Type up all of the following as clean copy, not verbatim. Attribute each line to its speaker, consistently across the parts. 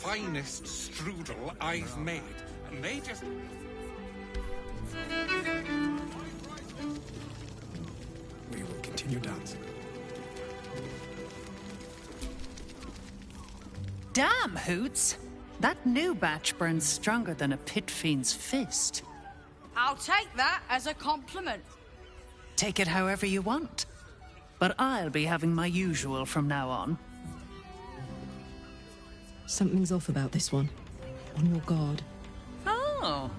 Speaker 1: finest strudel I've made. And they just...
Speaker 2: We will continue dancing.
Speaker 3: Damn, Hoots! That new batch burns stronger than a pit fiend's fist.
Speaker 4: I'll take that as a compliment.
Speaker 3: Take it however you want. But I'll be having my usual from now on.
Speaker 5: Something's off about this one. On your guard.
Speaker 3: Oh.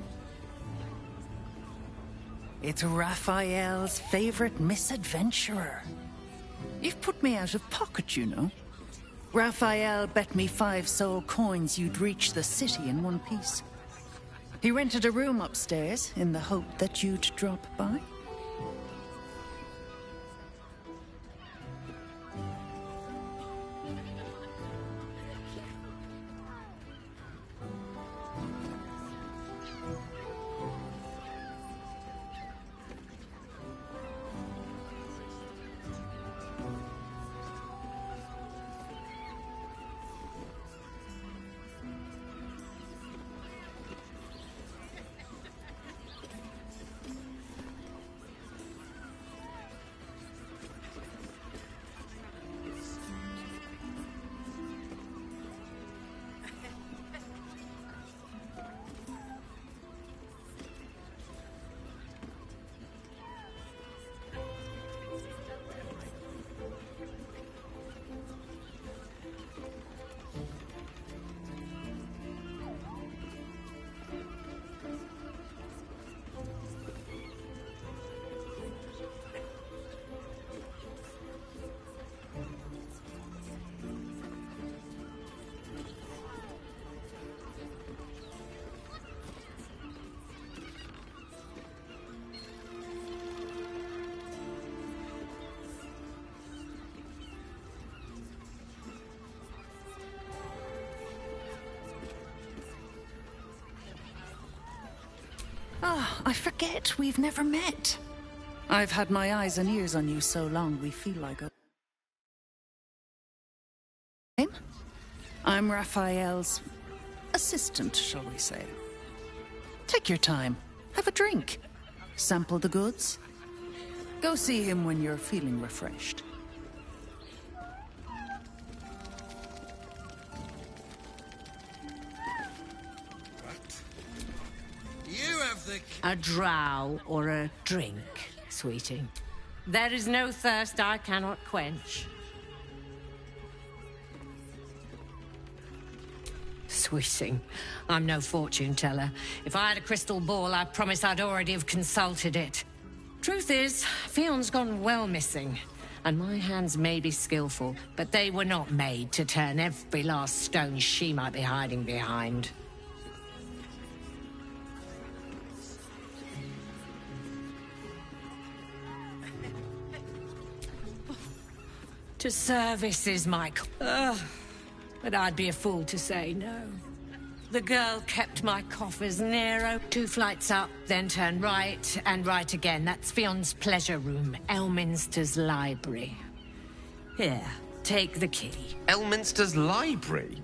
Speaker 3: It's Raphael's favorite misadventurer. You've put me out of pocket, you know. Raphael bet me 5 soul coins you'd reach the city in one piece. He rented a room upstairs in the hope that you'd drop by. Ah, I forget we've never met. I've had my eyes and ears on you so long we feel like a... I'm Raphael's assistant, shall we say. Take your time. Have a drink. Sample the goods. Go see him when you're feeling refreshed.
Speaker 6: A drow or a drink, sweeting. There is no thirst I cannot quench. Sweeting, I'm no fortune teller. If I had a crystal ball, I promise I'd already have consulted it. Truth is, Fion's gone well missing, and my hands may be skillful, but they were not made to turn every last stone she might be hiding behind. To service is my... but I'd be a fool to say no. The girl kept my coffers narrow. 2 flights up, then turn right, and right again. That's Fion's pleasure room, Elminster's library. Here, take the key.
Speaker 7: Elminster's library?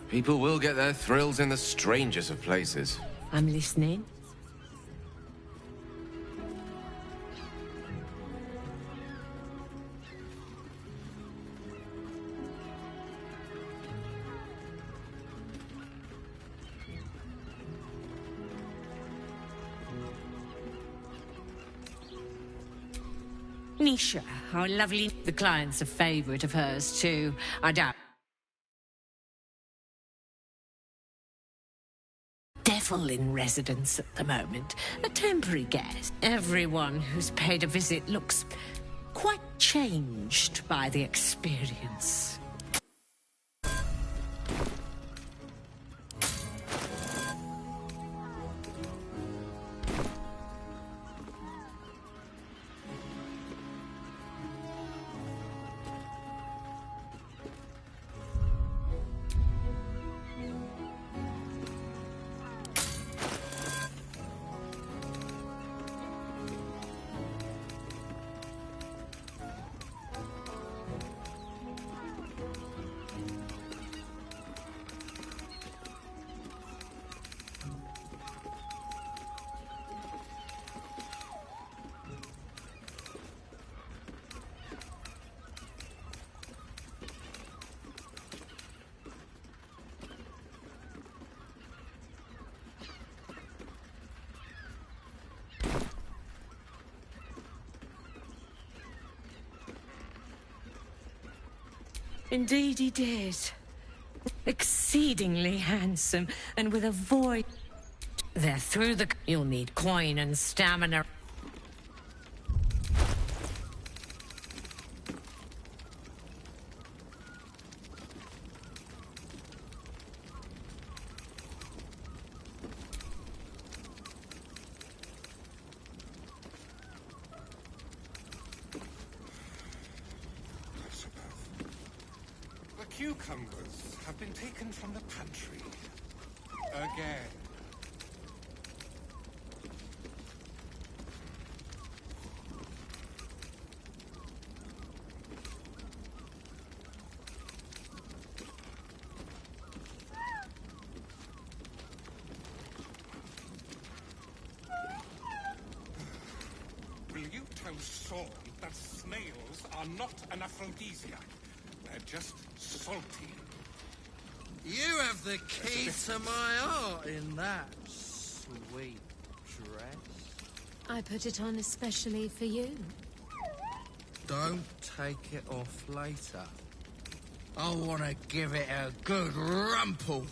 Speaker 7: People will get their thrills in the strangest of places.
Speaker 6: I'm listening. Nisha, how lovely. The client's a favorite of hers, too. I doubt. Devil in residence at the moment. A temporary guest. Everyone who's paid a visit looks quite changed by the experience. Indeed he did. Exceedingly handsome, and with a voice. They're through the... You'll need coin and stamina.
Speaker 1: The cucumbers have been taken from the pantry. Again. Will you tell Saul that snails are not an aphrodisiac? They're just salty.
Speaker 8: You have the key to my heart in that sweet dress.
Speaker 5: I put it on especially for you.
Speaker 8: Don't take it off later. I want to give it a good rumple.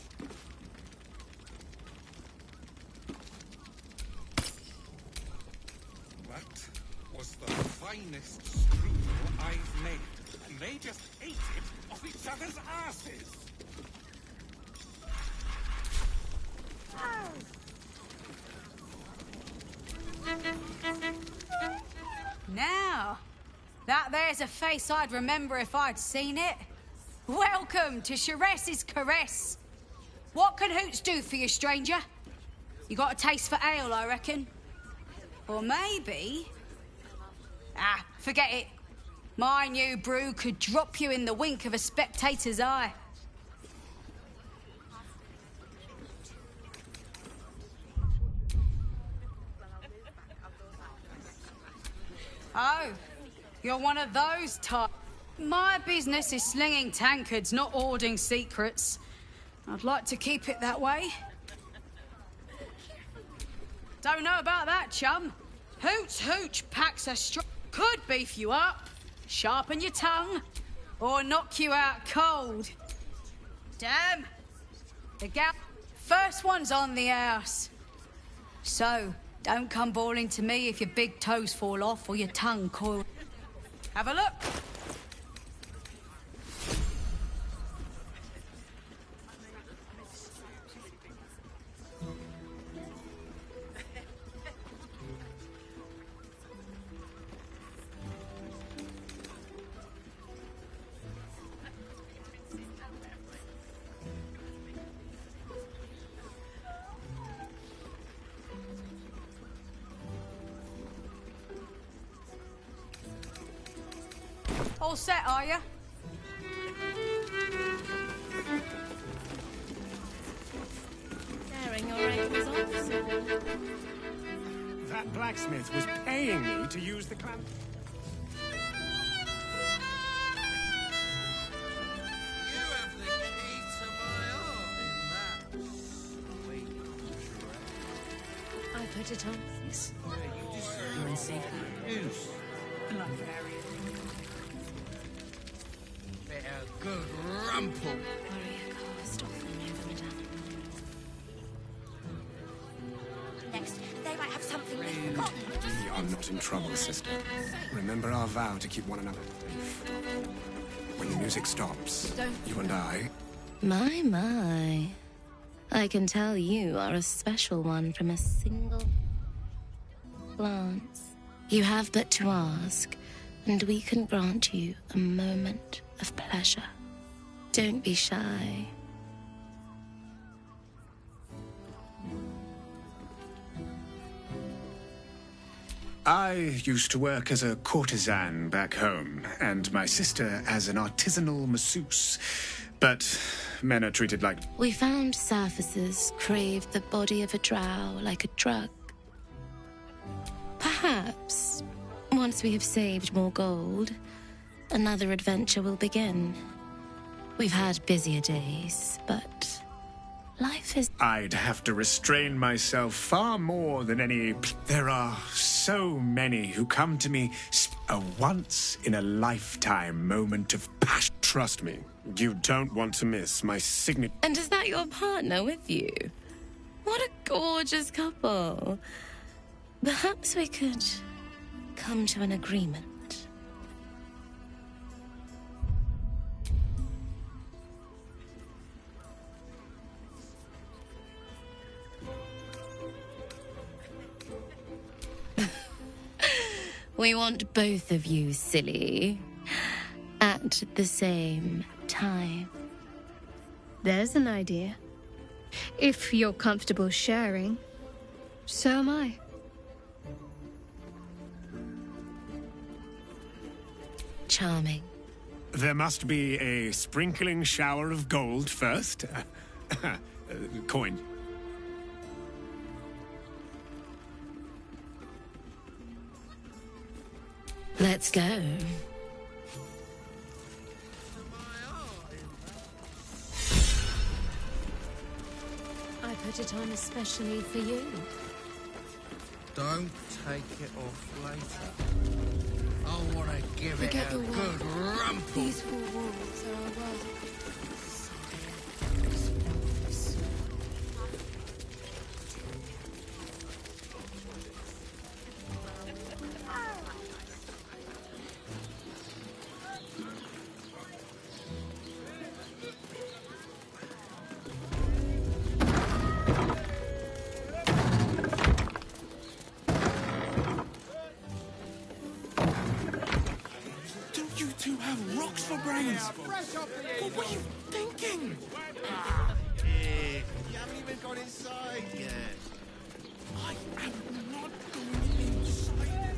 Speaker 1: That was the finest strudel I've made, and they just ate it off each other's asses.
Speaker 4: Now, that there's a face I'd remember if I'd seen it. Welcome to Sharess's Caress. What can Hoots do for you, stranger? You got a taste for ale, I reckon? Or maybe... Ah, forget it. My new brew could drop you in the wink of a spectator's eye. Oh, you're one of those types. My business is slinging tankards, not hoarding secrets. I'd like to keep it that way. Don't know about that, chum. Hoots Hooch packs a could beef you up, sharpen your tongue, or knock you out cold. Damn. The first one's on the house. So, don't come bawling to me if your big toes fall off or your tongue coils. Have a look. All set, are you?
Speaker 5: Sharing your angles off, sir.
Speaker 2: That blacksmith was paying me to use the clamp.
Speaker 8: You have the key to my heart in that sweet dress.
Speaker 5: I put it on. Yes.
Speaker 8: You're in safety. Goose. Bit of good rumple.
Speaker 5: Warrior cast off and never done.
Speaker 9: Next, they might have something they've forgotten.
Speaker 2: We are not in trouble, sister. Remember our vow to keep one another safe. When the music stops, you and I...
Speaker 9: My. I can tell you are a special one from a single glance. You have but to ask, and we can grant you a moment of pleasure. Don't be shy.
Speaker 2: I used to work as a courtesan back home, and my sister as an artisanal masseuse. But men are treated like...
Speaker 9: We found surfaces craved the body of a drow like a drug. Perhaps, once we have saved more gold, another adventure will begin. We've had busier days, but Life is...
Speaker 2: I'd have to restrain myself far more than any... There are so many who come to me a once-in-a-lifetime moment of passion.
Speaker 10: Trust me, you don't want to miss my signature.
Speaker 9: And is that your partner with you? What a gorgeous couple. Perhaps we could come to an agreement. We want both of you, silly, at the same time.
Speaker 11: There's an idea. If you're comfortable sharing, so am I.
Speaker 9: Charming.
Speaker 2: There must be a sprinkling shower of gold first. Coin.
Speaker 9: Let's go.
Speaker 5: I put it on especially for you.
Speaker 8: Don't take it off later. I want to give it a good rumple.
Speaker 5: These four walls are our world.
Speaker 1: Don't you two have rocks for brains? What were you thinking?
Speaker 12: You haven't even gone inside yet.
Speaker 1: I am not going inside.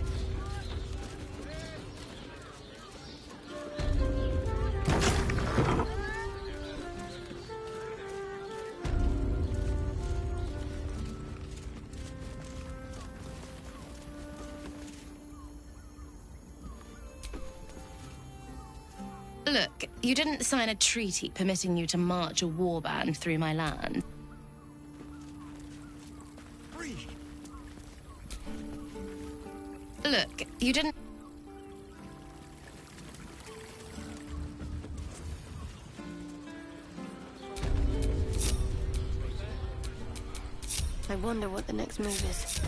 Speaker 9: Look, you didn't sign a treaty permitting you to march a warband through my land. Look, you didn't...
Speaker 11: I wonder what the next move is.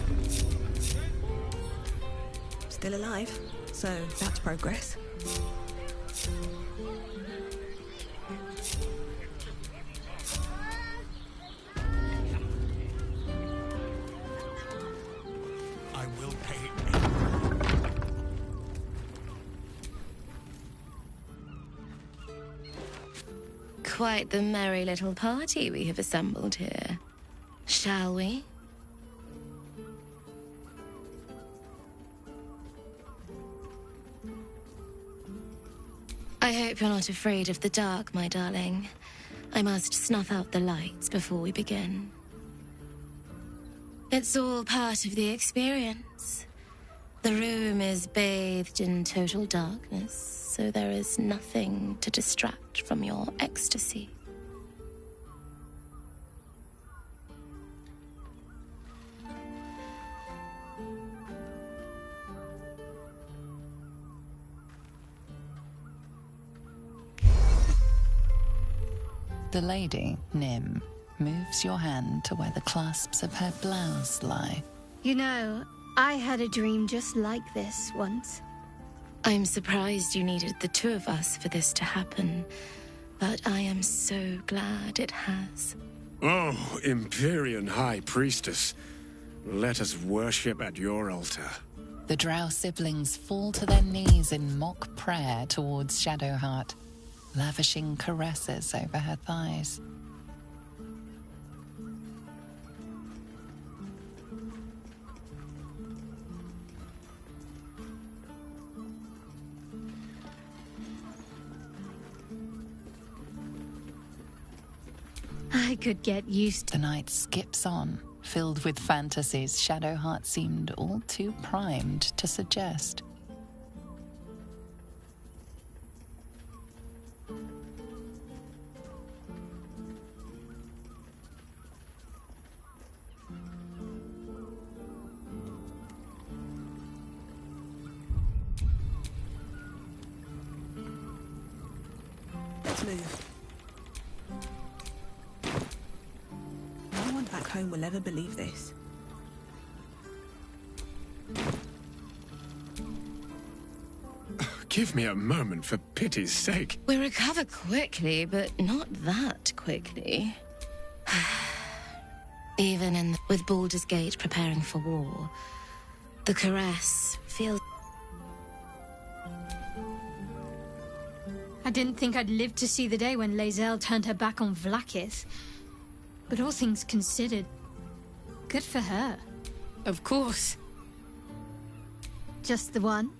Speaker 13: Still alive, so that's progress.
Speaker 1: I will pay.
Speaker 9: Quite the merry little party we have assembled here. Shall we? I hope you're not afraid of the dark, my darling. I must snuff out the lights before we begin. It's all part of the experience. The room is bathed in total darkness, so there is nothing to distract from your ecstasy.
Speaker 3: The lady, Nim, moves your hand to where the clasps of her blouse lie.
Speaker 11: You know, I had a dream just like this once.
Speaker 9: I'm surprised you needed the two of us for this to happen, but I am so glad it has.
Speaker 2: Oh, Empyrean High Priestess, let us worship at your altar.
Speaker 3: The Drow siblings fall to their knees in mock prayer towards Shadowheart, lavishing caresses over her thighs.
Speaker 11: I could get used to...
Speaker 3: The night skips on, filled with fantasies Shadowheart seemed all too primed to suggest.
Speaker 13: move. No one back home will ever believe this.
Speaker 2: Give me a moment, for pity's sake.
Speaker 9: We recover quickly, but not that quickly. Even with Baldur's Gate preparing for war, the caress feels...
Speaker 11: I didn't think I'd live to see the day when Lae'zel turned her back on Vlaakith. But all things considered, good for her.
Speaker 3: Of course.
Speaker 11: Just the one?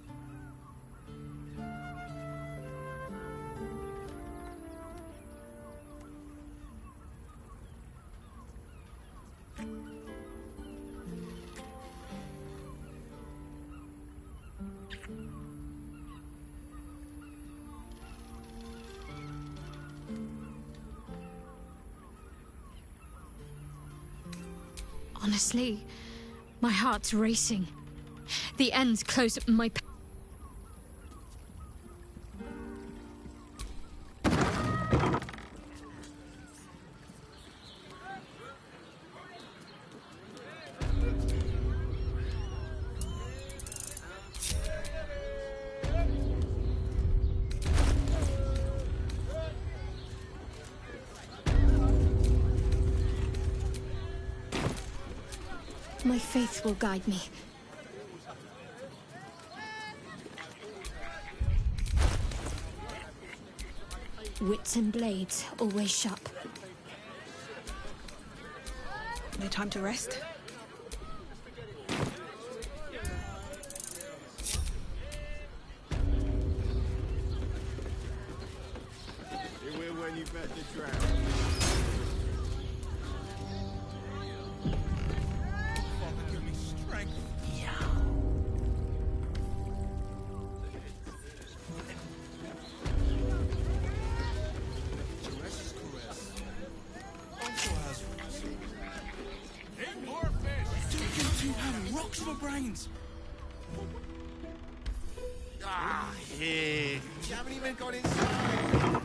Speaker 11: Honestly, my heart's racing. The end's close. My faith will guide me. Wits and blades, always sharp.
Speaker 13: No time to rest?
Speaker 12: You will when you bet the drought.
Speaker 1: Rocks for brains!
Speaker 12: Ah, here. You haven't even got inside.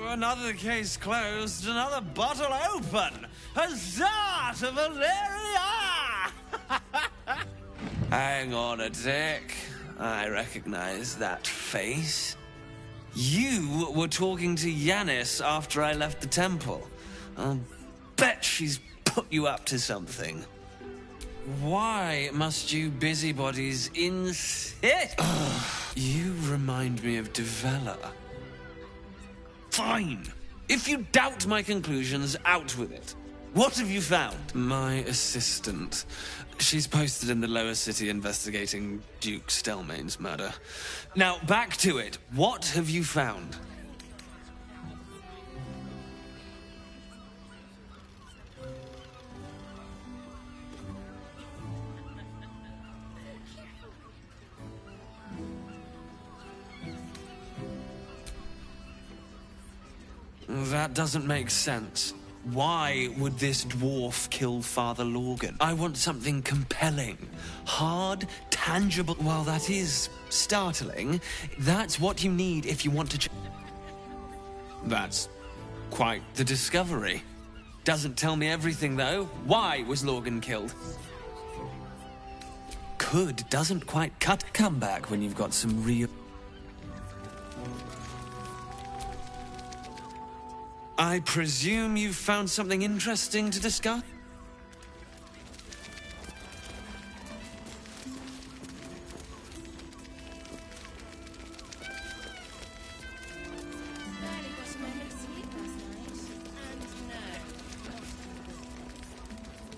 Speaker 14: Another case closed, another bottle open. Huzzah to Valeria! Hang on a tick. I recognize that face. You were talking to Yanis after I left the temple. I'll bet she's put you up to something. Why must you busybodies insist? You remind me of Devella. Fine. If you doubt my conclusions, out with it. What have you found? My assistant. She's posted in the lower city investigating Duke Stelmane's murder. Now, back to it. What have you found? That doesn't make sense. Why would this dwarf kill Father Lorgan? I want something compelling. Hard, tangible. Well, that is startling. That's what you need if you want to... That's quite the discovery. Doesn't tell me everything, though. Why was Lorgan killed? Could doesn't quite cut. Come back when you've got some real... I presume you've found something interesting to discuss?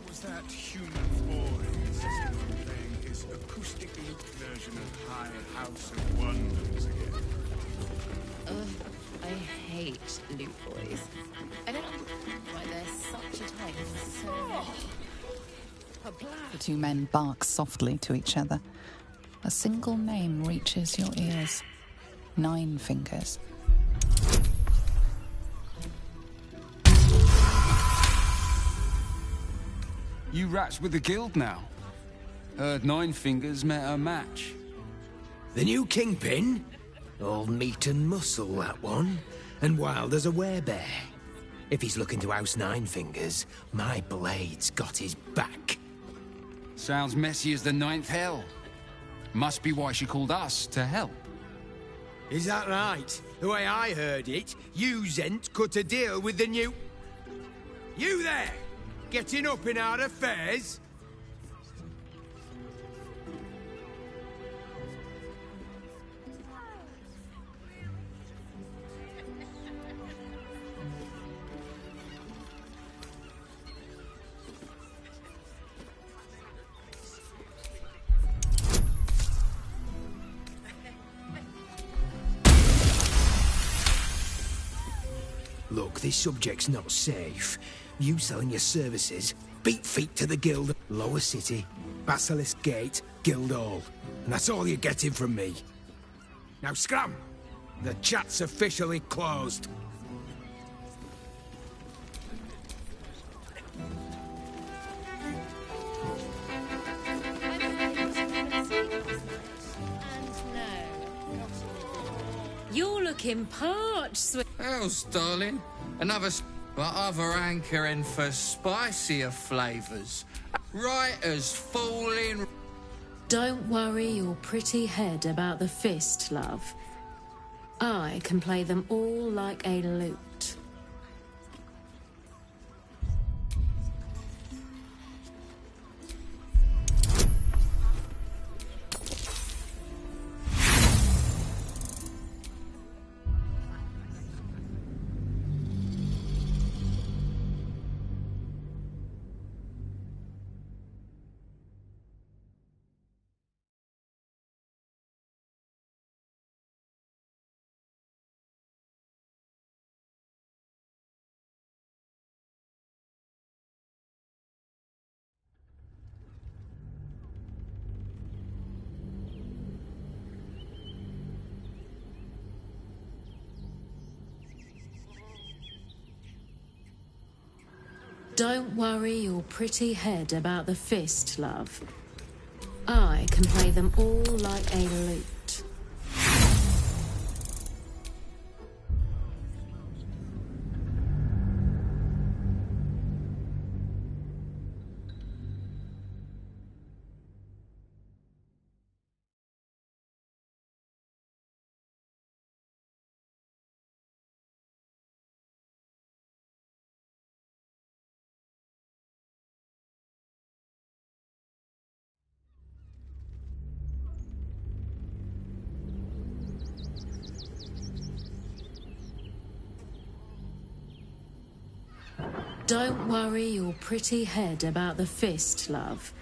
Speaker 2: Was that human boy insisting on playing his acoustic loop version of High House of Wonders again?
Speaker 9: I hate loot boys. I don't understand why they're such a type.
Speaker 15: The two men bark softly to each other. A single name reaches your ears. 9 fingers.
Speaker 16: You rats with the guild now. Heard 9 fingers met a match.
Speaker 17: The new kingpin? All meat and muscle, that one. And wild as a werebear. If he's looking to oust 9 fingers, my blade's got his back.
Speaker 16: Sounds messy as the 9th hell. Must be why she called us to help.
Speaker 17: Is that right? The way I heard it, you Zent cut a deal with the new... You there! Getting up in our affairs? Look, this subject's not safe. You selling your services, beat feet to the guild, Lower City, Basilisk Gate, Guildhall. And that's all you're getting from me. Now scram! The chat's officially closed.
Speaker 6: You're looking parched, sweet.
Speaker 8: Hells, darling. Another but other hankering for spicier flavours. Writers falling.
Speaker 6: Don't worry your pretty head about the fist, love. I can play them all like a lute. Don't worry your pretty head about the fist, love. I can play them all like a lute. Don't worry your pretty head about the fist, love.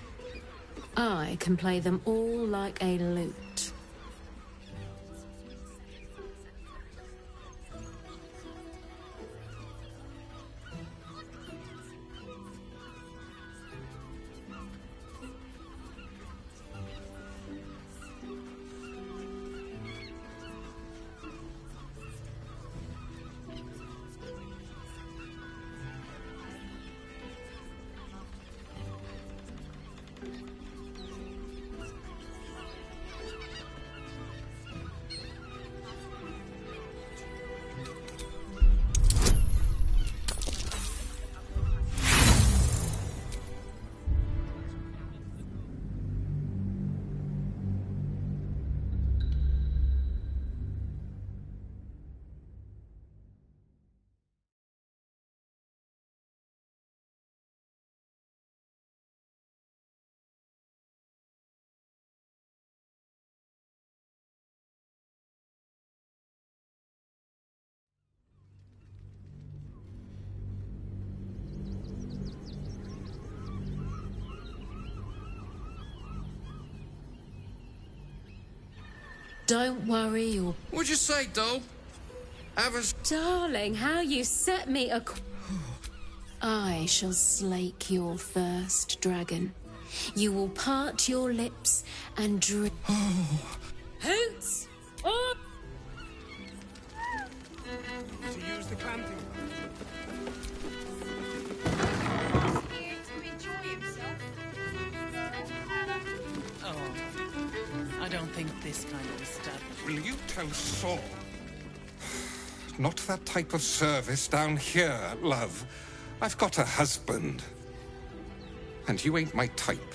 Speaker 6: I can play them all like a lute. Don't worry your...
Speaker 8: What'd you say, doll? Have a...
Speaker 6: Darling, how you set me a... I shall slake your thirst, dragon. You will part your lips and drink... Hoots! Oh!
Speaker 1: Will you tell Saul? Not that type of service down here, love. I've got a husband. And you ain't my type.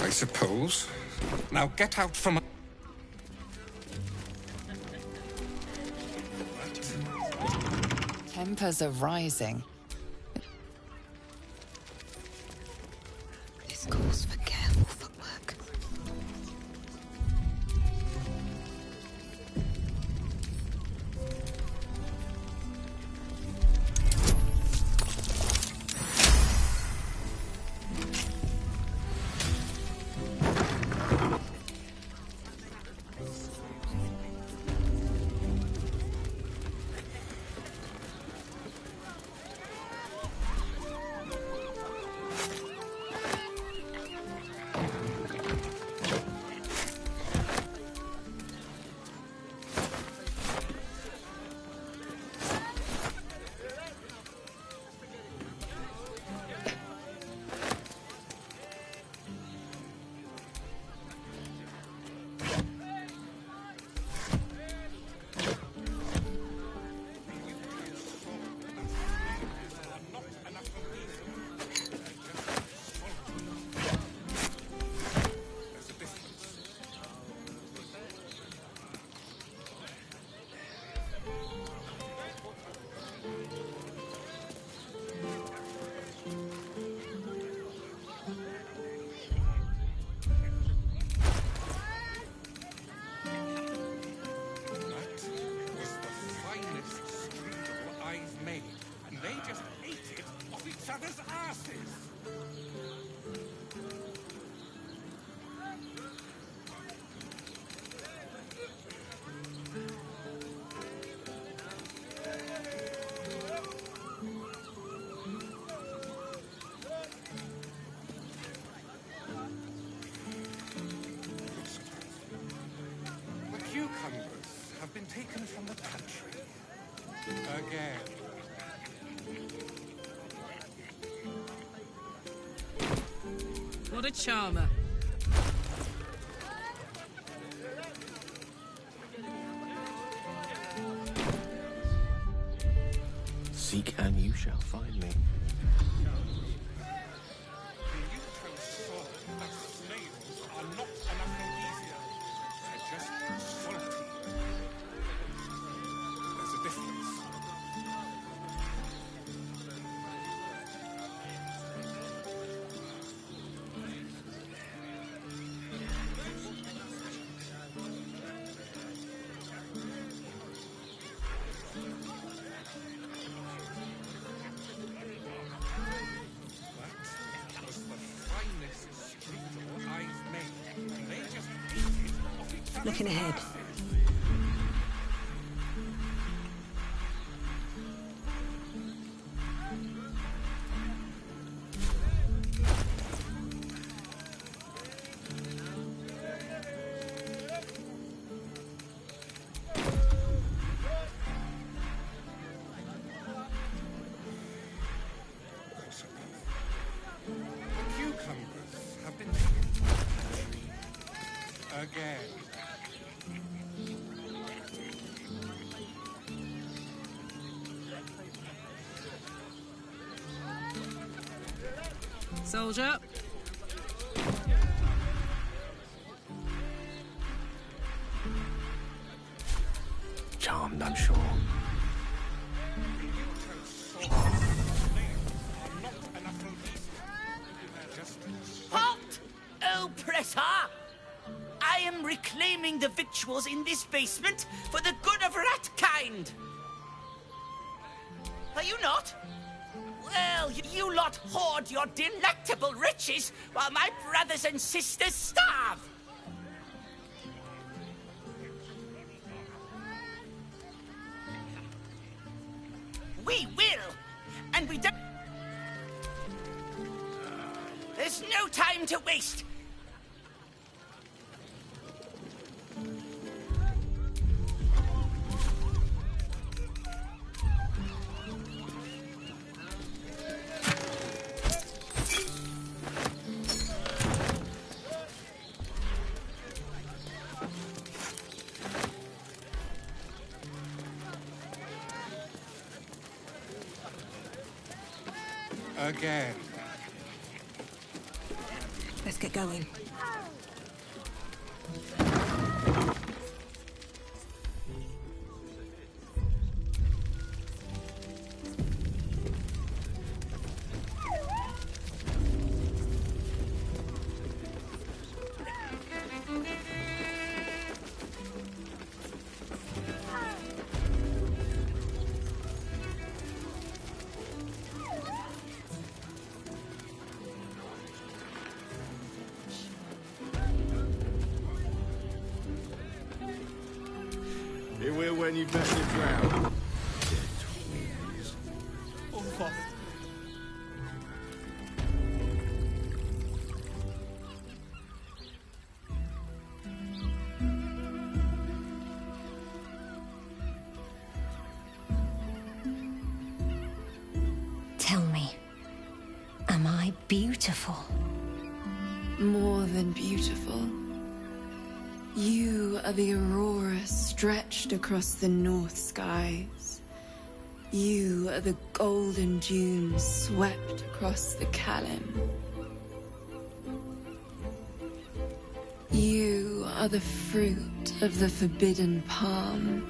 Speaker 1: I suppose. Now get out from...
Speaker 15: Tempers are rising. This calls for careful footwork.
Speaker 1: Have been taken from the country. Again.
Speaker 18: What a charmer.
Speaker 7: Seek and you shall find me.
Speaker 13: Looking ahead.
Speaker 18: Soldier.
Speaker 7: Charmed, I'm sure.
Speaker 19: Halt, oppressor! I am reclaiming the victuals in this basement for the good of rat-kind. Are you not? Well, you lot hoard your delectable riches while my brothers and sisters starve. We will, and we don't... There's no time to waste.
Speaker 1: again.
Speaker 13: Let's get going.
Speaker 12: Here we're when you bet the drown.
Speaker 9: Tell me, am I beautiful?
Speaker 20: More than beautiful. You are the aurora stretched across the north skies. You are the golden dunes swept across the Kalim. You are the fruit of the forbidden palm,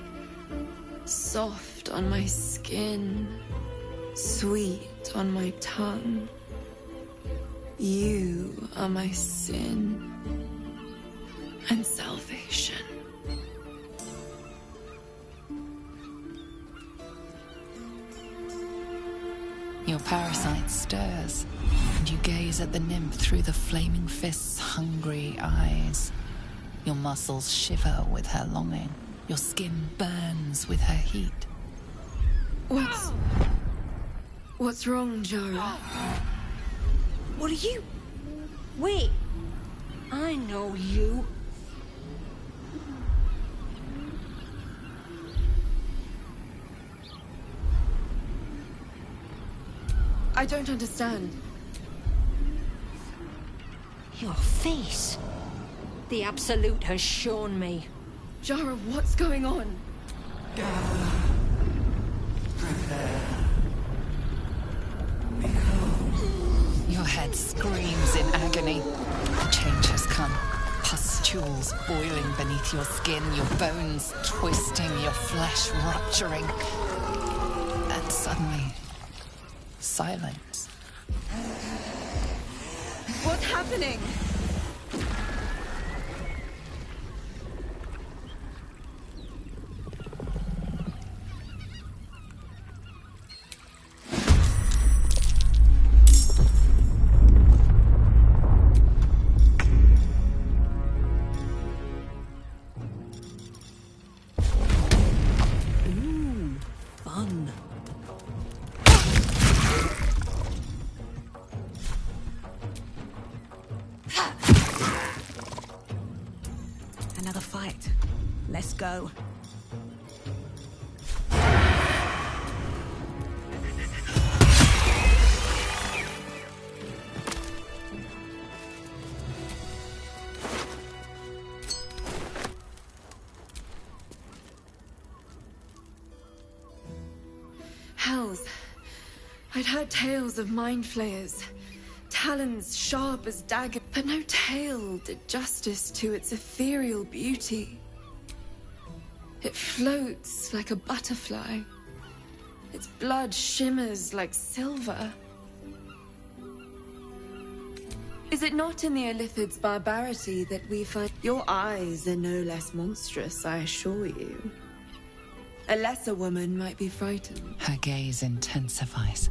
Speaker 20: soft on my skin, sweet on my tongue. You are my sin and salvation.
Speaker 15: Your parasite stirs, and you gaze at the nymph through the flaming fist's hungry eyes. Your muscles shiver with her longing. Your skin burns with her heat.
Speaker 20: What's wrong, Jara?
Speaker 11: What are you? Wait. I know you.
Speaker 20: I don't understand.
Speaker 11: Your face. The Absolute has shown me.
Speaker 20: Jara, what's going on?
Speaker 15: Your head screams in agony. Change has come. Pustules boiling beneath your skin, your bones twisting, your flesh rupturing. And suddenly, silence.
Speaker 20: What's happening?
Speaker 13: Fun. Another fight. Let's go.
Speaker 20: Hells. I'd heard tales of mind flayers. Talons sharp as daggers, but no tale did justice to its ethereal beauty. It floats like a butterfly. Its blood shimmers like silver. Is it not in the Illithid's barbarity that we find... Your eyes are no less monstrous, I assure you. A lesser woman might be frightened.
Speaker 15: Her gaze intensifies.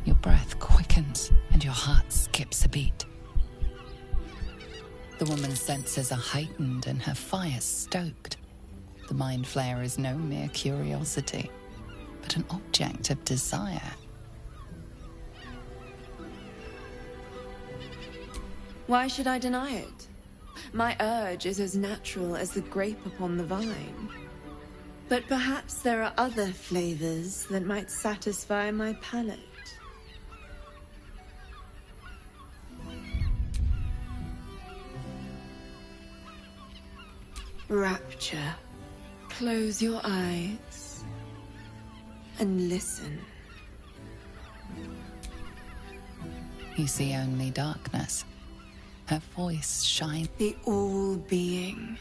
Speaker 15: Your breath quickens, and your heart skips a beat. The woman's senses are heightened and her fire stoked. The mind flayer is no mere curiosity, but an object of desire.
Speaker 20: Why should I deny it? My urge is as natural as the grape upon the vine. But perhaps there are other flavors that might satisfy my palate. Rapture. Close your eyes and listen.
Speaker 15: You see only darkness. Her voice shines.
Speaker 20: The all-being.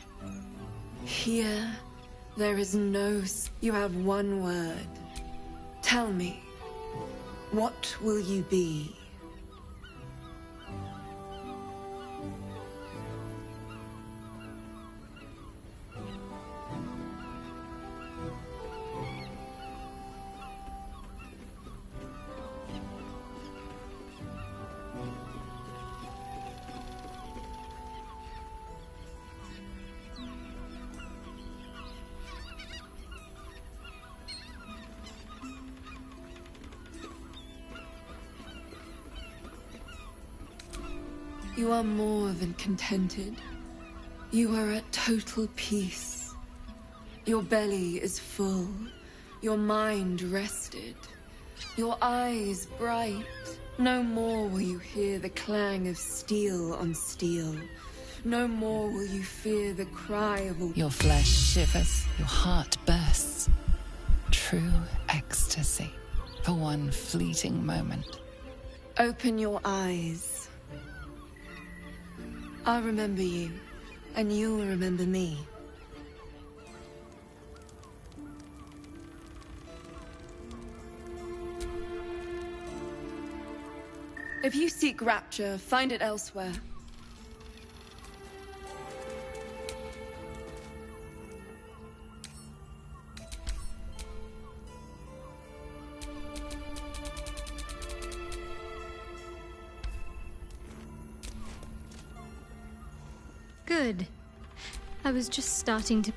Speaker 20: Here, there is no... You have one word. Tell me, what will you be? You are more than contented. You are at total peace. Your belly is full. Your mind rested. Your eyes bright. No more will you hear the clang of steel on steel. No more will you fear the cry of a...
Speaker 15: Your flesh shivers, your heart bursts. True ecstasy for one fleeting moment.
Speaker 20: Open your eyes. I'll remember you, and you'll remember me. If you seek rapture, find it elsewhere.
Speaker 11: Good. I was just starting to...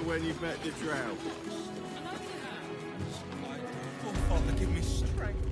Speaker 12: When you've met the drought.
Speaker 1: Oh, Father, give me strength.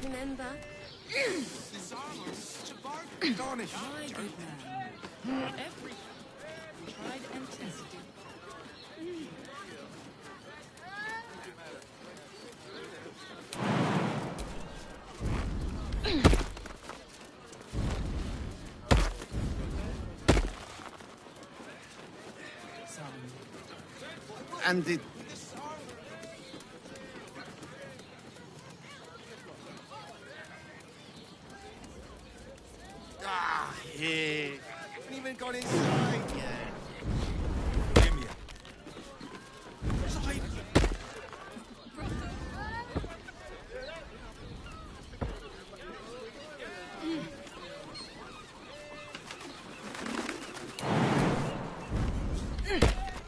Speaker 9: Remember?
Speaker 12: This armor is such a bargain. Garnish.
Speaker 18: My good man. Every tried and tested.
Speaker 12: And it... Ah, here. Haven't even got inside yet. Give me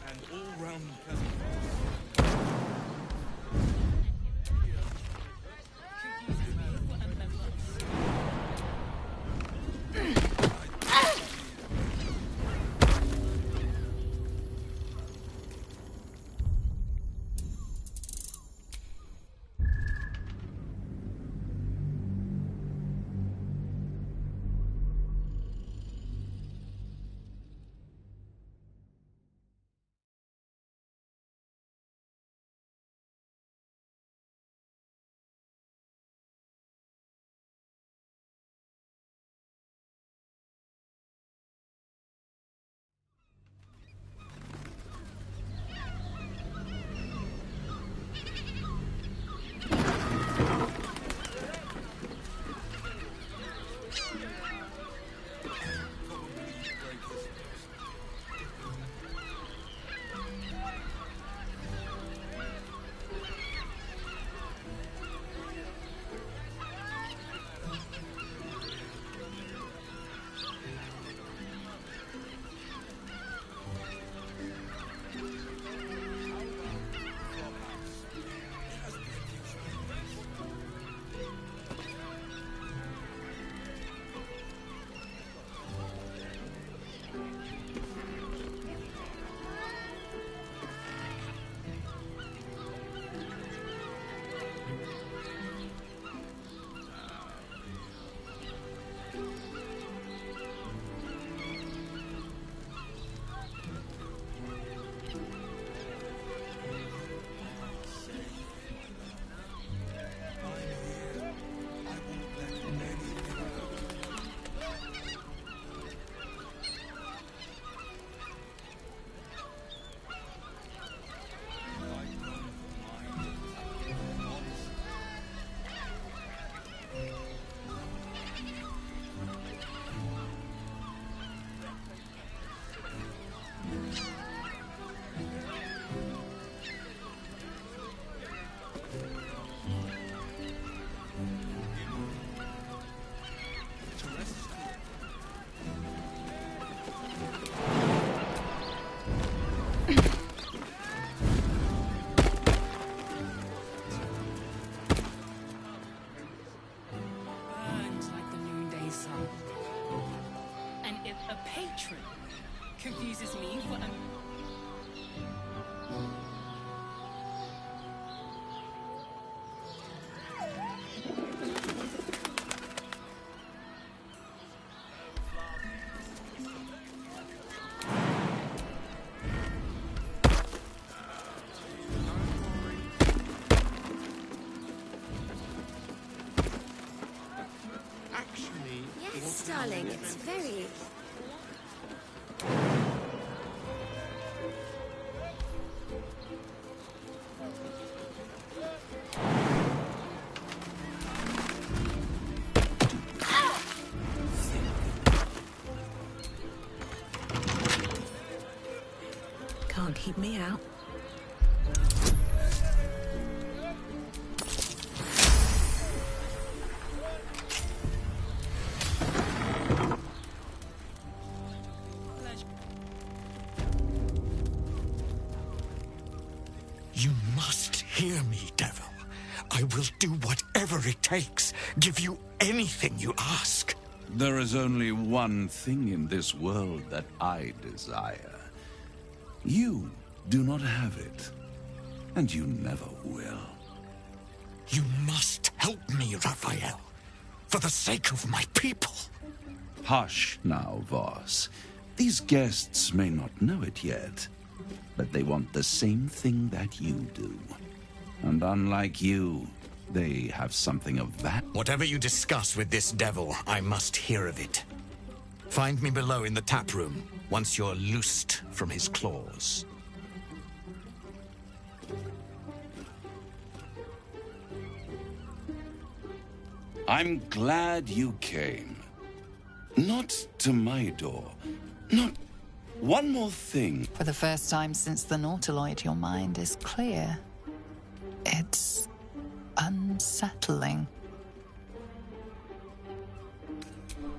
Speaker 12: and all round
Speaker 18: confuses me for a...
Speaker 9: Yes, darling, it's very...
Speaker 13: Can't keep me out.
Speaker 21: You must hear me, devil. I will do whatever it takes, give you anything you ask.
Speaker 22: There is only one thing in this world that I desire. You do not have it, and you never will.
Speaker 21: You must help me, Raphael, for the sake of my people.
Speaker 22: Hush now, Voss. These guests may not know it yet, but they want the same thing that you do. And unlike you, they have something of that.
Speaker 21: Whatever you discuss with this devil, I must hear of it. Find me below in the tap room, once you're loosed from his claws.
Speaker 22: I'm glad you came. Not to my door. Not... One more thing.
Speaker 15: For the first time since the Nautiloid, your mind is clear. It's unsettling.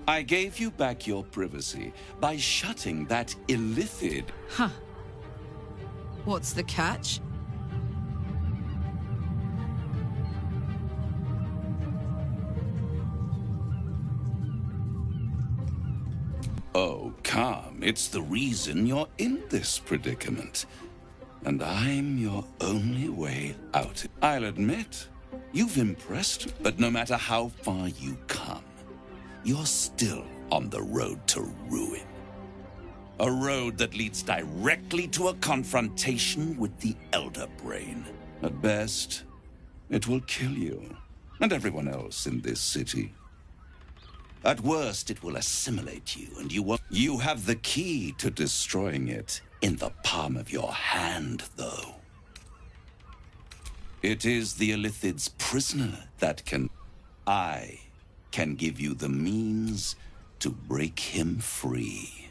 Speaker 22: I gave you back your privacy by shutting that illithid.
Speaker 4: Huh. What's the catch?
Speaker 22: Oh, come. It's the reason you're in this predicament. And I'm your only way out. I'll admit, you've impressed me. But no matter how far you come, you're still on the road to ruin. A road that leads directly to a confrontation with the Elder Brain. At best, it will kill you and everyone else in this city. At worst, it will assimilate you, and you won't. You have the key to destroying it in the palm of your hand, though. It is the Illithid's prisoner that can... I can give you the means to break him free.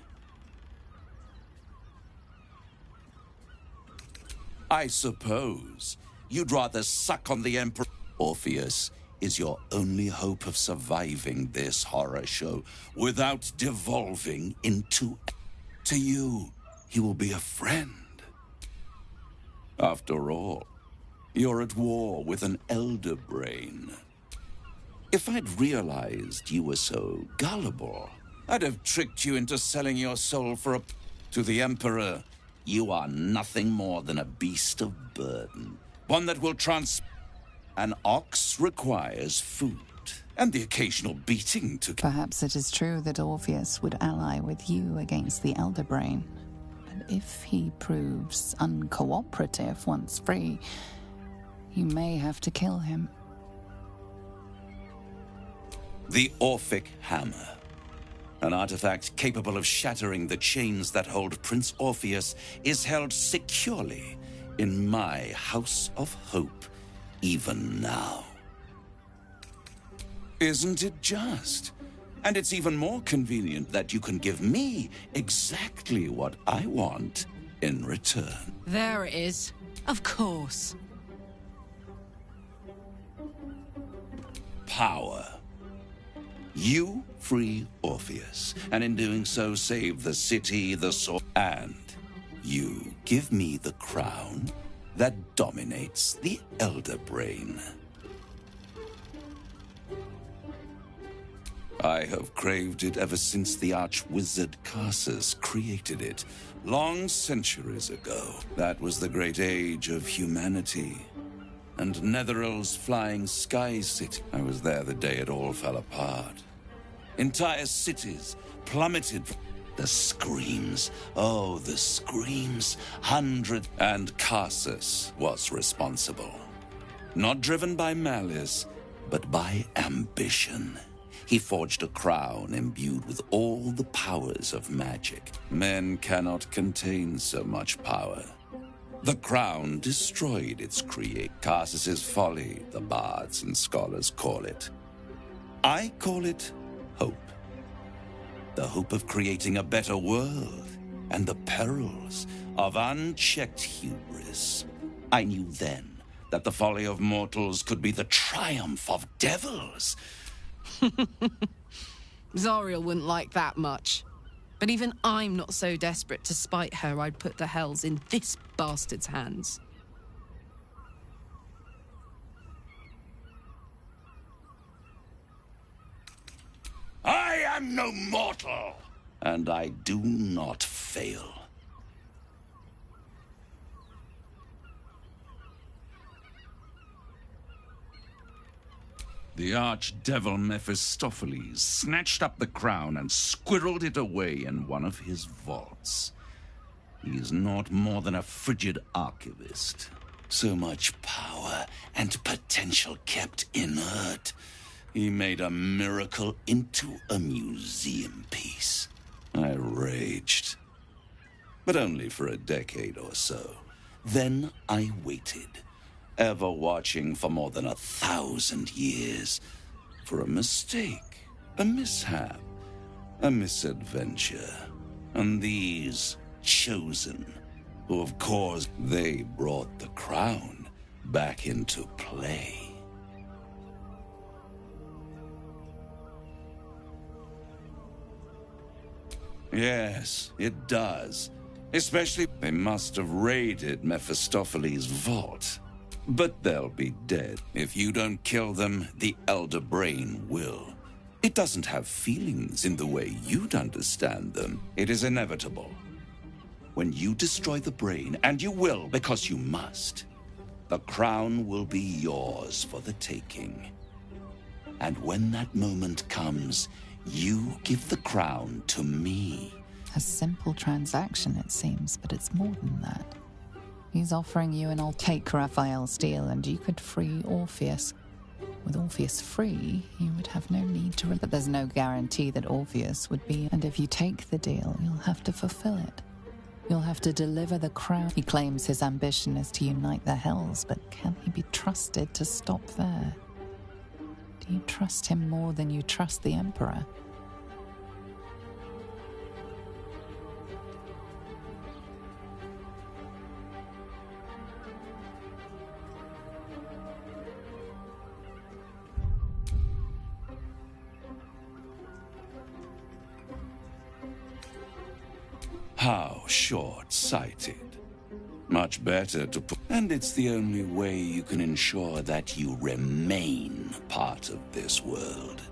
Speaker 22: I suppose you'd rather suck on the Emperor. Orpheus is your only hope of surviving this horror show without devolving into... To you, he will be a friend. After all, you're at war with an Elder Brain. If I'd realized you were so gullible, I'd have tricked you into selling your soul for a... To the Emperor, you are nothing more than a beast of burden. One that will An ox requires food, and the occasional beating to...
Speaker 15: Perhaps it is true that Orpheus would ally with you against the Elder Brain. But if he proves uncooperative once free, you may have to kill him.
Speaker 22: The Orphic Hammer. An artifact capable of shattering the chains that hold Prince Orpheus is held securely in my House of Hope, even now. Isn't it just? And it's even more convenient that you can give me exactly what I want in return.
Speaker 4: There it is. Of course.
Speaker 22: Power. You free Orpheus, and in doing so save the city, the sword, and you give me the crown that dominates the Elder Brain. I have craved it ever since the arch-wizard Carsus created it, long centuries ago. That was the great age of humanity. And Netherill's flying sky city. I was there the day it all fell apart. Entire cities plummeted. The screams, oh, the screams, and Carsus was responsible. Not driven by malice, but by ambition. He forged a crown imbued with all the powers of magic. Men cannot contain so much power. The crown destroyed its creator. Carsus's folly, the bards and scholars call it. I call it hope. The hope of creating a better world, and the perils of unchecked hubris. I knew then that the folly of mortals could be the triumph of devils.
Speaker 4: Zariel wouldn't like that much. But even I'm not so desperate to spite her I'd put the hells in this bastard's hands.
Speaker 22: I am no mortal, and I do not fail. The archdevil Mephistopheles snatched up the crown and squirreled it away in one of his vaults. He is not more than a frigid archivist. So much power and potential kept inert. He made a miracle into a museum piece. I raged. But only for a decade or so. Then I waited, ever watching for more than 1,000 years, for a mistake, a mishap, a misadventure. And these chosen, who of course they brought the crown back into play. Yes, it does. Especially, they must have raided Mephistopheles' vault. But they'll be dead. If you don't kill them, the Elder Brain will. It doesn't have feelings in the way you'd understand them. It is inevitable. When you destroy the brain, and you will because you must, the crown will be yours for the taking. And when that moment comes, you give the crown to me.
Speaker 15: A simple transaction, it seems, but it's more than that. He's offering you an take Raphael's deal, and you could free Orpheus. With Orpheus free, you would have no need to... But there's no guarantee that Orpheus would be... And if you take the deal, you'll have to fulfill it. You'll have to deliver the crown. He claims his ambition is to unite the Hells, but can he be trusted to stop there? Do you trust him more than you trust the Emperor?
Speaker 22: How short-sighted. Much better to put... And it's the only way you can ensure that you remain part of this world.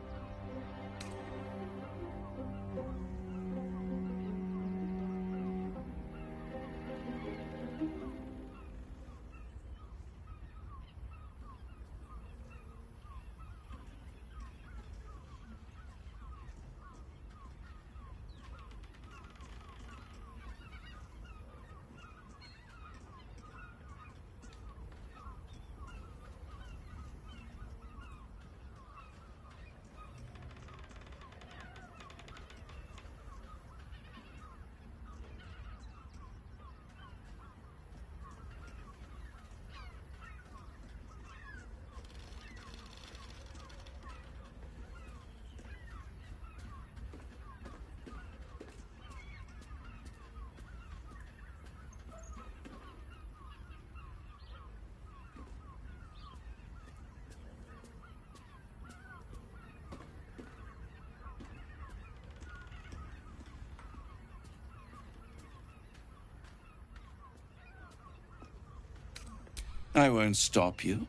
Speaker 22: I won't stop you.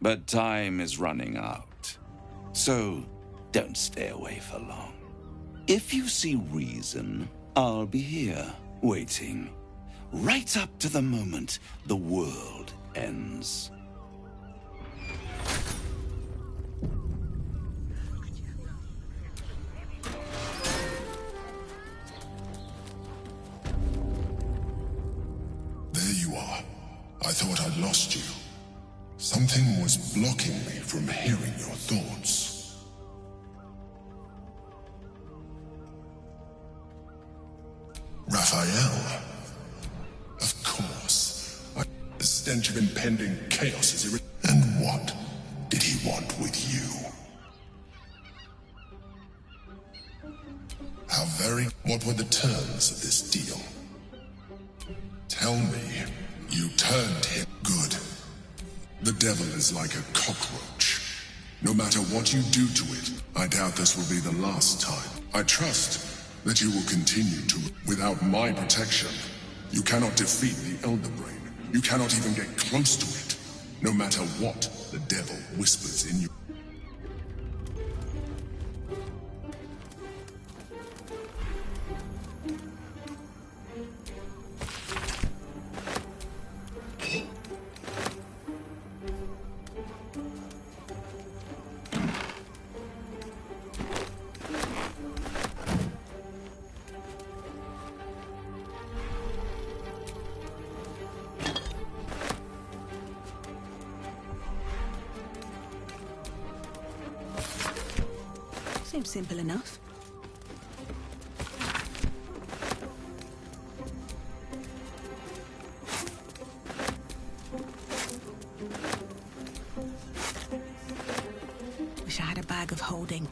Speaker 22: But time is running out. So, don't stay away for long. If you see reason, I'll be here, waiting. Right up to the moment the world ends.
Speaker 5: There you are. I thought I'd lost you. Something was blocking me from hearing your thoughts. Raphael. Of course. The stench of impending chaos is And what did he want with you? What were the terms of this deal? Tell me. You turned him good. The devil is like a cockroach. No matter what you do to it, I doubt this will be the last time. I trust that you will continue to. Without my protection, you cannot defeat the Elder Brain. You cannot even get close to it. No matter what the devil whispers in you.
Speaker 13: Seems simple enough. bag of holding.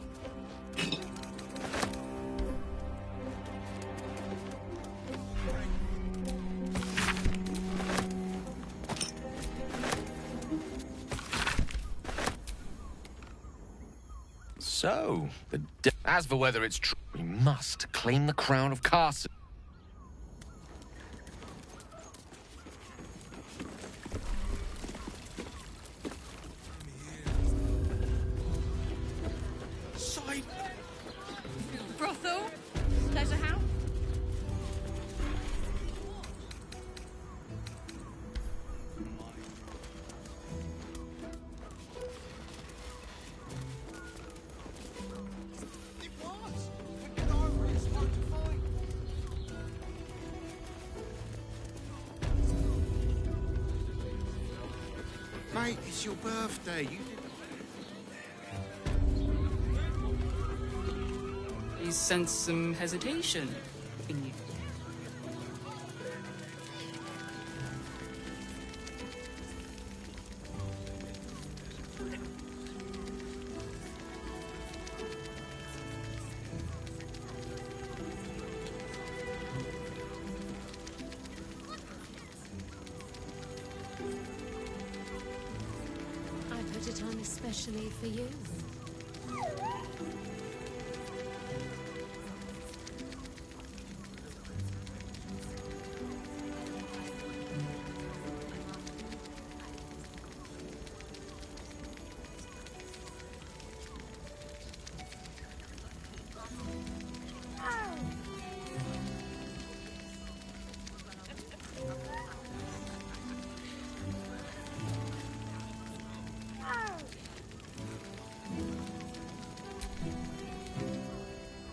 Speaker 7: So, as for whether it's true, we must claim the crown of Castle.
Speaker 4: Brothel? Pleasure house?
Speaker 12: Mate, it's your birthday.
Speaker 3: You sense some hesitation in you.
Speaker 6: I put it on especially for you.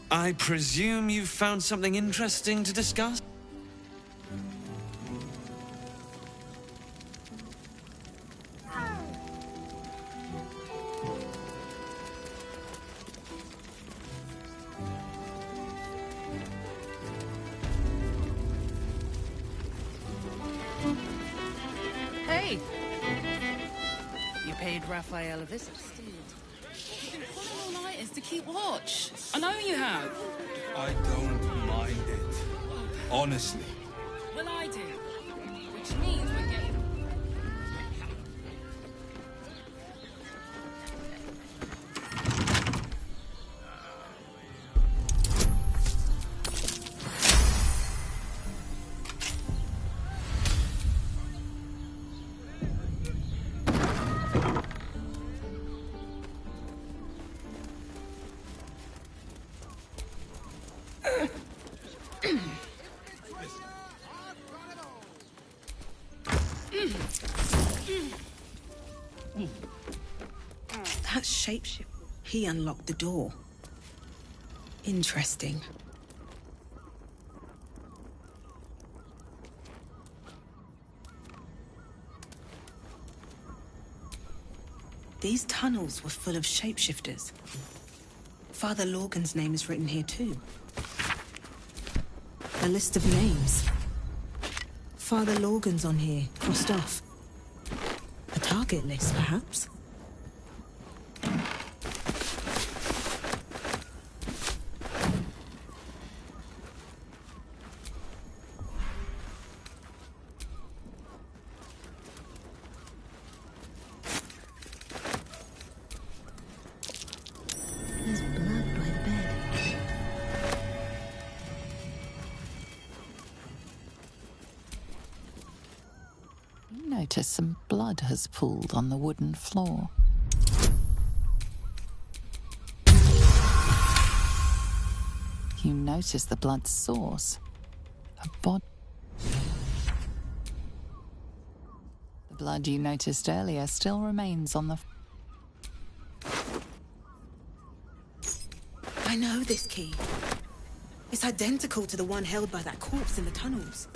Speaker 14: I presume you've found something interesting to discuss?
Speaker 3: Hey! You paid Raphael a visit. You've been pulling all-nighters to keep watch. I know you have.
Speaker 16: I don't mind it. Honestly.
Speaker 3: Well, I do. Which means we're getting...
Speaker 13: That shapeshift, he unlocked the door. Interesting. These tunnels were full of shapeshifters. Father Lorgan's name is written here too. A list of names. Father Lorgan's on here, crossed off. A target list, perhaps?
Speaker 9: There's blood by the bed.
Speaker 15: You notice some blood has pooled on the wooden floor. You notice the blood's source. A body. The blood you noticed earlier still remains on the...
Speaker 13: I know this key. It's identical to the one held by that corpse in the tunnels.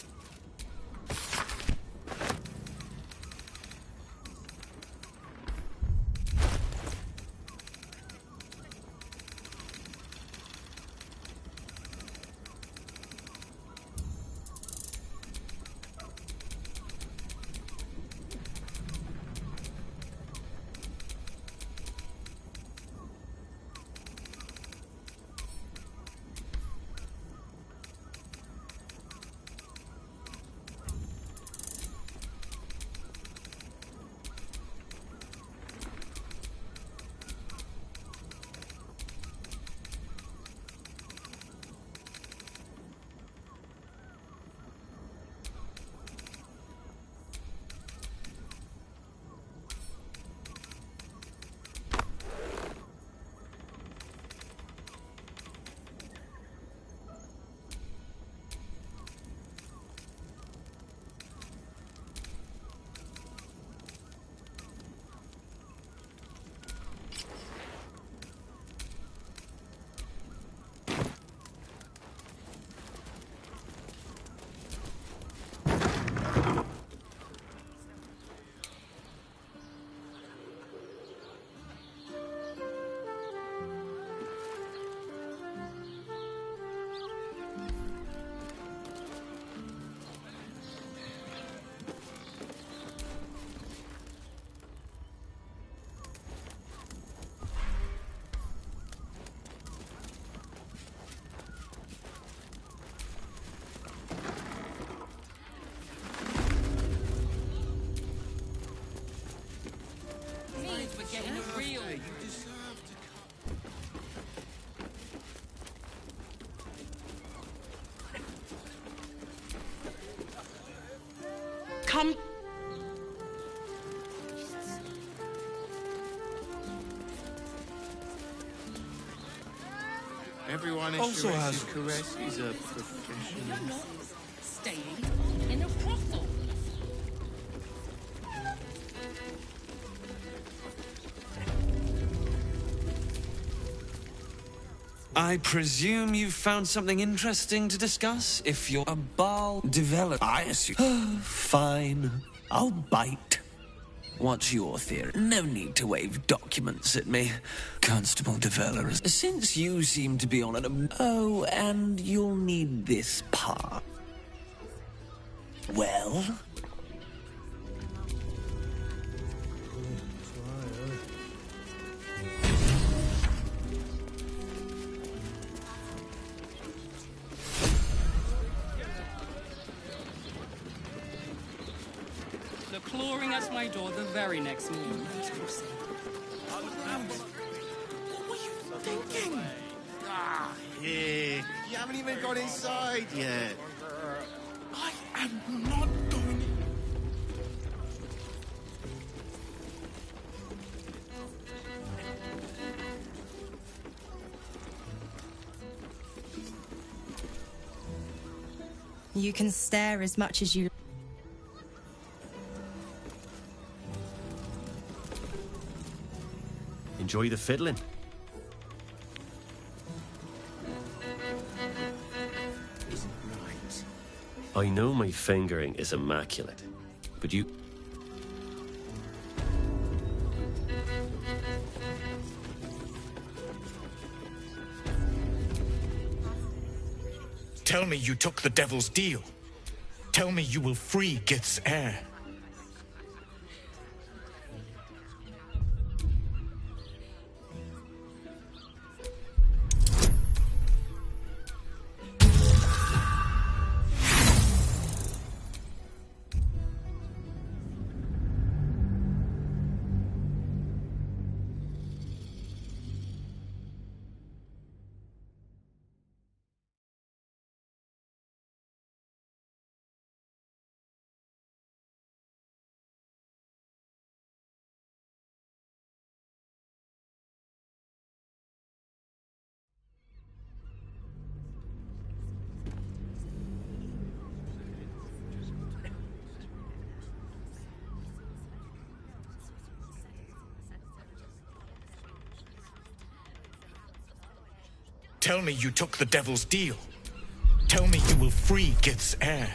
Speaker 3: real.
Speaker 12: You deserve to
Speaker 14: Come.
Speaker 12: Everyone
Speaker 14: Also has
Speaker 12: caress is a professional.
Speaker 3: You're not staying in a brothel.
Speaker 14: I presume you've found something interesting to discuss? If you're a Baal developer, I assume. Fine, I'll bite. What's your theory? No need to wave documents at me. Constable developers. Since you seem to be on an... Oh, and you'll need this part. Well?
Speaker 3: The clawing at my door the very next morning.
Speaker 12: What were you thinking? Ah, here. You haven't even got inside yet.
Speaker 21: I am not going.
Speaker 2: You can stare as much as you...
Speaker 10: Enjoy the fiddling.
Speaker 12: Isn't right.
Speaker 10: I know my fingering is immaculate, but you...
Speaker 21: Tell me you took the devil's deal. Tell me you will free Gith's heir. Tell me you took the devil's deal. Tell me you will free Gith's heir.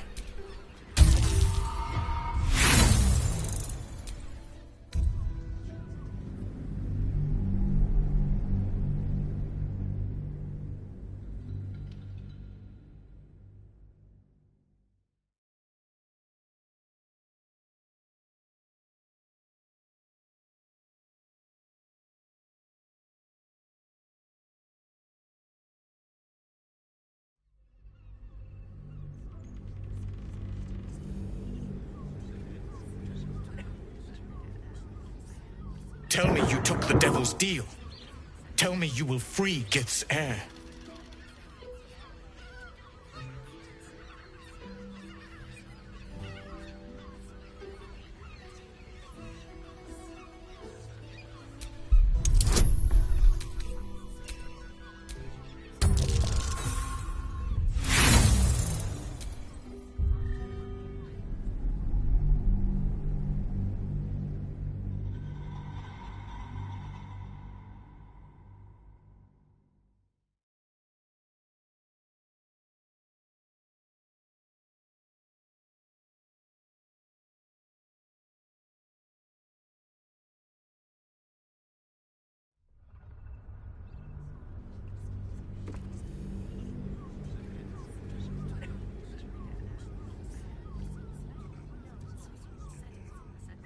Speaker 21: Tell me you took the devil's deal. Tell me you will free Gith's heir.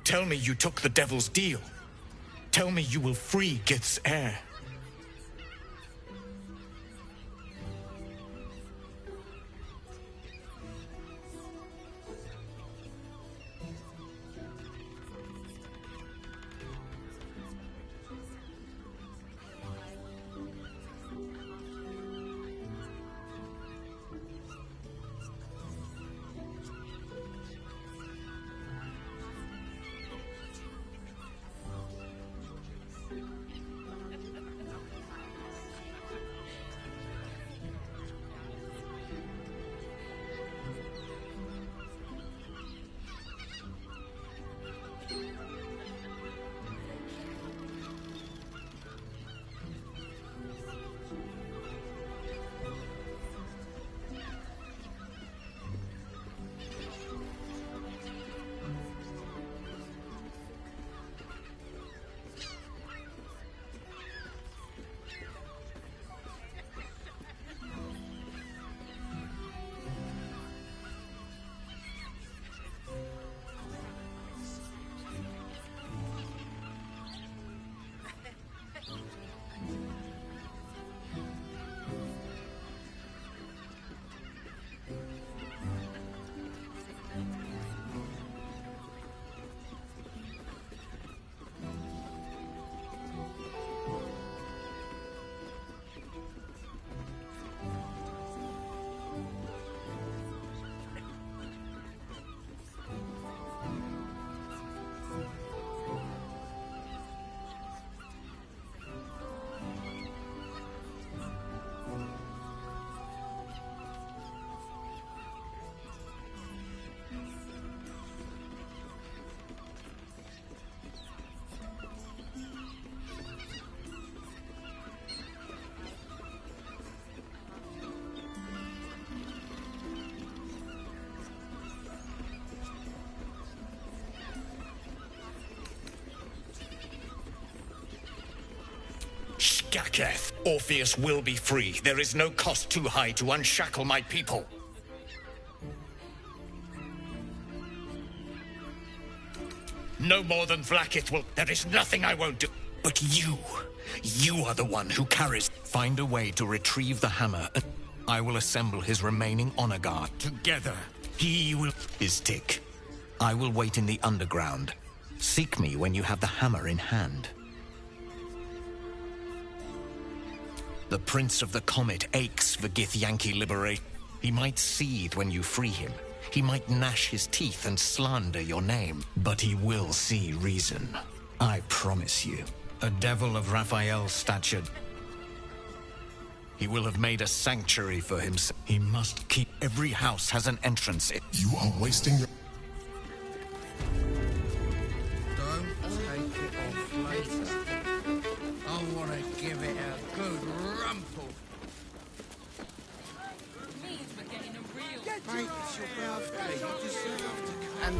Speaker 21: Tell me you took the devil's deal. Tell me you will free Gith's heir. Gaketh, Orpheus will be free. There is no cost too high to unshackle my people. No more than Vlaakith will. There is nothing I won't do. But you are the one who carries. Find a way to retrieve the hammer. I will assemble his remaining honor guard. Together, he will. His tick. I will wait in the underground. Seek me when you have the hammer in hand. The Prince of the Comet aches for Githyanki liberation. He might seethe when you free him. He might gnash his teeth and slander your name. But he will see reason. I promise you. A devil of Raphael's stature. He will have made a sanctuary for himself. He must keep. Every house has an entrance.
Speaker 5: You are wasting your...
Speaker 12: Don't take it off later. I want to give it a good rumple. Mate, it's your birthday. You deserve to come.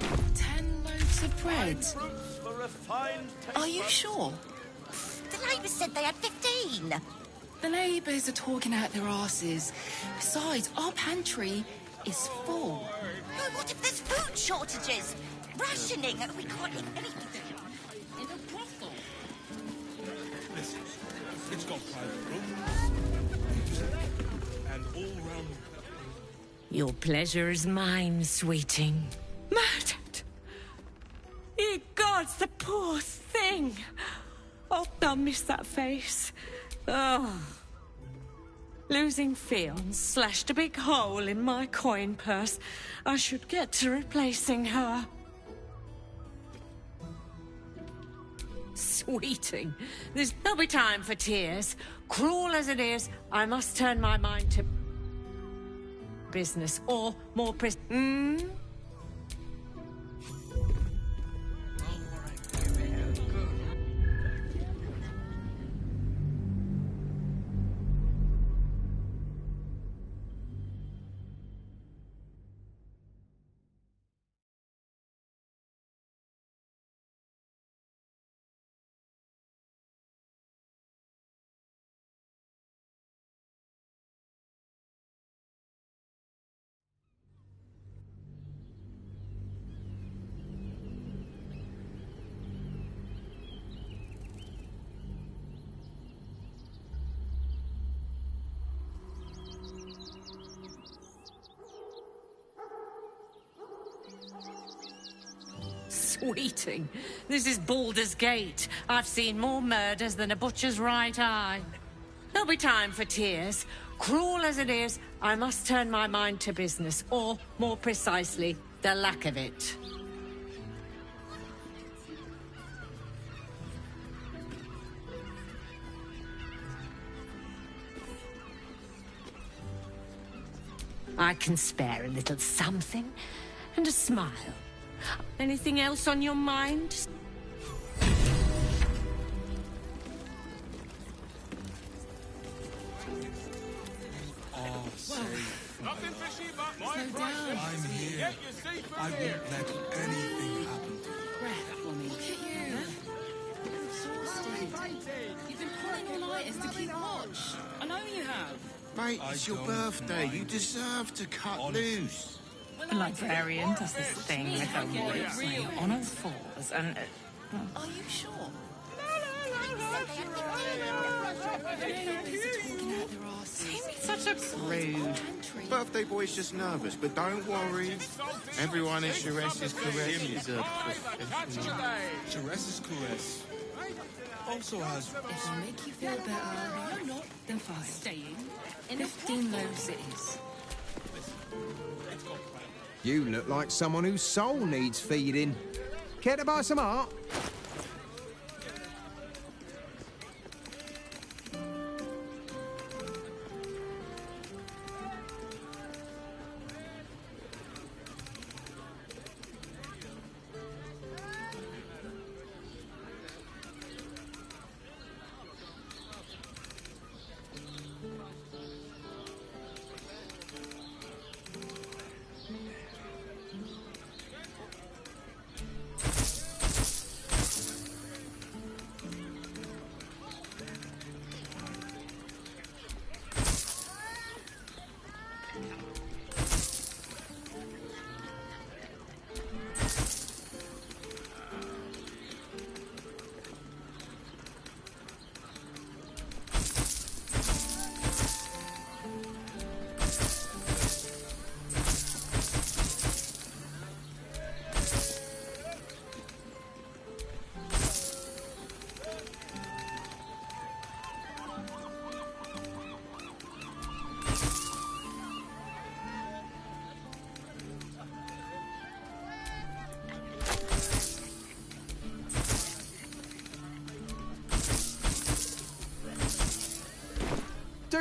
Speaker 12: And
Speaker 3: 10 loaves of bread. Are you sure?
Speaker 8: The neighbours said they had 15.
Speaker 3: The neighbours are talking out their asses. Besides, our pantry is full.
Speaker 8: No, what if there's food shortages? Rationing. We can't eat anything.
Speaker 3: In a brothel.
Speaker 12: Listen, it's got private rooms. And all round...
Speaker 6: Your pleasure is mine, sweeting. Murdered! Ye gods, the poor thing! Oh, I'll miss that face. Oh. Losing Fionn slashed a big hole in my coin purse. I should get to replacing her. Sweeting, there's no time for tears. Cruel as it is, I must turn my mind to business, or more Sweeting, this is Baldur's Gate. I've seen more murders than a butcher's right eye. There'll be time for tears. Cruel as it is, I must turn my mind to business, or, more precisely, the lack of it. I can spare a little something, and a smile. Anything else on your mind?
Speaker 12: Oh, safe.
Speaker 17: Nothing fishy but my
Speaker 12: down. I'm here. I won't let anything happen to you.
Speaker 3: Breath for me. Look at you. Exhausted. You've been pulling all-nighters to keep watch. I know you have.
Speaker 12: Mate, it's your birthday. You deserve to cut loose.
Speaker 23: The librarian does this thing with her words on all fours and...
Speaker 3: Are you sure?
Speaker 23: Such a prude.
Speaker 12: Birthday boy's just nervous, but don't worry. Everyone in Sheres's caress is a professional. Sheres's caress also has...
Speaker 3: If I make you feel better, no, not, then fine. Staying in 15 loaves it is.
Speaker 24: You look like someone whose soul needs feeding. Care to buy some art?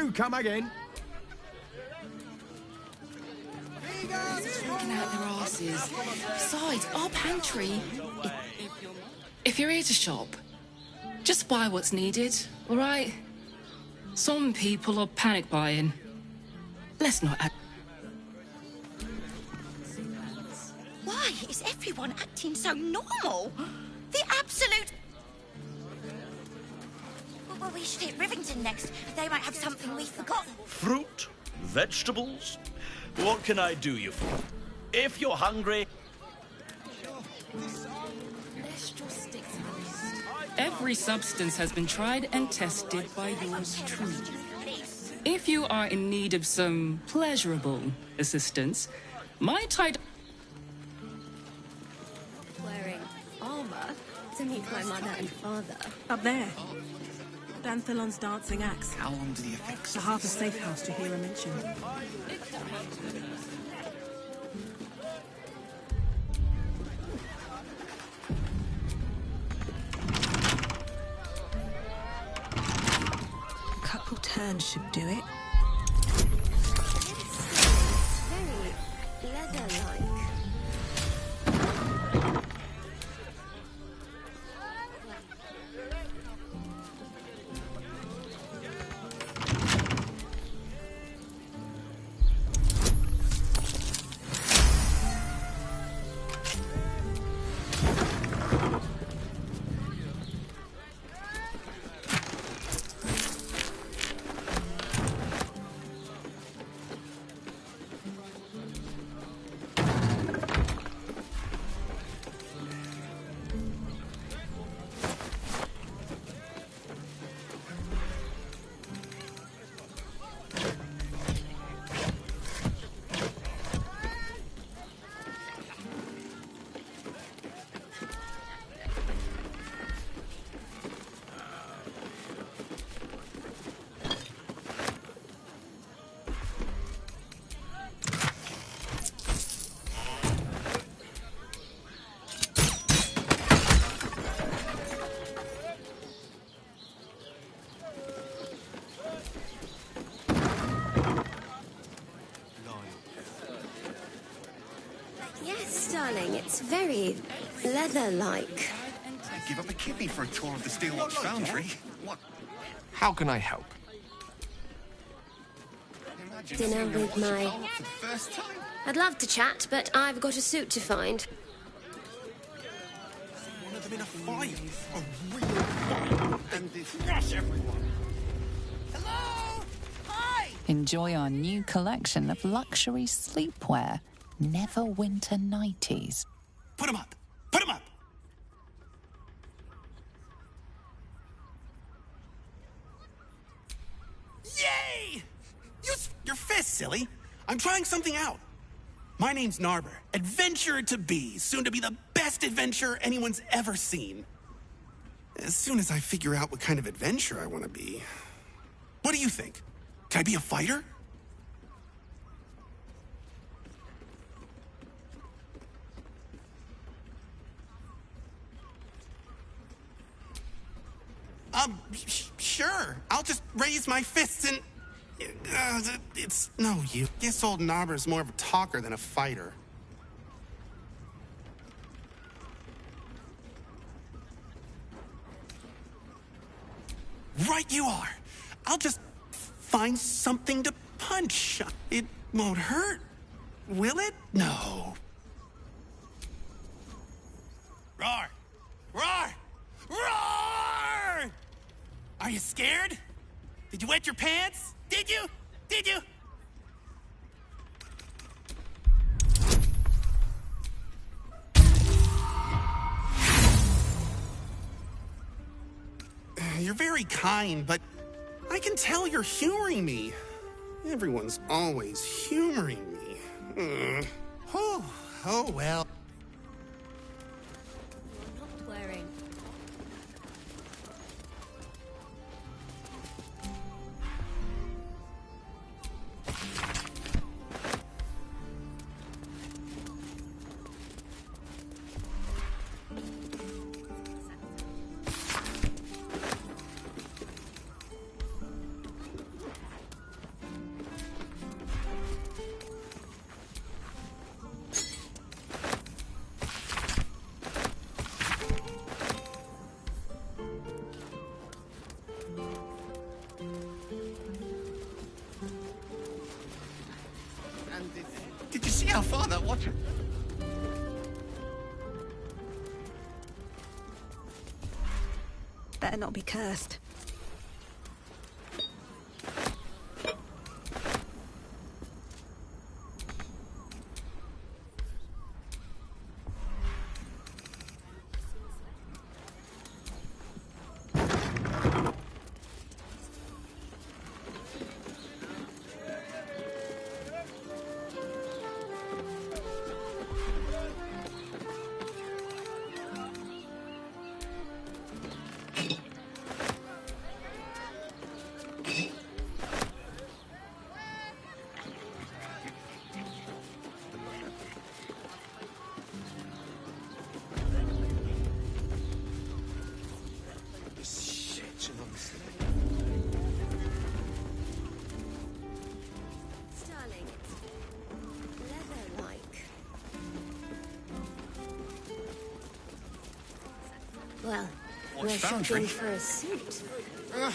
Speaker 24: Do come again.
Speaker 4: Looking out their asses. Besides, our pantry. If you're here to shop, just buy what's needed, all right? Some people are panic buying. Let's not act.
Speaker 8: Why is everyone acting so normal? The absolute... Well, we should hit Rivington next. They might have something we've forgotten.
Speaker 11: Fruit? Vegetables? What can I do you for? If you're hungry...
Speaker 4: Every substance has been tried and tested by yours truly. If you are in need of some pleasurable assistance, my title...
Speaker 9: Wearing armor to meet my mother and father.
Speaker 13: Up there. Danthalon's dancing axe.
Speaker 17: How long do the effects...
Speaker 13: The Harper safe house to hear her mention. A couple turns should do it.
Speaker 9: Very leather-like. Darling, it's very leather-like.
Speaker 19: I'd give up a kidney for a tour of the Steelwatch Foundry. What?
Speaker 7: How can I help?
Speaker 9: Dinner with my... I'd love to chat, but I've got a suit to find.
Speaker 19: One of them in a fight. A real fight. And they crush everyone. Hello? Hi!
Speaker 15: Enjoy our new collection of luxury sleepwear. Neverwinter nighties.
Speaker 19: Put 'em up! Put 'em up! Yay! Use your fist, silly! I'm trying something out. My name's Narber, adventurer to be, soon to be the best adventurer anyone's ever seen. As soon as I figure out what kind of adventurer I want to be. What do you think? Can I be a fighter? Sure. I'll just raise my fists and... it's no use. Guess old Narber's more of a talker than a fighter. Right you are. I'll just find something to punch. It won't hurt, will it? No. Roar! Roar! Roar! Are you scared? Did you wet your pants? Did you? Did you? You're very kind, but I can tell you're humoring me. Everyone's always humoring me. Oh well.
Speaker 9: Not wearing.
Speaker 21: Now, Father, what...
Speaker 1: Better not be cursed.
Speaker 17: Sterling, leather-like. Well, we're shopping for a suit.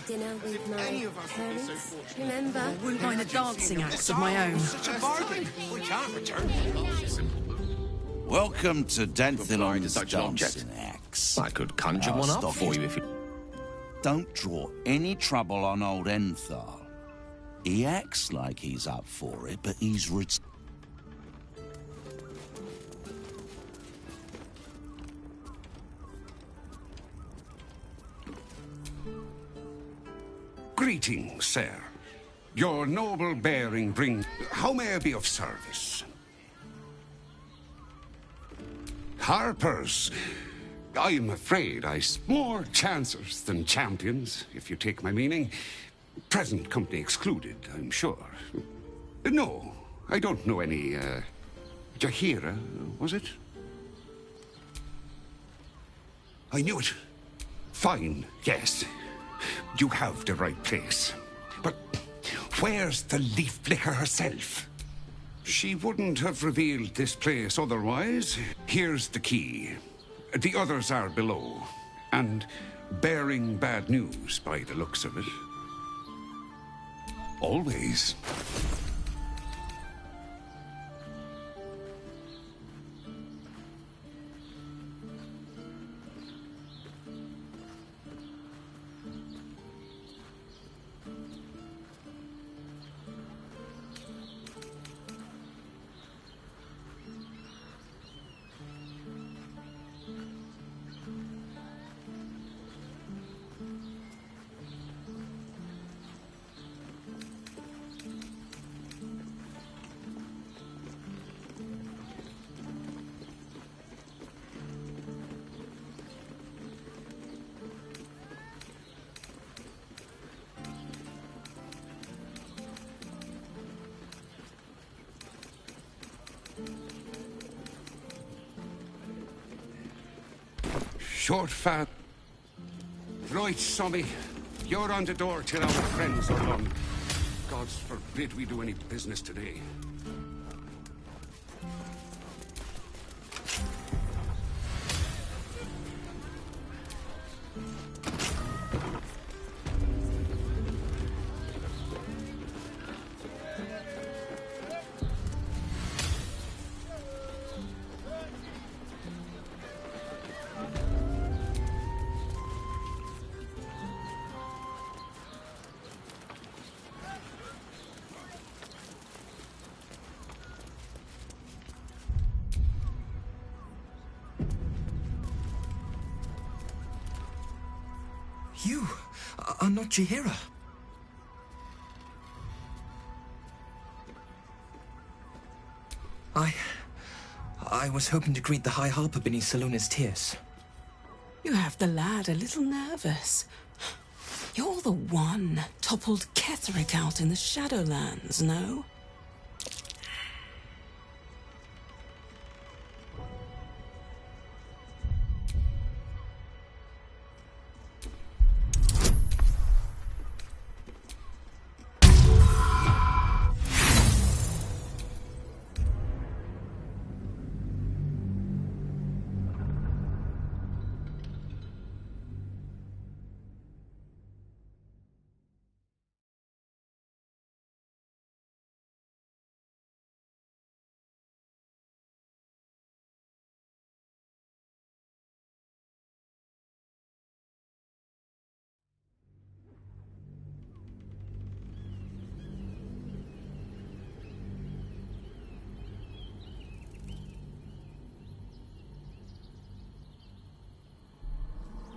Speaker 17: Dinner with my parents, remember?
Speaker 3: I wouldn't mind a dancing act of my own.
Speaker 21: Such a bargain. We can't return.
Speaker 22: Welcome to Danthilon's
Speaker 7: such an object.
Speaker 22: dancing acts.
Speaker 7: I could conjure one up for you if you...
Speaker 22: Don't draw any trouble on old Enthal. He acts like he's up for it, but he's...
Speaker 18: Greetings, sir. Your noble bearing brings... How may I be of service? Harpers. I'm afraid more chancers than champions, if you take my meaning. Present company excluded, I'm sure. No, I don't know any, Jahira, was it? I knew it. Fine, yes. You have the right place. But where's the leaf flicker herself? She wouldn't have revealed this place otherwise. Here's the key. The others are below, and bearing bad news by the looks of it. Always. Short fat. Right, Sommy. You're on the door till our friends are done. Gods forbid we do any business today.
Speaker 20: You are not Jahira. I was hoping to greet the High Harper beneath Salona's tears.
Speaker 13: You have the lad a little nervous. You're the one toppled Ketherick out in the Shadowlands, no?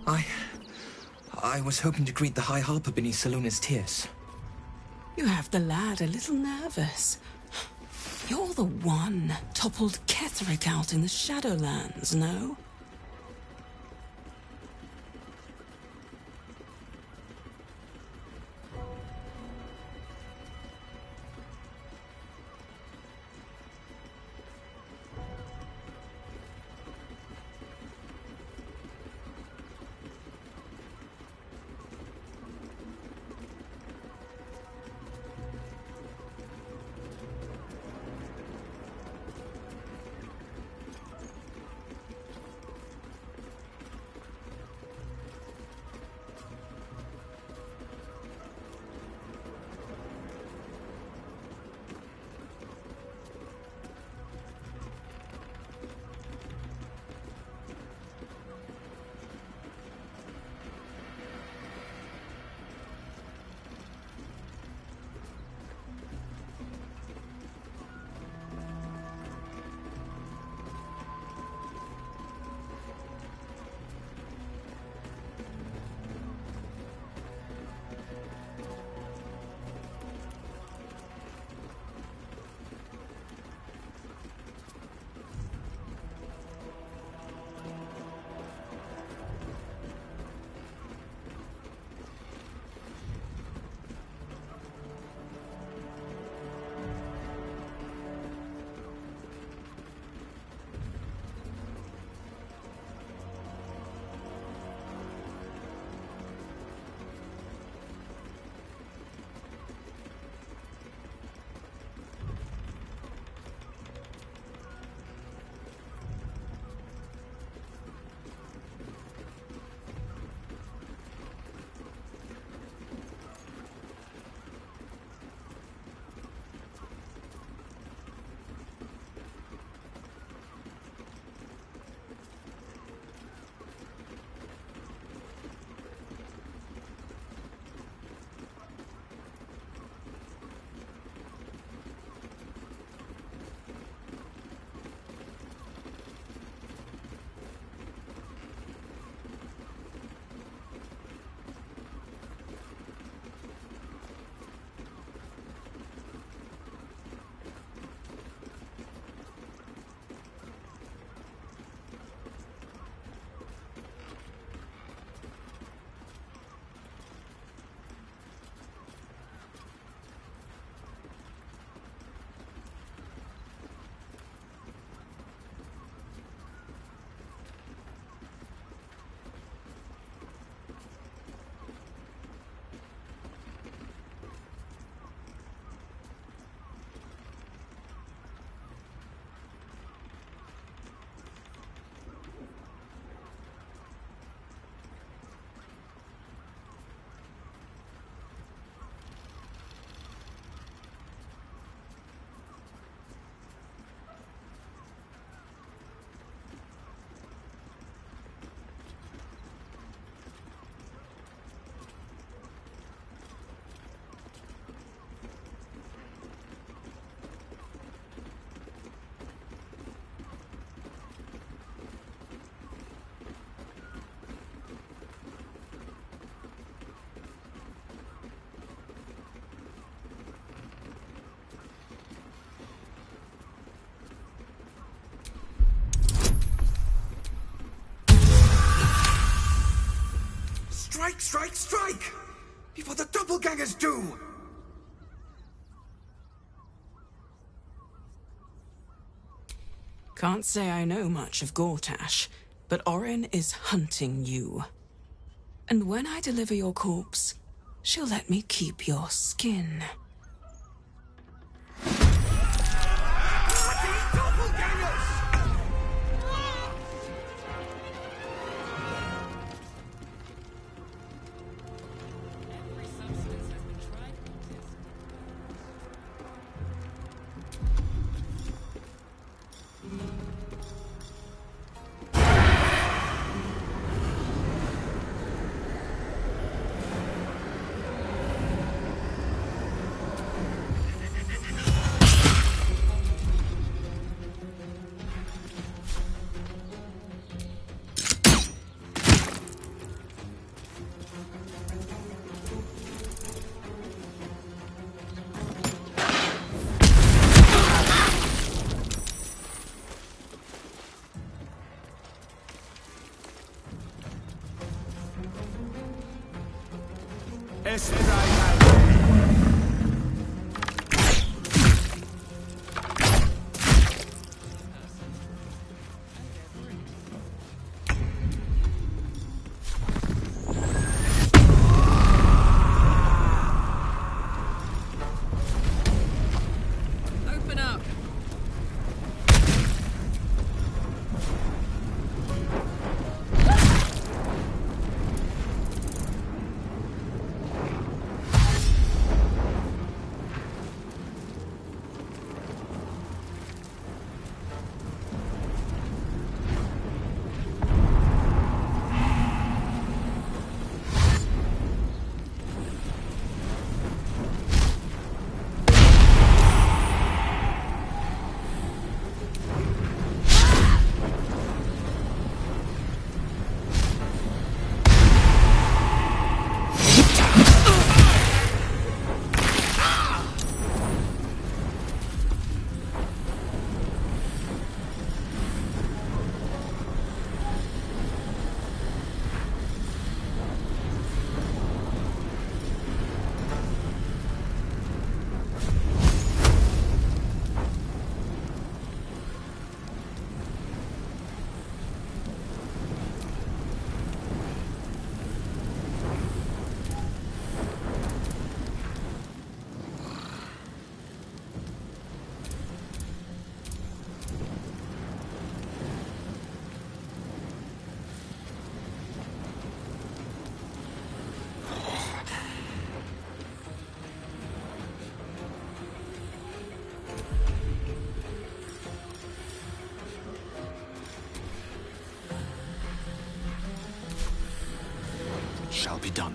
Speaker 20: I was hoping to greet the High Harper beneath Seluna's tears.
Speaker 13: You have the lad a little nervous. You're the one toppled Ketheric out in the Shadowlands, no?
Speaker 18: Strike, strike, strike! Before the doppelgangers do!
Speaker 13: Can't say I know much of Gortash, but Orin is hunting you. And when I deliver your corpse, she'll let me keep your skin.
Speaker 24: Best drive.
Speaker 3: Open up.
Speaker 19: Shall be done.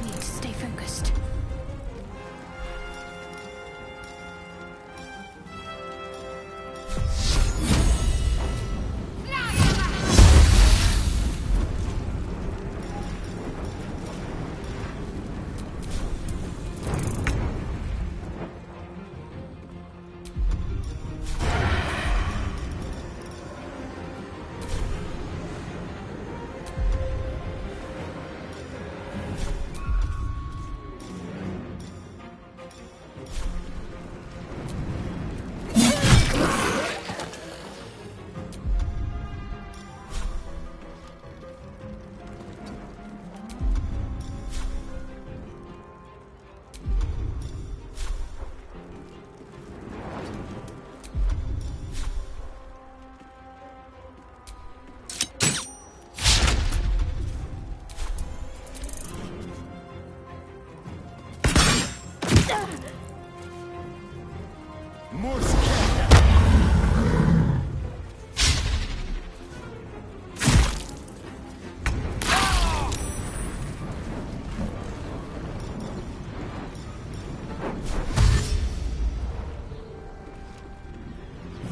Speaker 8: Need to stay focused.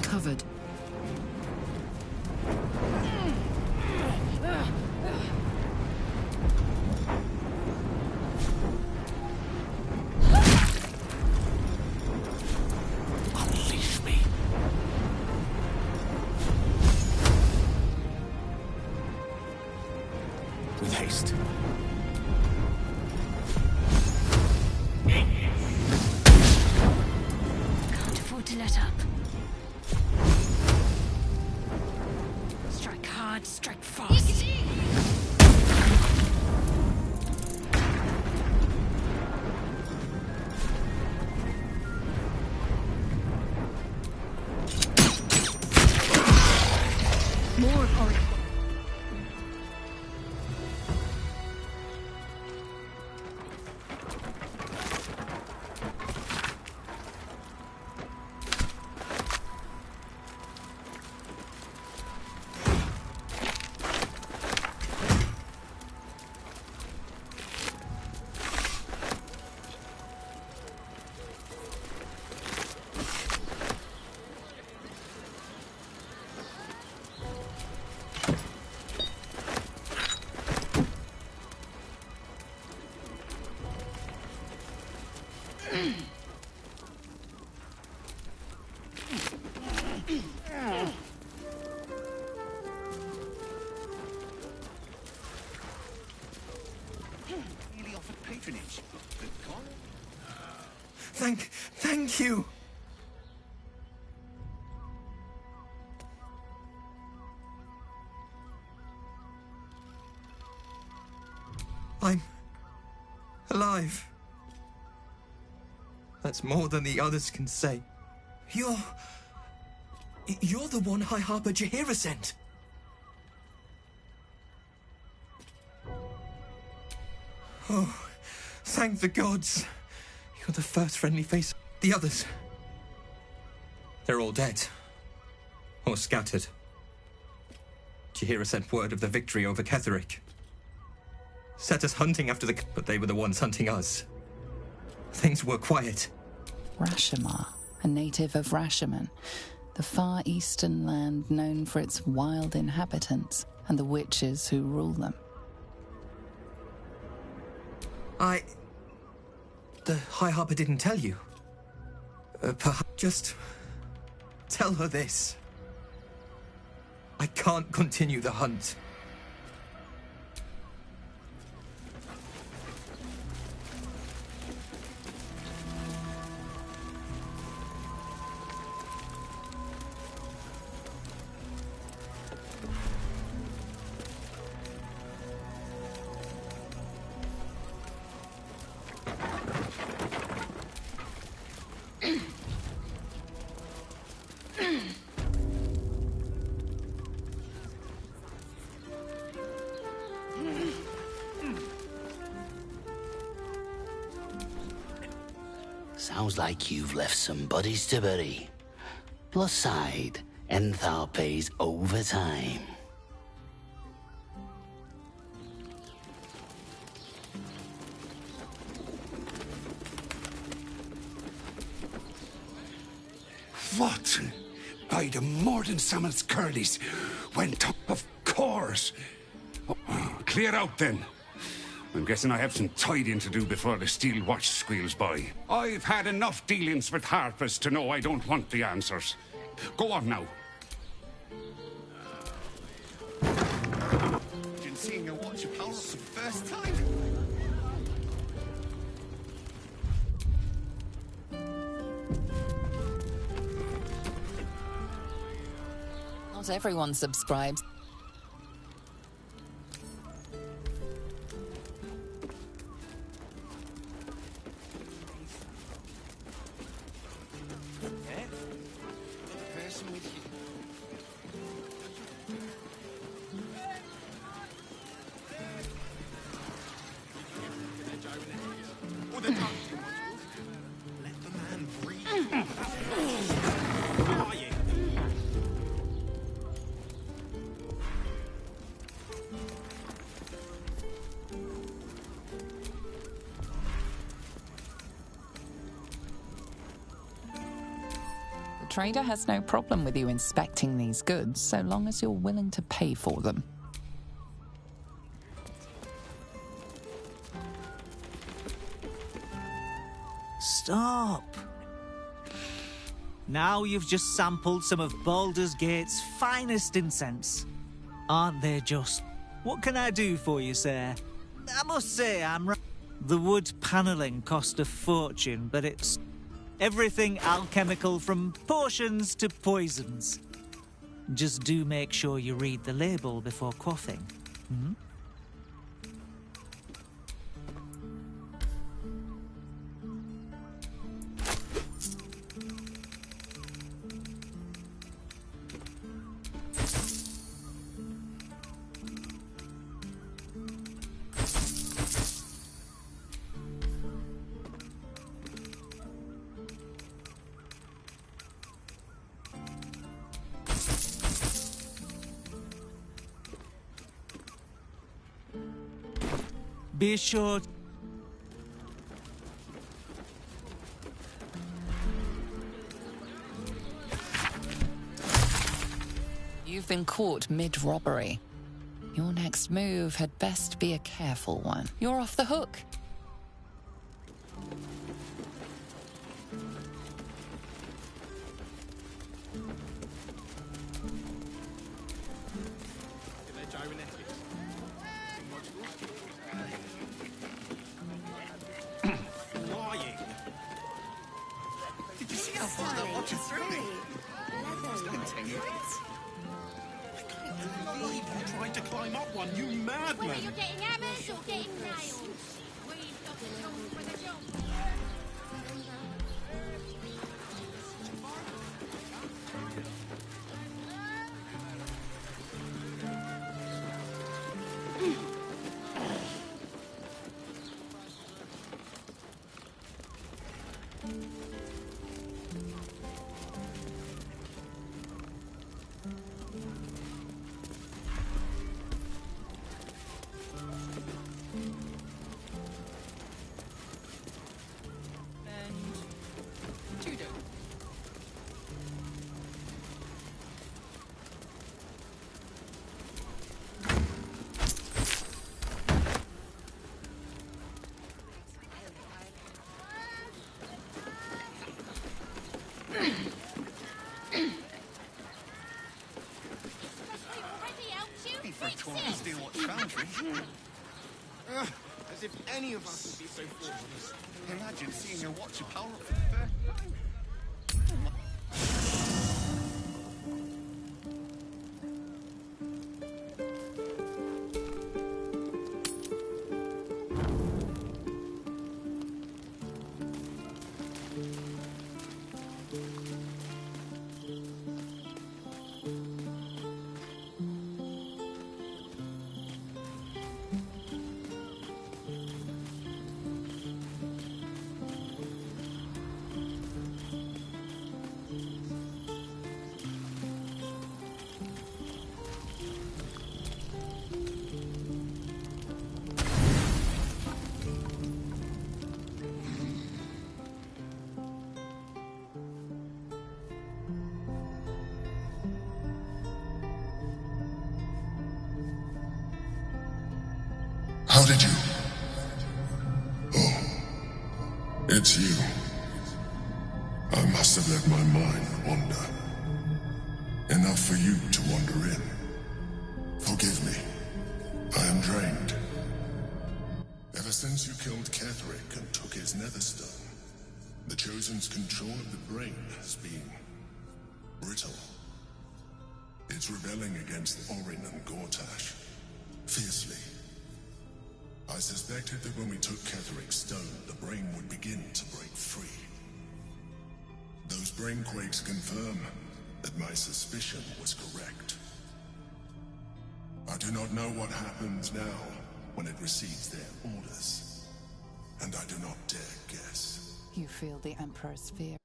Speaker 3: Covered.
Speaker 19: Unleash me. With haste.
Speaker 8: Can't afford to let up. Strike hard, strike fast.
Speaker 19: offered patronage. Good call.
Speaker 20: Thank you. I'm alive. That's more than the others can say. You're the one High Harper Jaheira sent. Oh, thank the gods. You're the first friendly face. The others, they're all dead. Or scattered. Jaheira sent word of the victory over Ketheric. Set us hunting after but they were the ones hunting us. Things were quiet.
Speaker 15: Rashomar, a native of Rashomon, the far eastern land known for its wild inhabitants and the witches who rule them.
Speaker 20: The High Harper didn't tell you. Perhaps just tell her this. I can't continue the hunt.
Speaker 1: Sounds like you've left some bodies to bury. Plus side, Enthal pays overtime.
Speaker 18: What? By the Morden Summons Curlies went up, of course. Oh, clear out then. I'm guessing I have some tidying to do before the steel watch squeals by. I've had enough dealings with Harpers to know I don't want the answers. Go on now.
Speaker 12: Been seeing your watch power up for the first time.
Speaker 15: Not everyone subscribes. The trader has no problem with you inspecting these goods, so long as you're willing to pay for them.
Speaker 2: Stop! Now you've just sampled some of Baldur's Gate's finest incense. Aren't they just? What can I do for you, sir? I must say, I'm right. The wood panelling cost a fortune, but it's everything alchemical from potions to poisons. Just do make sure you read the label before quaffing. Hmm? Be sure.
Speaker 15: You've been caught mid-robbery. Your next move had best be a careful one. You're off the hook.
Speaker 19: you through me. I can't believe you tried to climb up one, you madman!
Speaker 17: Whether you're getting hammers or getting nailed, we've got the tools for the job.
Speaker 12: As if any of us would be so fortunate. Imagine seeing your watcher power up for the first time.
Speaker 5: How did you? Oh, it's you. I must have let my mind wander. Enough for you to wander in. Forgive me. I am drained. Ever since you killed Ketherick and took his netherstone, the Chosen's control of the brain has been brittle. It's rebelling against Orin and Gortash fiercely. I suspected that when we took Ketherick's stone, the brain would begin to break free. Those brain quakes confirm that my suspicion was correct. I do not know what happens now when it receives their orders, and I do not dare guess.
Speaker 15: You feel the Emperor's fear.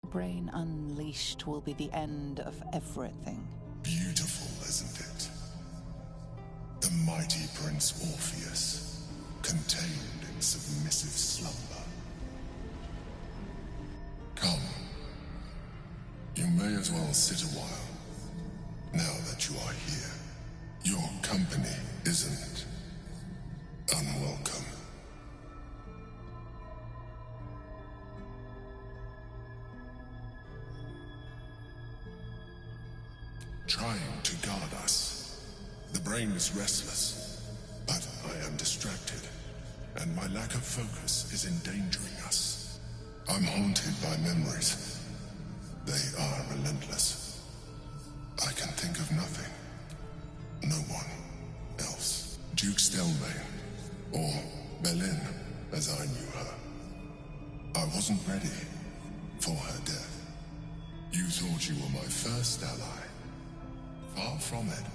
Speaker 15: Brain unleashed will be the end of everything.
Speaker 5: Beautiful, isn't it? The mighty Prince Orpheus, contained in submissive slumber. Come. You may as well sit a while, now that you are here. Your company isn't unwelcome. Trying to guard us. The brain is restless, but I am distracted, and my lack of focus is endangering us. I'm haunted by memories. They are relentless. I can think of nothing. No one else. Duke Stelmane, or Belin, as I knew her. I wasn't ready for her death. You thought you were my first ally. Far from it.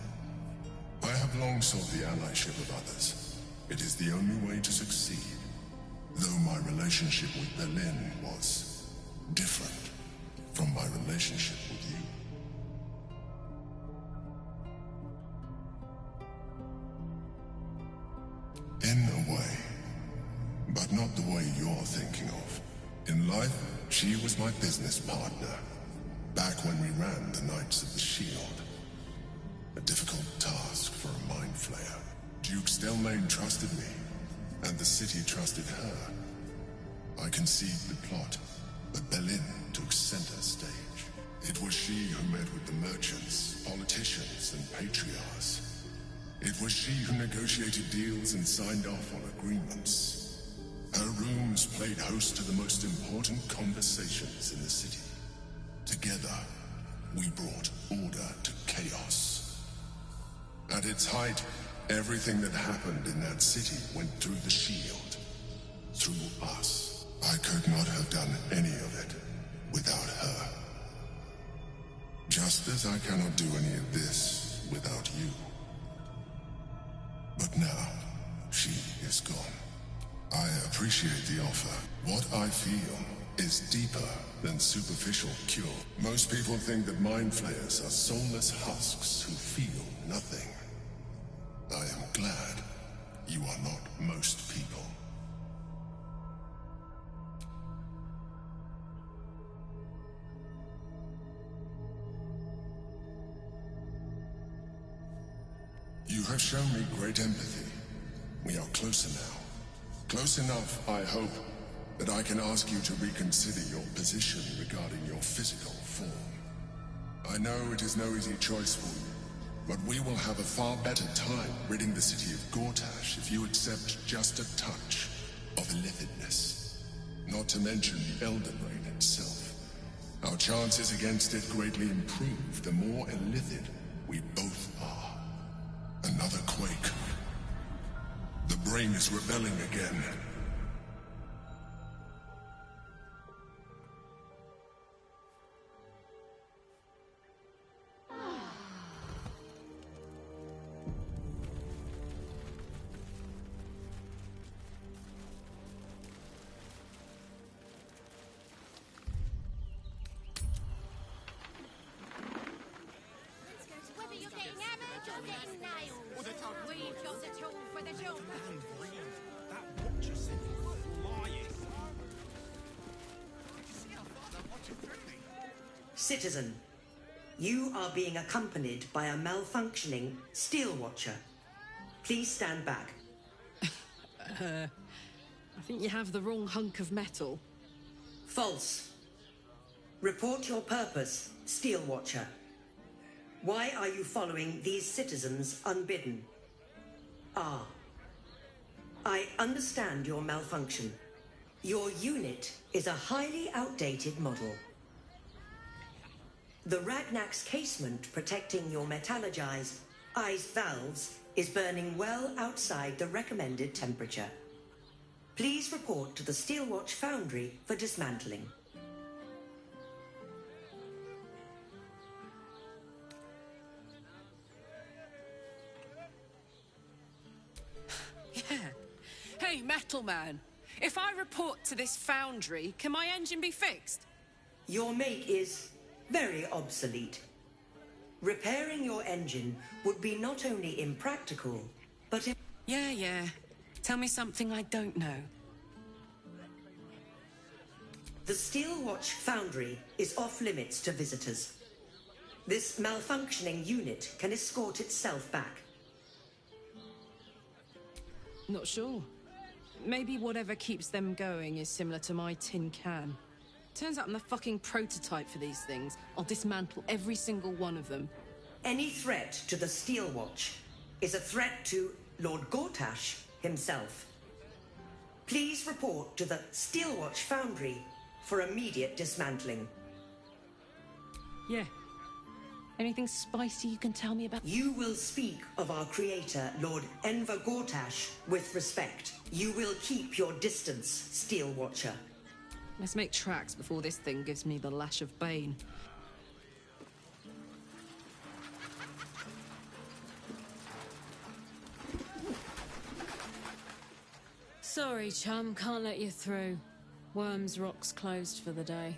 Speaker 5: I have long sought the allyship of others. It is the only way to succeed. Though my relationship with Belin was different from my relationship with you. In a way, but not the way you're thinking of. In life, she was my business partner, back when we ran the Knights of the Shield. A difficult task for a mind flayer. Duke Stelmane trusted me, and the city trusted her. I conceived the plot, but Belin took center stage. It was she who met with the merchants, politicians, and patriarchs. It was she who negotiated deals and signed off on agreements. Her rooms played host to the most important conversations in the city. Together, we brought order to chaos. At its height, everything that happened in that city went through the shield. Through us. I could not have done any of it without her. Just as I cannot do any of this without you. But now, she is gone. I appreciate the offer. What I feel is deeper than superficial cure. Most people think that mind flayers are soulless husks who feel nothing. I am glad you are not most people. You have shown me great empathy. We are closer now. Close enough, I hope, that I can ask you to reconsider your position regarding your physical form. I know it is no easy choice for you, but we will have a far better time ridding the city of Gortash if you accept just a touch of illithidness. Not to mention the Elden Rain itself. Our chances against it greatly improve the more illithid we both are. Another quake. The brain is rebelling again.
Speaker 17: Whether you're getting hammered or getting nailed, we've got the tool for the job.
Speaker 6: Citizen, you are being accompanied by a malfunctioning steel watcher. Please stand back.
Speaker 10: I think you have the wrong hunk of metal.
Speaker 6: False. Report your purpose, steel watcher. Why are you following these citizens unbidden? I understand your malfunction. Your unit is a highly outdated model. The Ragnak's casement protecting your metallurgized ice valves is burning well outside the recommended temperature. Please report to the Steelwatch Foundry for dismantling.
Speaker 10: Yeah. Hey, Metal Man. If I report to this foundry, can my engine be fixed?
Speaker 6: Your make is very obsolete. Repairing your engine would be not only impractical, but
Speaker 10: Yeah. Tell me something I don't know.
Speaker 6: The Steelwatch Foundry is off limits to visitors. This malfunctioning unit can escort itself back.
Speaker 10: Not sure. Maybe whatever keeps them going is similar to my tin can. Turns out I'm the fucking prototype for these things. I'll dismantle every single one of them.
Speaker 6: Any threat to the Steelwatch is a threat to Lord Gortash himself. Please report to the Steelwatch Foundry for immediate dismantling.
Speaker 10: Yeah. Anything spicy you can tell me about?
Speaker 6: You will speak of our creator, Lord Enver Gortash, with respect. You will keep your distance, Steel Watcher.
Speaker 10: Let's make tracks before this thing gives me the lash of Bane.
Speaker 17: Sorry, chum, can't let you through. Worms Rock's closed for the day.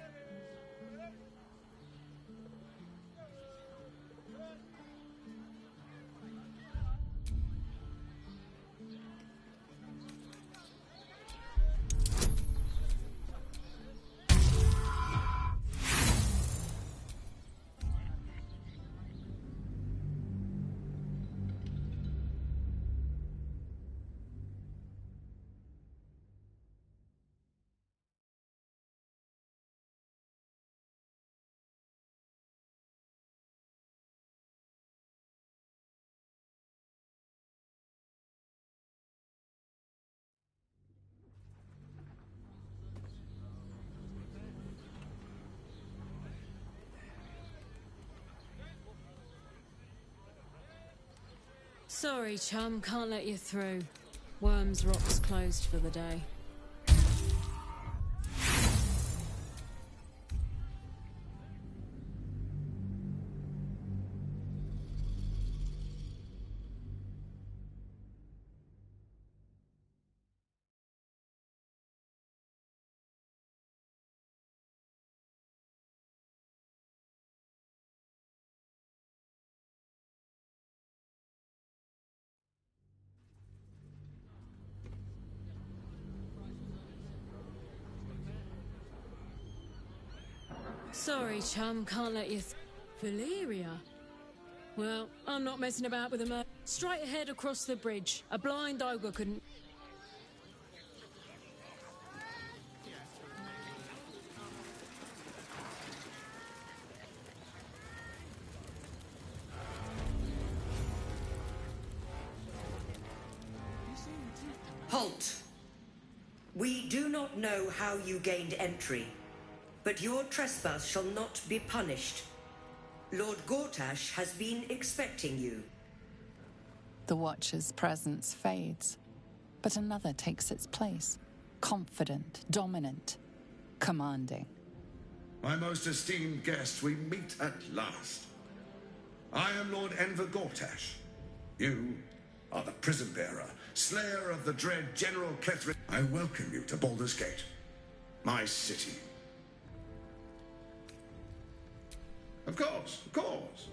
Speaker 10: Sorry, chum, can't let you through. Worms Rock's closed for the day. Sorry, chum, can't let you Valeria? Well, I'm not messing about with them. Straight ahead across the bridge. A blind ogre couldn't...
Speaker 6: Halt! We do not know how you gained entry, but your trespass shall not be punished. Lord Gortash has been expecting you.
Speaker 15: The Watcher's presence fades, but another takes its place. Confident, dominant, commanding.
Speaker 18: My most esteemed guest, we meet at last. I am Lord Enver Gortash. You are the prison bearer, slayer of the dread General Kethrin. I welcome you to Baldur's Gate, my city. Of course, of course.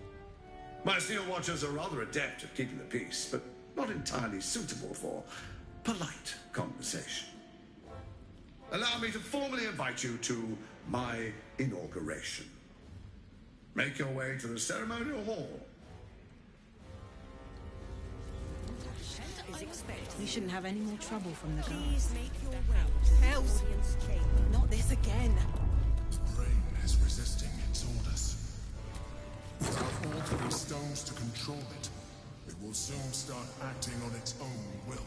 Speaker 18: My Steel Watchers are rather adept at keeping the peace, but not entirely suitable for polite conversation. Allow me to formally invite you to my inauguration. Make your way to the ceremonial hall.
Speaker 11: We shouldn't have any more trouble from the guards.
Speaker 6: Please make your way to the audience chamber.
Speaker 11: Not this again.
Speaker 5: The brain is resisting its orders. Without altering stones to control it, it will soon start acting on its own will.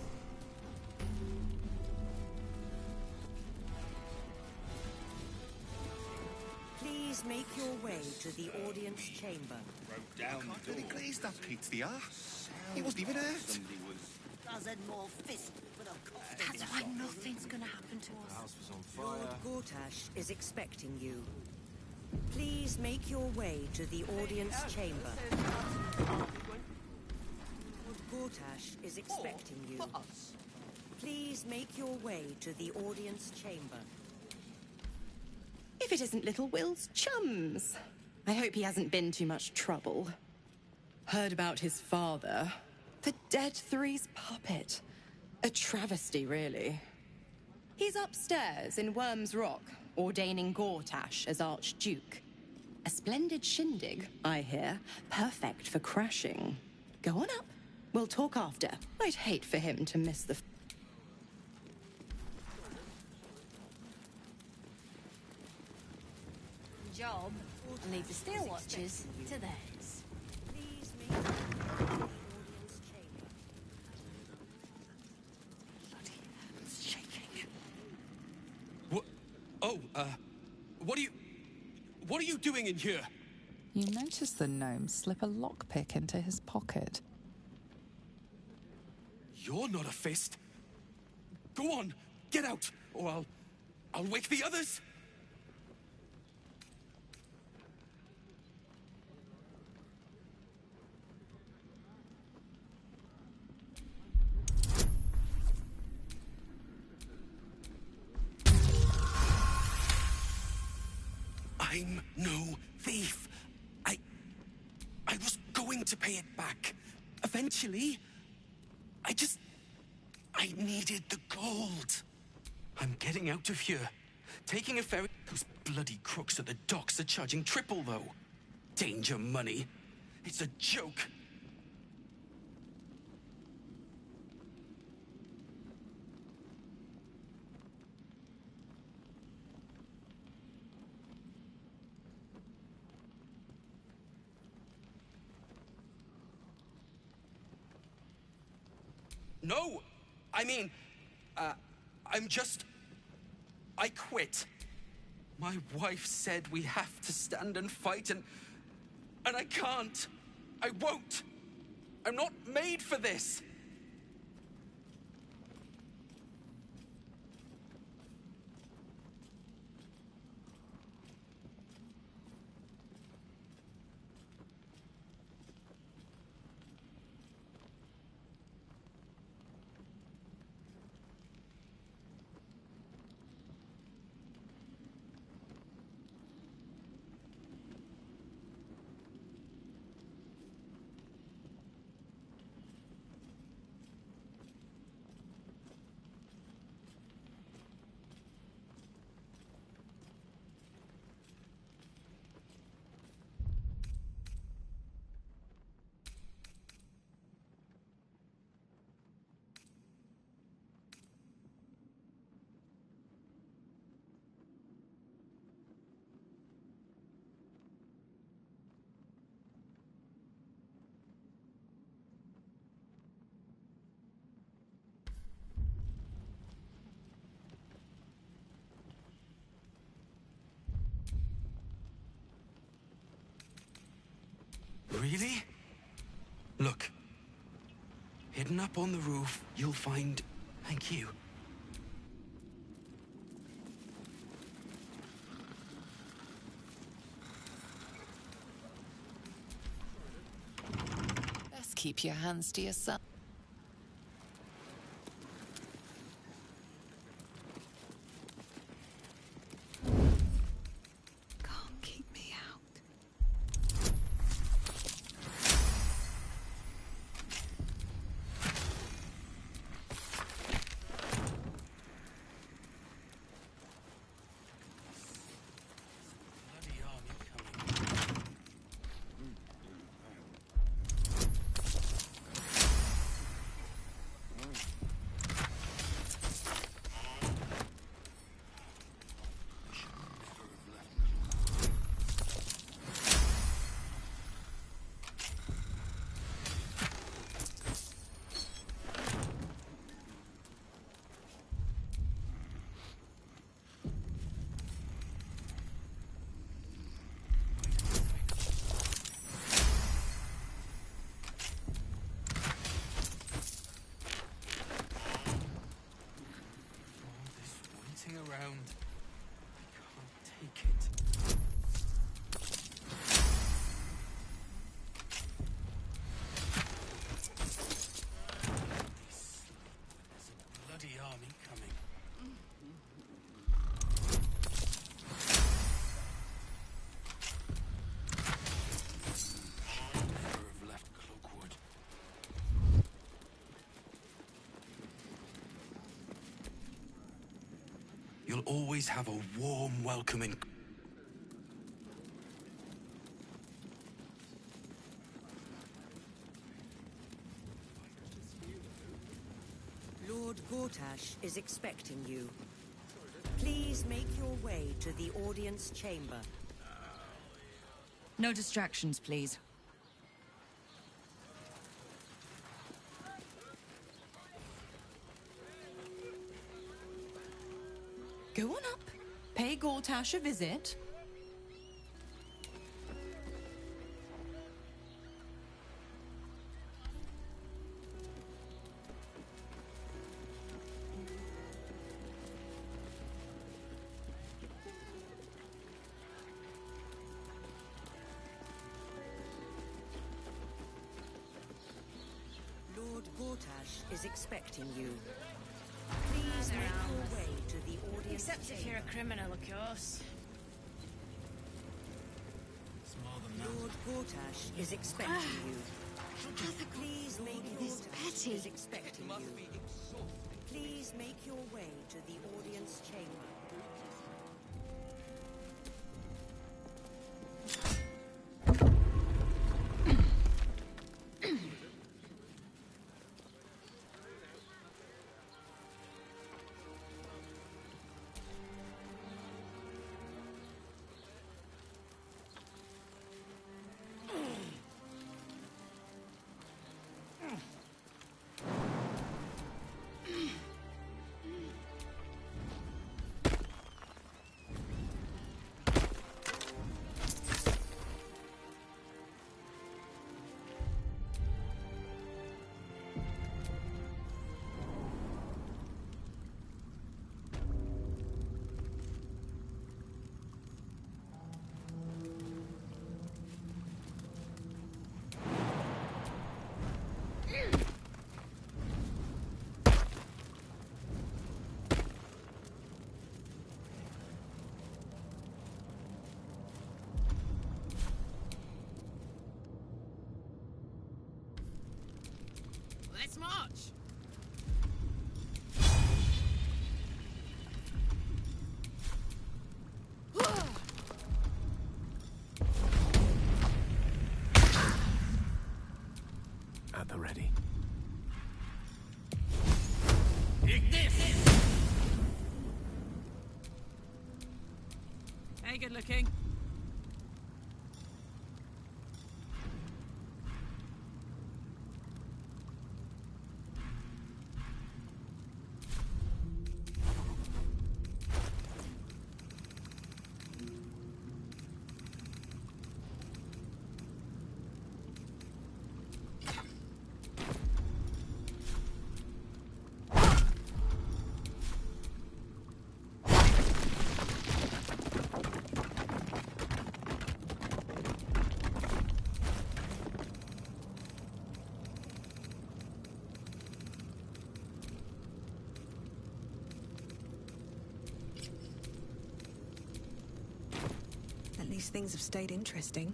Speaker 6: Please make your way to the audience chamber.
Speaker 14: Down the door. Glazed that pizza. He wasn't even hurt.
Speaker 8: More fist, but of course that's why nothing's gonna happen to us.
Speaker 14: The house was on fire.
Speaker 6: Lord Gortash is expecting you. Please make your way to the audience chamber. Lord Gortash is expecting you. Please make your way to the audience chamber.
Speaker 16: If it isn't little Will's chums. I hope he hasn't been too much trouble. Heard about his father. The Dead Three's puppet. A travesty, really. He's upstairs in Worms Rock, ordaining Gortash as Archduke. A splendid shindig, I hear. Perfect for crashing. Go on up. We'll talk after. I'd hate for him to miss the...
Speaker 17: Job. I'll leave the Steel Watchers to theirs.
Speaker 6: Please make your way to the audience chamber.
Speaker 23: What are you doing in here?
Speaker 15: You notice the gnome slip a lockpick into his pocket.
Speaker 23: You're not a fist. Go on, get out, or I'll wake the others. I'm no thief. I was going to pay it back. Eventually. I needed the gold. I'm getting out of here. Taking a ferry. Those bloody crooks at the docks are charging triple, though. Danger money. It's a joke. No! I mean, I quit. My wife said we have to stand and fight, and I can't. I won't. I'm not made for this! Really? Look. Hidden up on the roof, you'll find... Thank you.
Speaker 15: Best keep your hands to yourself.
Speaker 11: Can't keep me out.
Speaker 23: Around. I can't take it. There's a bloody army coming. Never have left Cloakwood. You'll always have a warm welcome in...
Speaker 6: Lord Gortash is expecting you. Please make your way to the audience chamber.
Speaker 16: No distractions, please. Go on up. Pay Gortash a visit.
Speaker 6: Lord Gortash is expecting you. Please make your way to the audience
Speaker 4: Except if you're a criminal, of course.
Speaker 6: Lord Gortash is expecting you. Please make your Gortash is expecting you. Please make your way to the audience chamber.
Speaker 4: Let's march.
Speaker 7: At the ready.
Speaker 4: Hey, good looking.
Speaker 11: At least things have stayed interesting.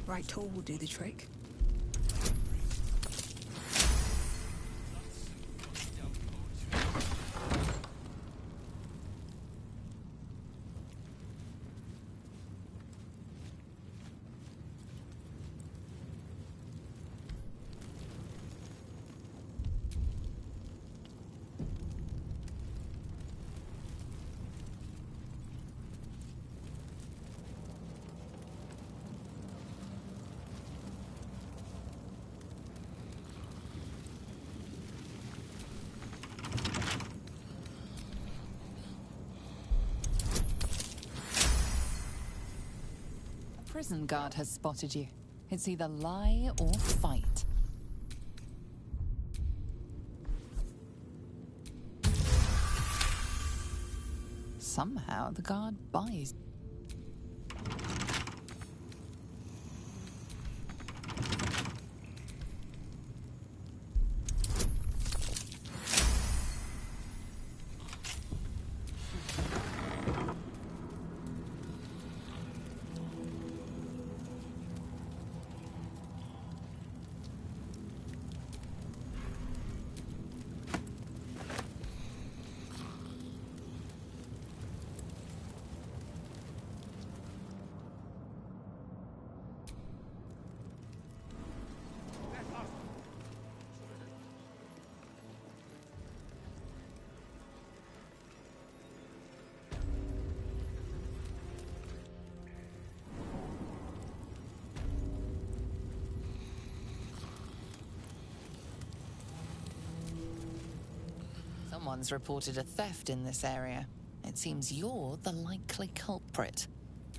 Speaker 11: Right tool will do the trick.
Speaker 15: Prison guard has spotted you. It's either lie or fight. Somehow the guard buys. Someone's reported a theft in this area. It seems you're the likely culprit.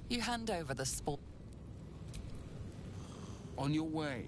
Speaker 15: You hand over the sport.
Speaker 12: On your way.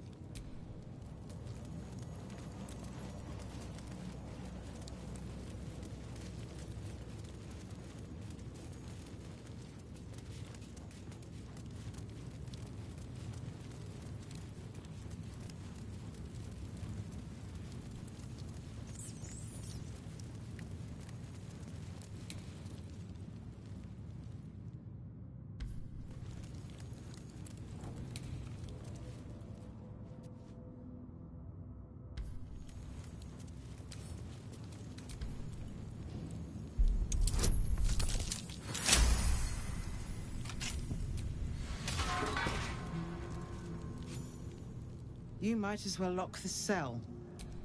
Speaker 9: You might as well lock the cell.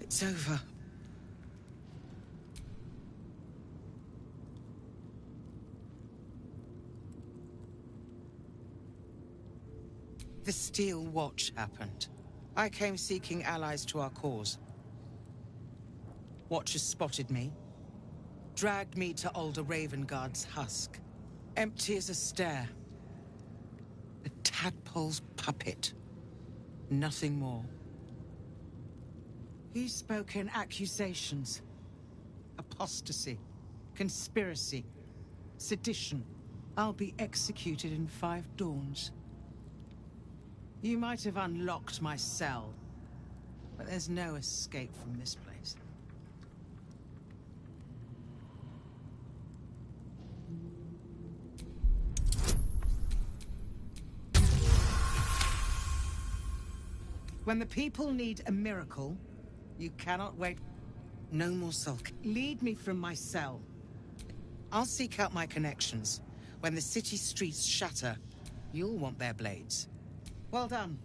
Speaker 9: It's over. The Steel Watch happened. I came seeking allies to our cause. Watchers spotted me, dragged me to Older Ravenguard's husk. Empty as a stare. A tadpole's puppet. Nothing more. He's spoken accusations. apostasy, conspiracy, sedition. I'll be executed in 5 dawns. You might have unlocked my cell, but there's no escape from this place. When the people need a miracle, you cannot wait. No more sulk. Lead me from my cell. I'll seek out my connections. When the city streets shatter, you'll want their blades. Well done.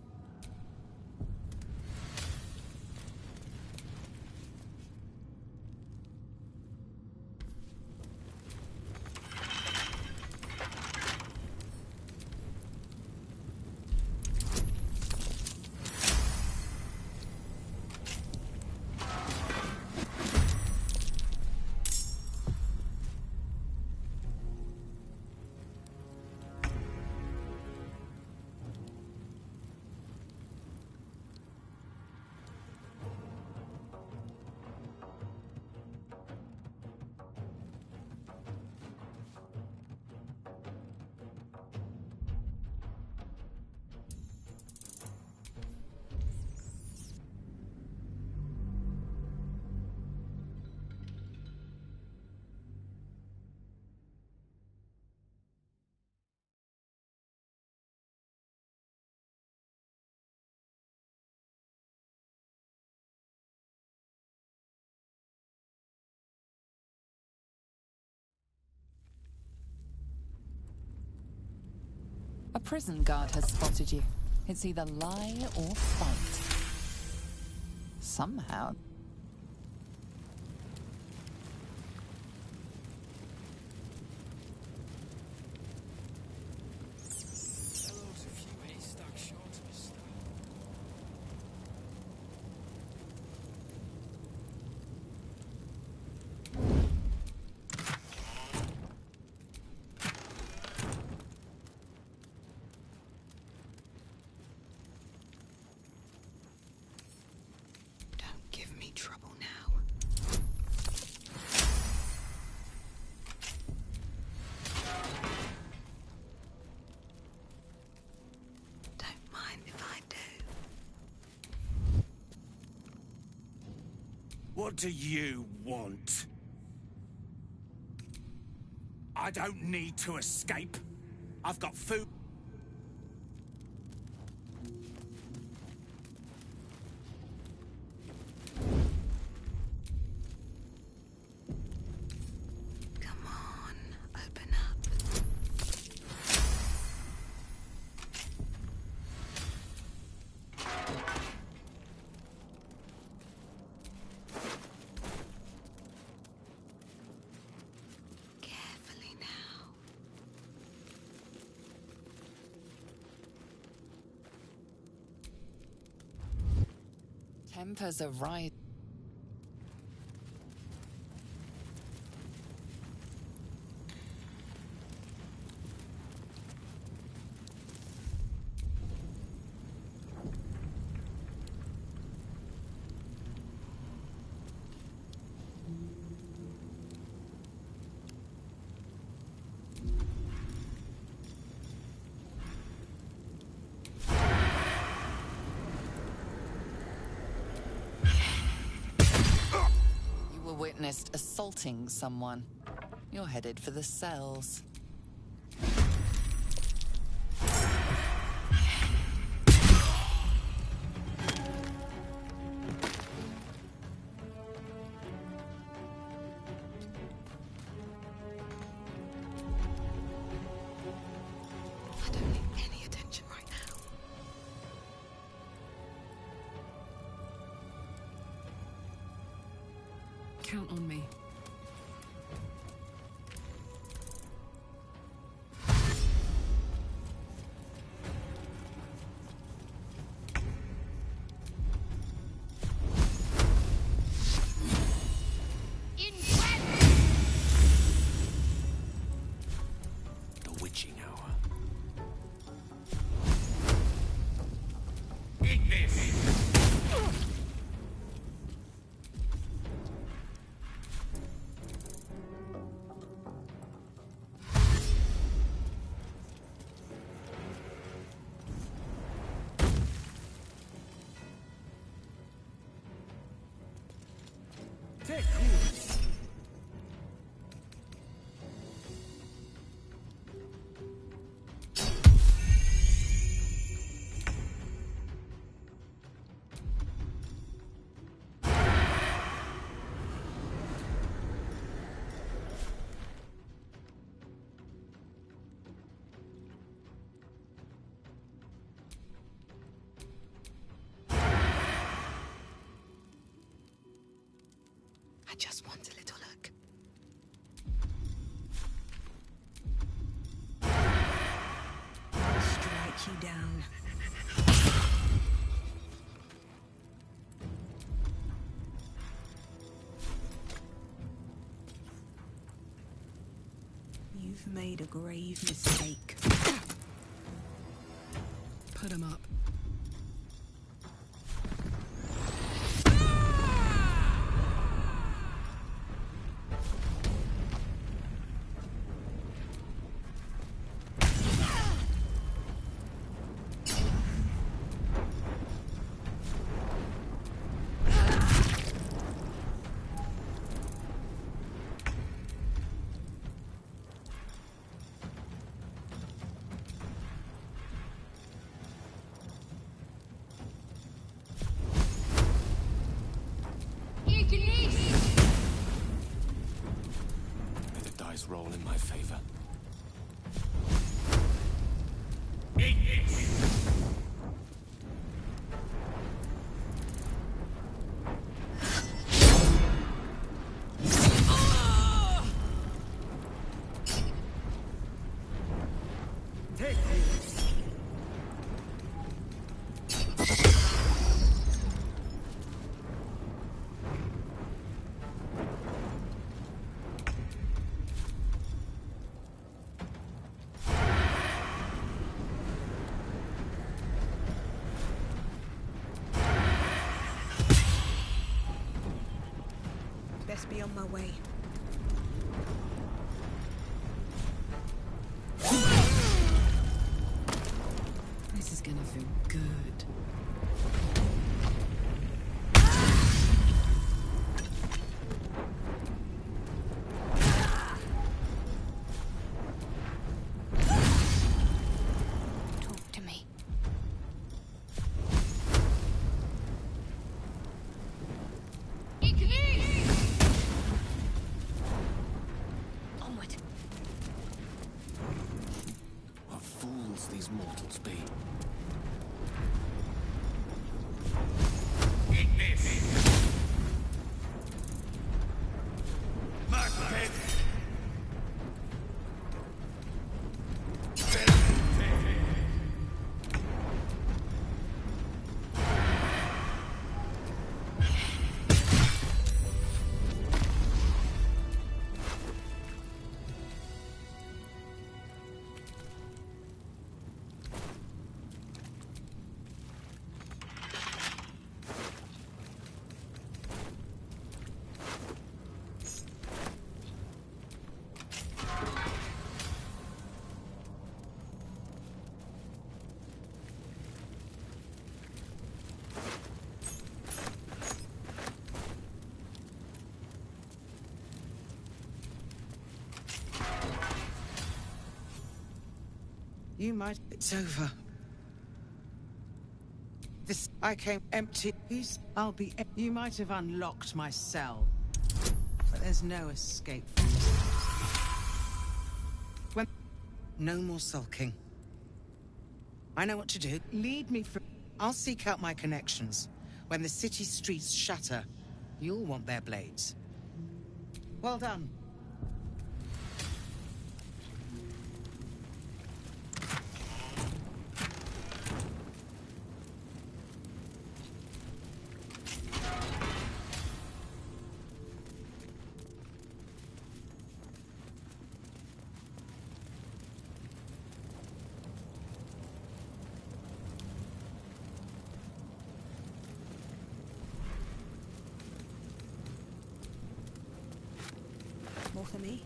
Speaker 15: A prison guard has spotted you. It's either lie or fight. Somehow.
Speaker 11: Trouble now. Don't mind if I do.
Speaker 13: What do you want? I don't need to escape. I've got food.
Speaker 15: Tempers are right. Witnessed assaulting someone. You're headed for the cells.
Speaker 11: I don't need any attention right now.
Speaker 10: Count on me.
Speaker 7: The witching hour.
Speaker 13: Eat this!
Speaker 11: I just want a little look.
Speaker 6: I'll strike you down. You've made a grave mistake.
Speaker 10: Put him up.
Speaker 7: May the dice roll in my favor.
Speaker 6: Best be on my way.
Speaker 10: This is gonna feel good.
Speaker 8: Talk to me. Onward.
Speaker 7: What fools these mortals be.
Speaker 9: You might... It's over. I came empty. I'll be... You might have unlocked my cell, but there's no escape from this. No more sulking. I know what to do. Lead me from... I'll seek out my connections. When the city streets shatter, you'll want their blades. Well done.
Speaker 6: More for me?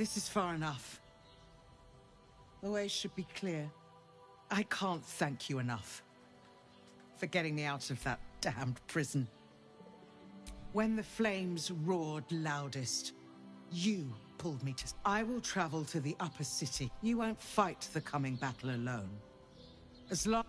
Speaker 9: This is far enough. The way should be clear. I can't thank you enough for getting me out of that damned prison. When the flames roared loudest, you pulled me to... I will travel to the upper city. You won't fight the coming battle alone. As long...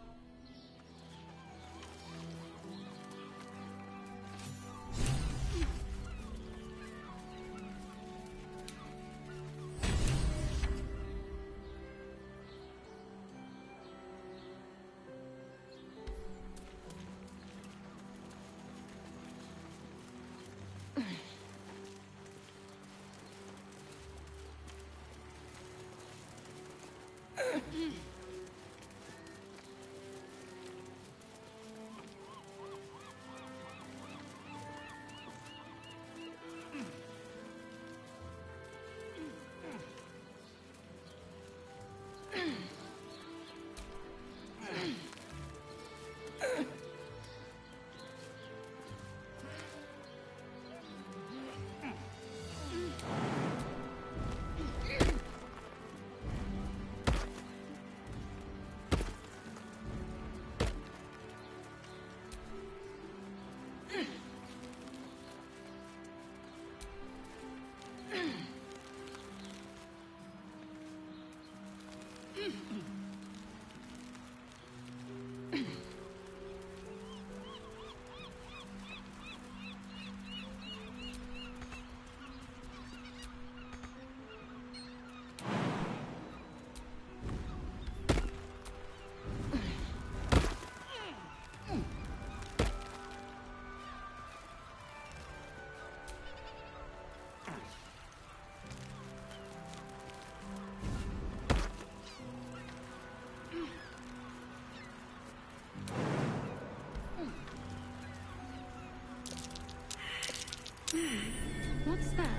Speaker 17: What's that?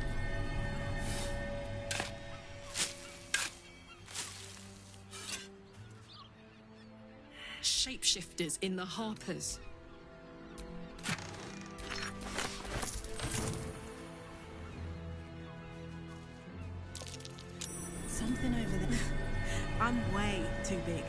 Speaker 10: Shapeshifters in the Harpers.
Speaker 4: Something over there. I'm way too big.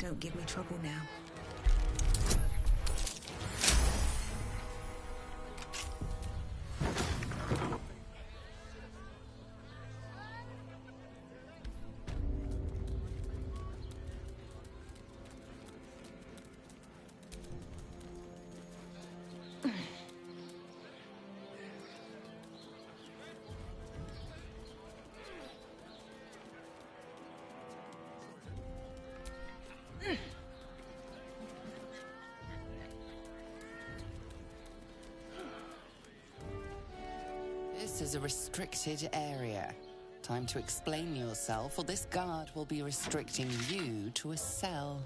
Speaker 11: Don't give me trouble now.
Speaker 15: This is a restricted area. Time to explain yourself, or this guard will be restricting you to a cell.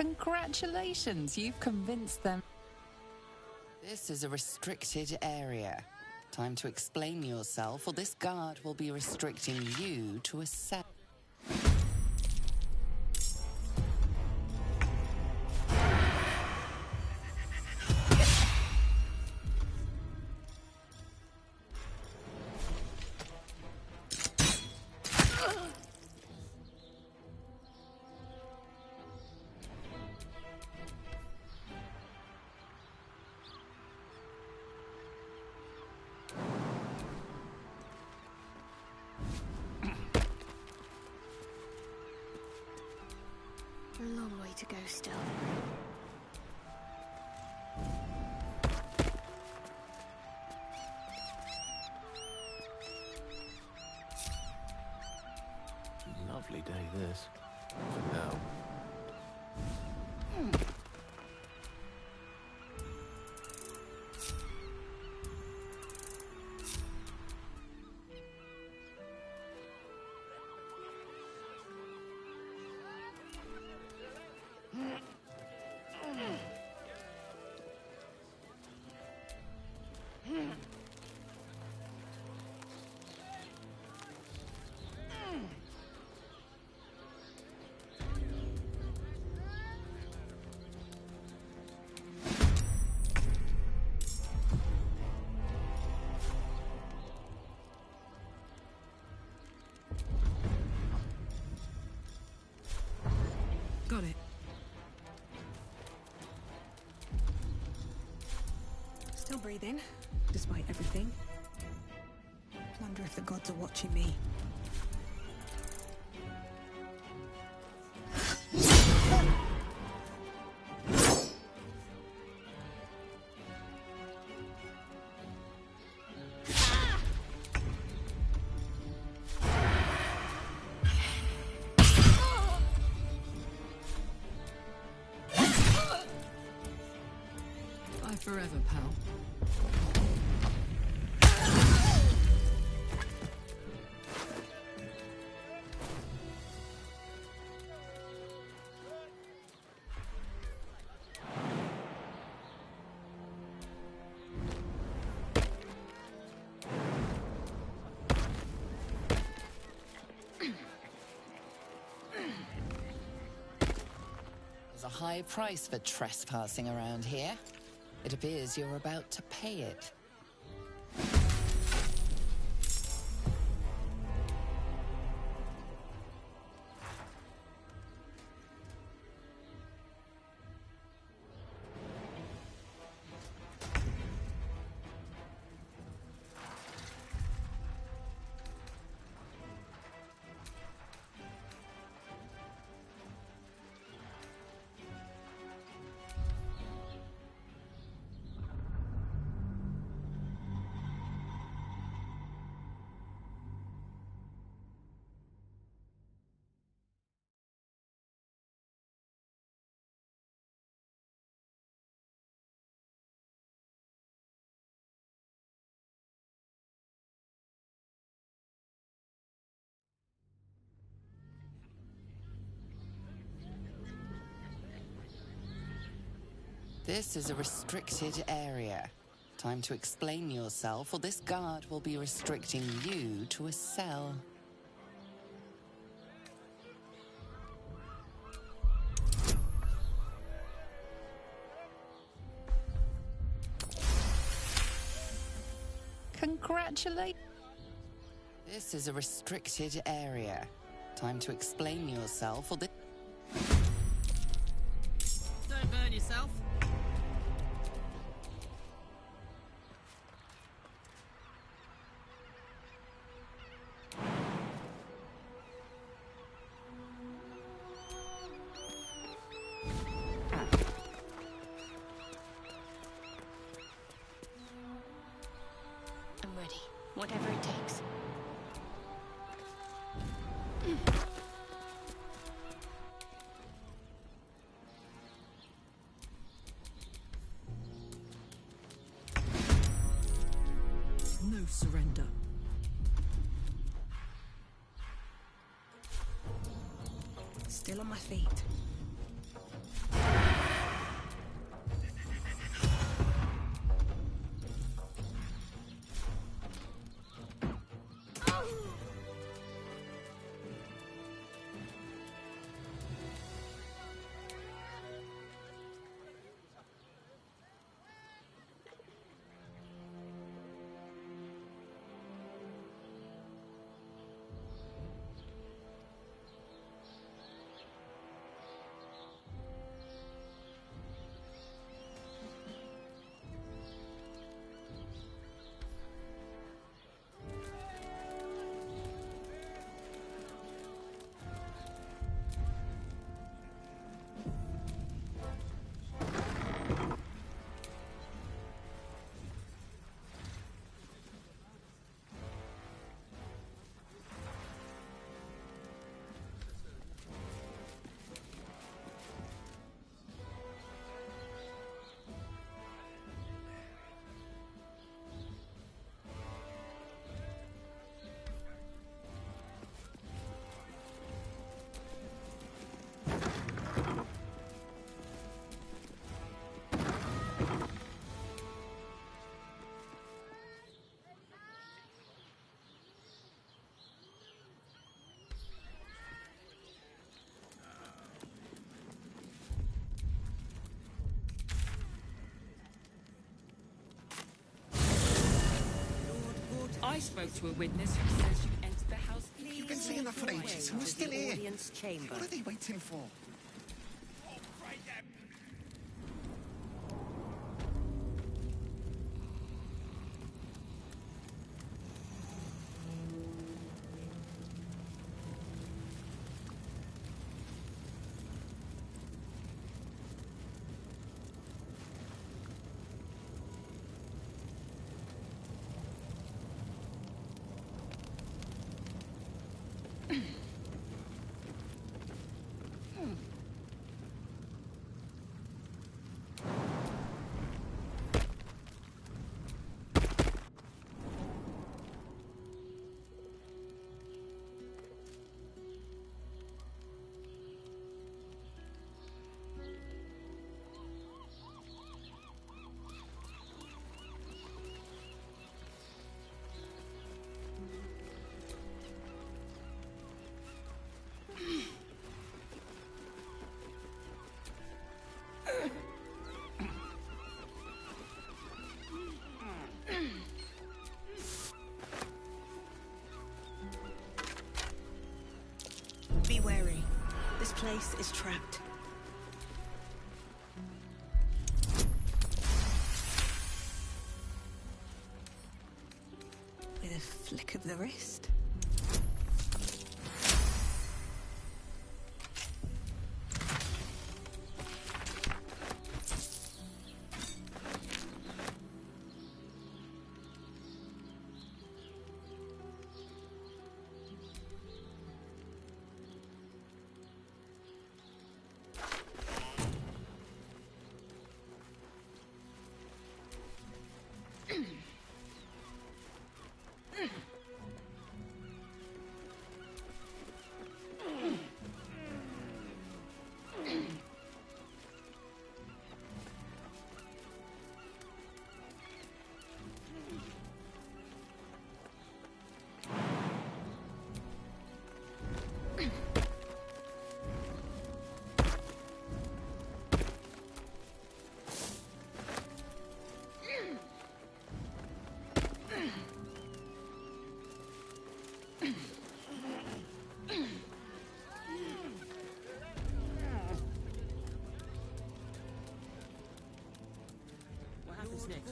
Speaker 15: Congratulations, you've convinced them. This is a restricted area. Time to explain yourself, or this guard will be restricting you to a cell.
Speaker 17: A long way to go still.
Speaker 7: Lovely day, this. For now.
Speaker 10: Got it.
Speaker 4: Still breathing, despite everything. Wonder if the gods are watching me.
Speaker 10: Bye forever, pal.
Speaker 15: There's a high price for trespassing around here. It appears you're about to pay it. This is a restricted area. Time to explain yourself, or this guard will be restricting you to a cell. Congratulations. This is a restricted area. Time to explain yourself, or this...
Speaker 10: Don't burn yourself.
Speaker 17: I'm ready. Whatever it takes.
Speaker 10: No surrender.
Speaker 4: Still on my feet.
Speaker 10: I spoke to a witness who says you entered the house.
Speaker 14: You've been saying that for ages. Who's still here?
Speaker 6: Chamber.
Speaker 14: What are they waiting for?
Speaker 6: Be wary. This place is trapped. With a flick of the wrist.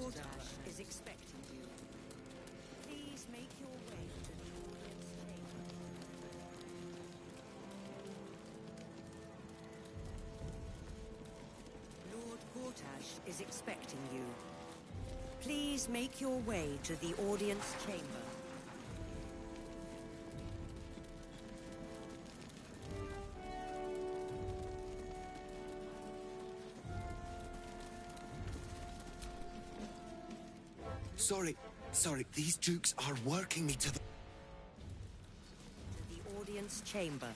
Speaker 6: Lord Vortash is expecting you. Please make your way to the audience chamber. Lord Vortash is expecting you. Please make your way to the audience chamber.
Speaker 14: Sorry, these dukes are working me to the
Speaker 6: Audience chamber.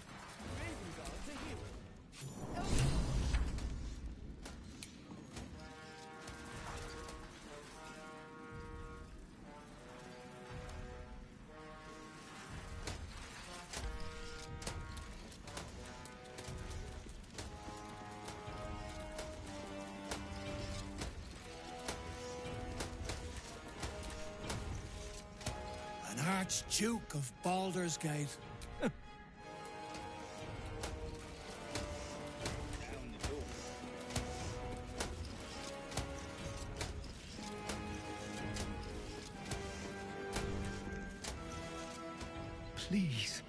Speaker 13: Archduke of Baldur's Gate.
Speaker 14: Please.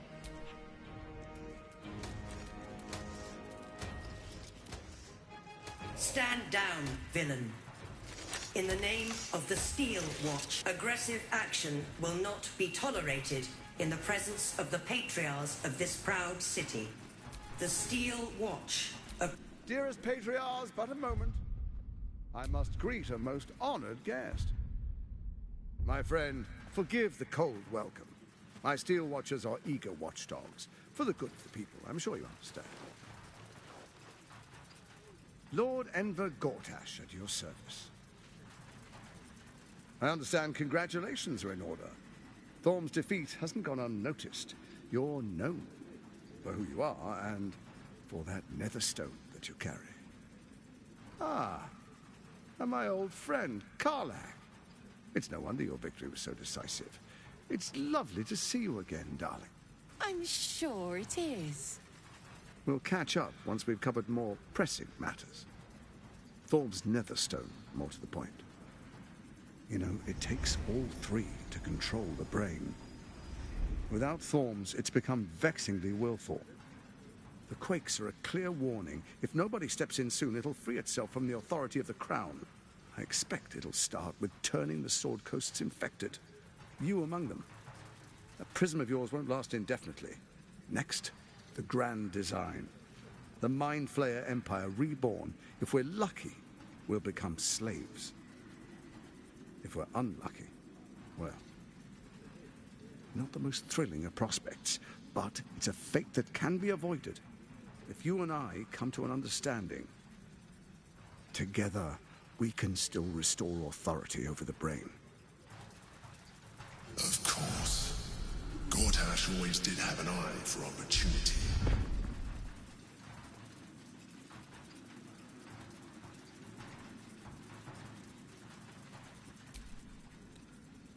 Speaker 6: Stand down, villain. In the name of the Steel Watch, aggressive action will not be tolerated in the presence of the patriarchs of this proud city. The Steel Watch.
Speaker 3: Dearest patriarchs, but a moment. I must greet a most honored guest. My friend, forgive the cold welcome. My Steel Watchers are eager watchdogs, for the good of the people, I'm sure you understand. Lord Enver Gortash at your service. I understand congratulations are in order. Thorm's defeat hasn't gone unnoticed. You're known for who you are and for that netherstone that you carry. Ah, and my old friend, Karlach. It's no wonder your victory was so decisive. It's lovely to see you again, darling.
Speaker 16: I'm sure it is.
Speaker 3: We'll catch up once we've covered more pressing matters. Thorm's Netherstone, more to the point. You know, it takes all three to control the brain. Without Thorm's, it's become vexingly willful. The quakes are a clear warning. If nobody steps in soon, it'll free itself from the authority of the Crown. I expect it'll start with turning the Sword Coasts infected. You among them. That prism of yours won't last indefinitely. Next, the grand design. The Mind Flayer Empire reborn. If we're lucky, we'll become slaves. If we're unlucky, well, not the most thrilling of prospects, but it's a fate that can be avoided. If you and I come to an understanding, together we can still restore authority over the brain.
Speaker 5: Of course. Gortash always did have an eye for opportunity.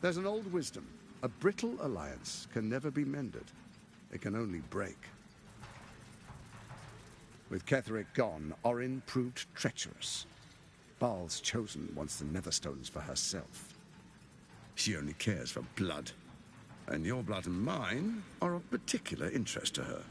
Speaker 3: There's an old wisdom. A brittle alliance can never be mended. It can only break. With Ketheric gone, Orin proved treacherous. Baal's chosen wants the Netherstones for herself. She only cares for blood. And your blood and mine are of particular interest to her.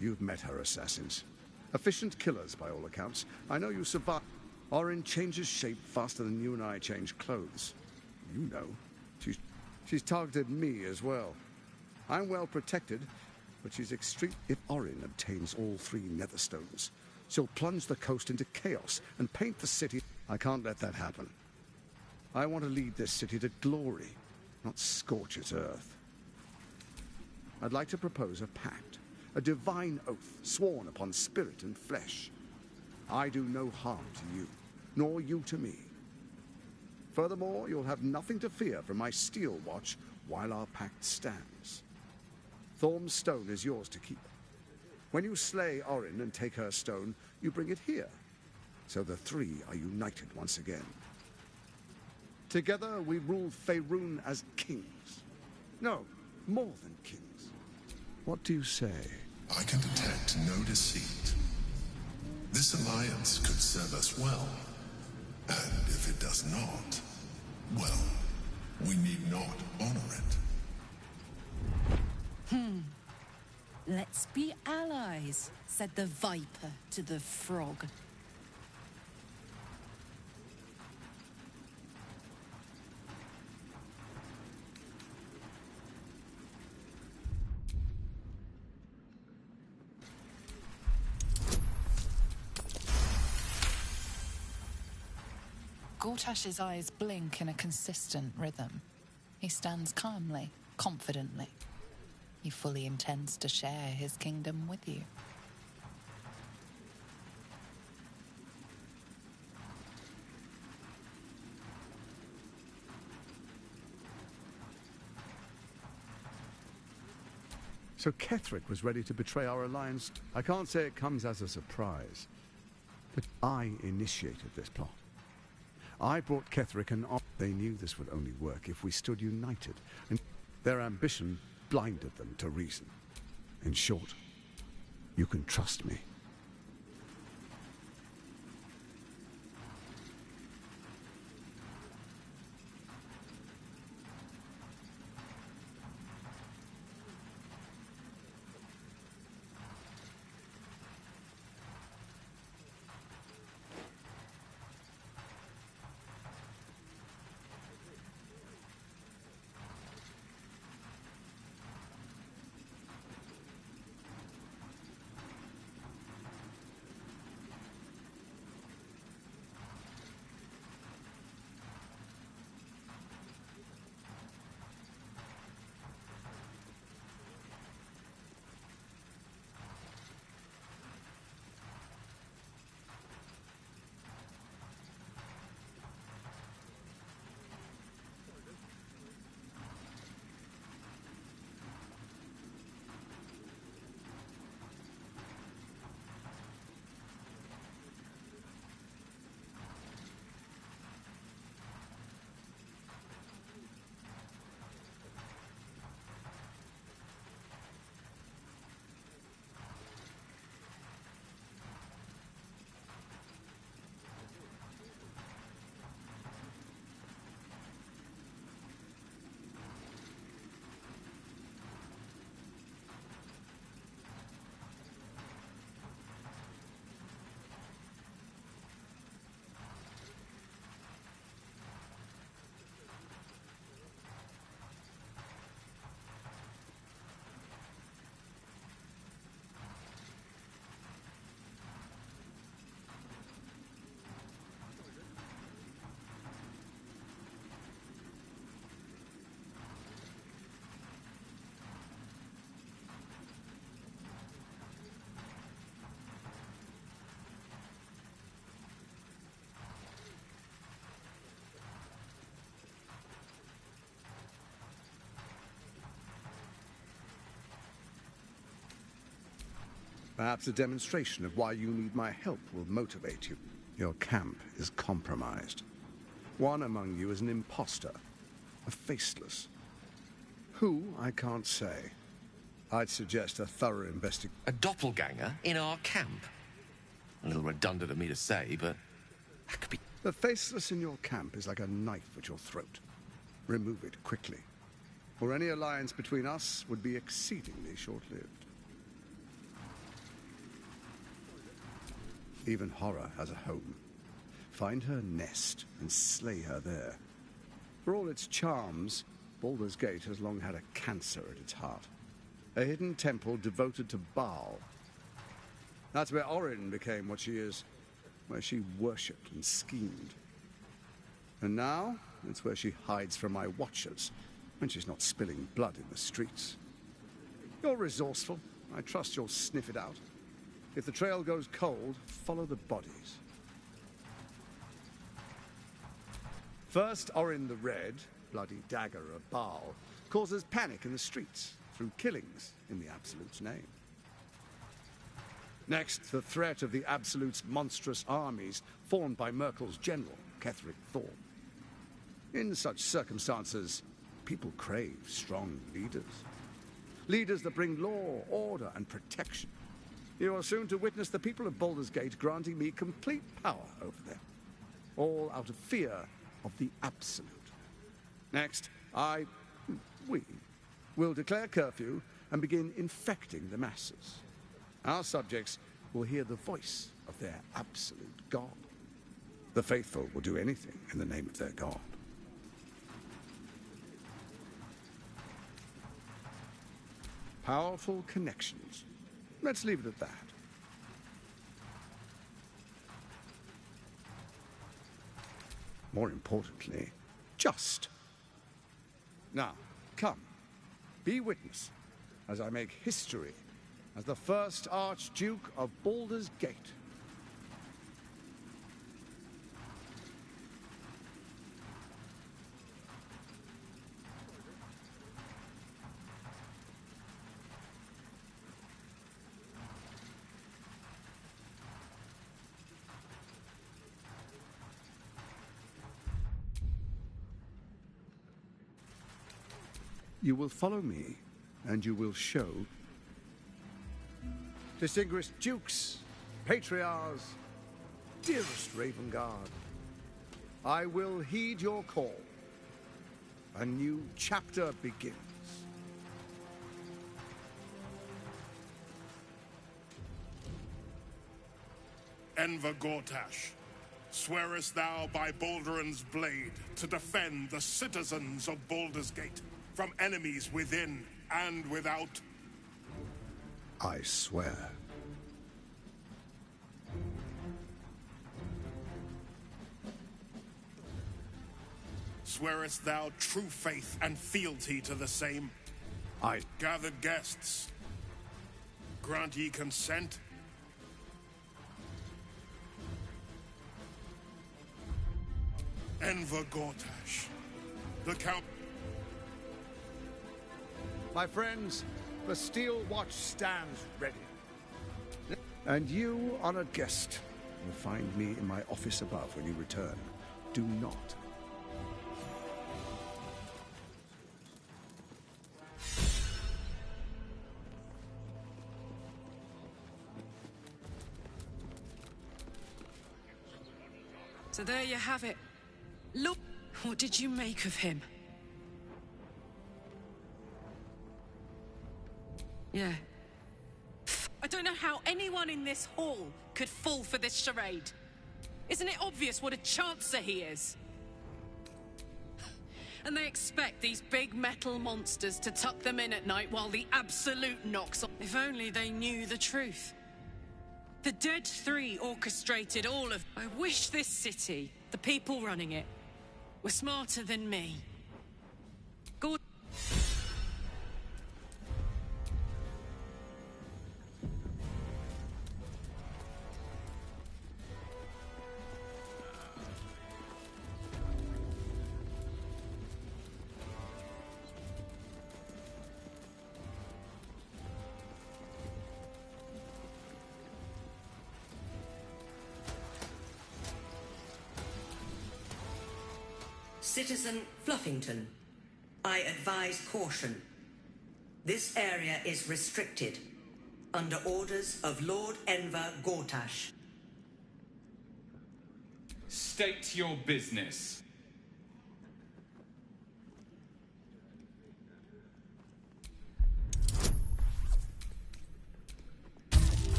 Speaker 3: You've met her assassins. Efficient killers, by all accounts. I know you survived. Orin changes shape faster than you and I change clothes. You know. She's targeted me as well. I'm well protected, but she's extreme. If Orin obtains all three Netherstones, she'll plunge the coast into chaos and paint the city. I can't let that happen. I want to lead this city to glory, not scorch its earth. I'd like to propose a pact. A divine oath sworn upon spirit and flesh. I do no harm to you, nor you to me. Furthermore, you'll have nothing to fear from my steel watch while our pact stands. Thorm's stone is yours to keep. When you slay Orin and take her stone, you bring it here. So the three are united once again. Together we rule Faerun as kings. No, more than kings. What do you say?
Speaker 5: I can detect no deceit. This alliance could serve us well. And if it does not, well, we need not honor it.
Speaker 16: Let's be allies, said the viper to the frog.
Speaker 15: Gortash's eyes blink in a consistent rhythm. He stands calmly, confidently. He fully intends to share his kingdom with you.
Speaker 3: So Ketherick was ready to betray our alliance. I can't say it comes as a surprise, but I initiated this plot. I brought Ketherick an op. They knew this would only work if we stood united, and their ambition blinded them to reason. In short, you can trust me. Perhaps a demonstration of why you need my help will motivate you. Your camp is compromised. One among you is an imposter, a faceless. Who, I can't say. I'd suggest a thorough investigation.
Speaker 20: A doppelganger in our camp? A little redundant of me to say, but that could be...
Speaker 3: The faceless in your camp is like a knife at your throat. Remove it quickly, or any alliance between us would be exceedingly short-lived. Even horror has a home. Find her nest and slay her there. For all its charms, Baldur's Gate has long had a cancer at its heart. A hidden temple devoted to Baal. That's where Orin became what she is, where she worshipped and schemed. And now, it's where she hides from my watchers, when she's not spilling blood in the streets. You're resourceful. I trust you'll sniff it out. If the trail goes cold, follow the bodies. First, Orin the Red, bloody dagger of Baal, causes panic in the streets through killings in the Absolute's name. Next, the threat of the Absolute's monstrous armies formed by Merkel's general, Ketherick Thorne. In such circumstances, people crave strong leaders. Leaders that bring law, order, and protection. You are soon to witness the people of Baldur's Gate granting me complete power over them, all out of fear of the Absolute. Next, we will declare curfew and begin infecting the masses. Our subjects will hear the voice of their absolute God. The faithful will do anything in the name of their God. Powerful connections. Let's leave it at that. More importantly, just. Now, come, be witness as I make history as the first Archduke of Baldur's Gate. You will follow me, and you will show distinguished dukes, patriarchs, dearest Ravengard, I will heed your call. A new chapter begins.
Speaker 5: Enver Gortash, swearest thou by Balduran's blade to defend the citizens of Baldur's Gate from enemies within and without?
Speaker 3: I swear.
Speaker 5: Swearest thou true faith and fealty to the same?
Speaker 3: I...
Speaker 5: Gathered guests, grant ye consent? Enver Gortash, the Count...
Speaker 3: My friends, the Steel Watch stands ready. And you, honored guest, will find me in my office above when you return. Do not.
Speaker 10: So there you have it. Look, what did you make of him? Yeah. I don't know how anyone in this hall could fall for this charade. Isn't it obvious what a chancer he is? And they expect these big metal monsters to tuck them in at night while the Absolute knocks on. If only they knew the truth. The Dead Three orchestrated all of... I wish this city, the people running it, were smarter than me. Go...
Speaker 6: Citizen Fluffington, I advise caution. This area is restricted, under orders of Lord Enver Gortash.
Speaker 1: State your business.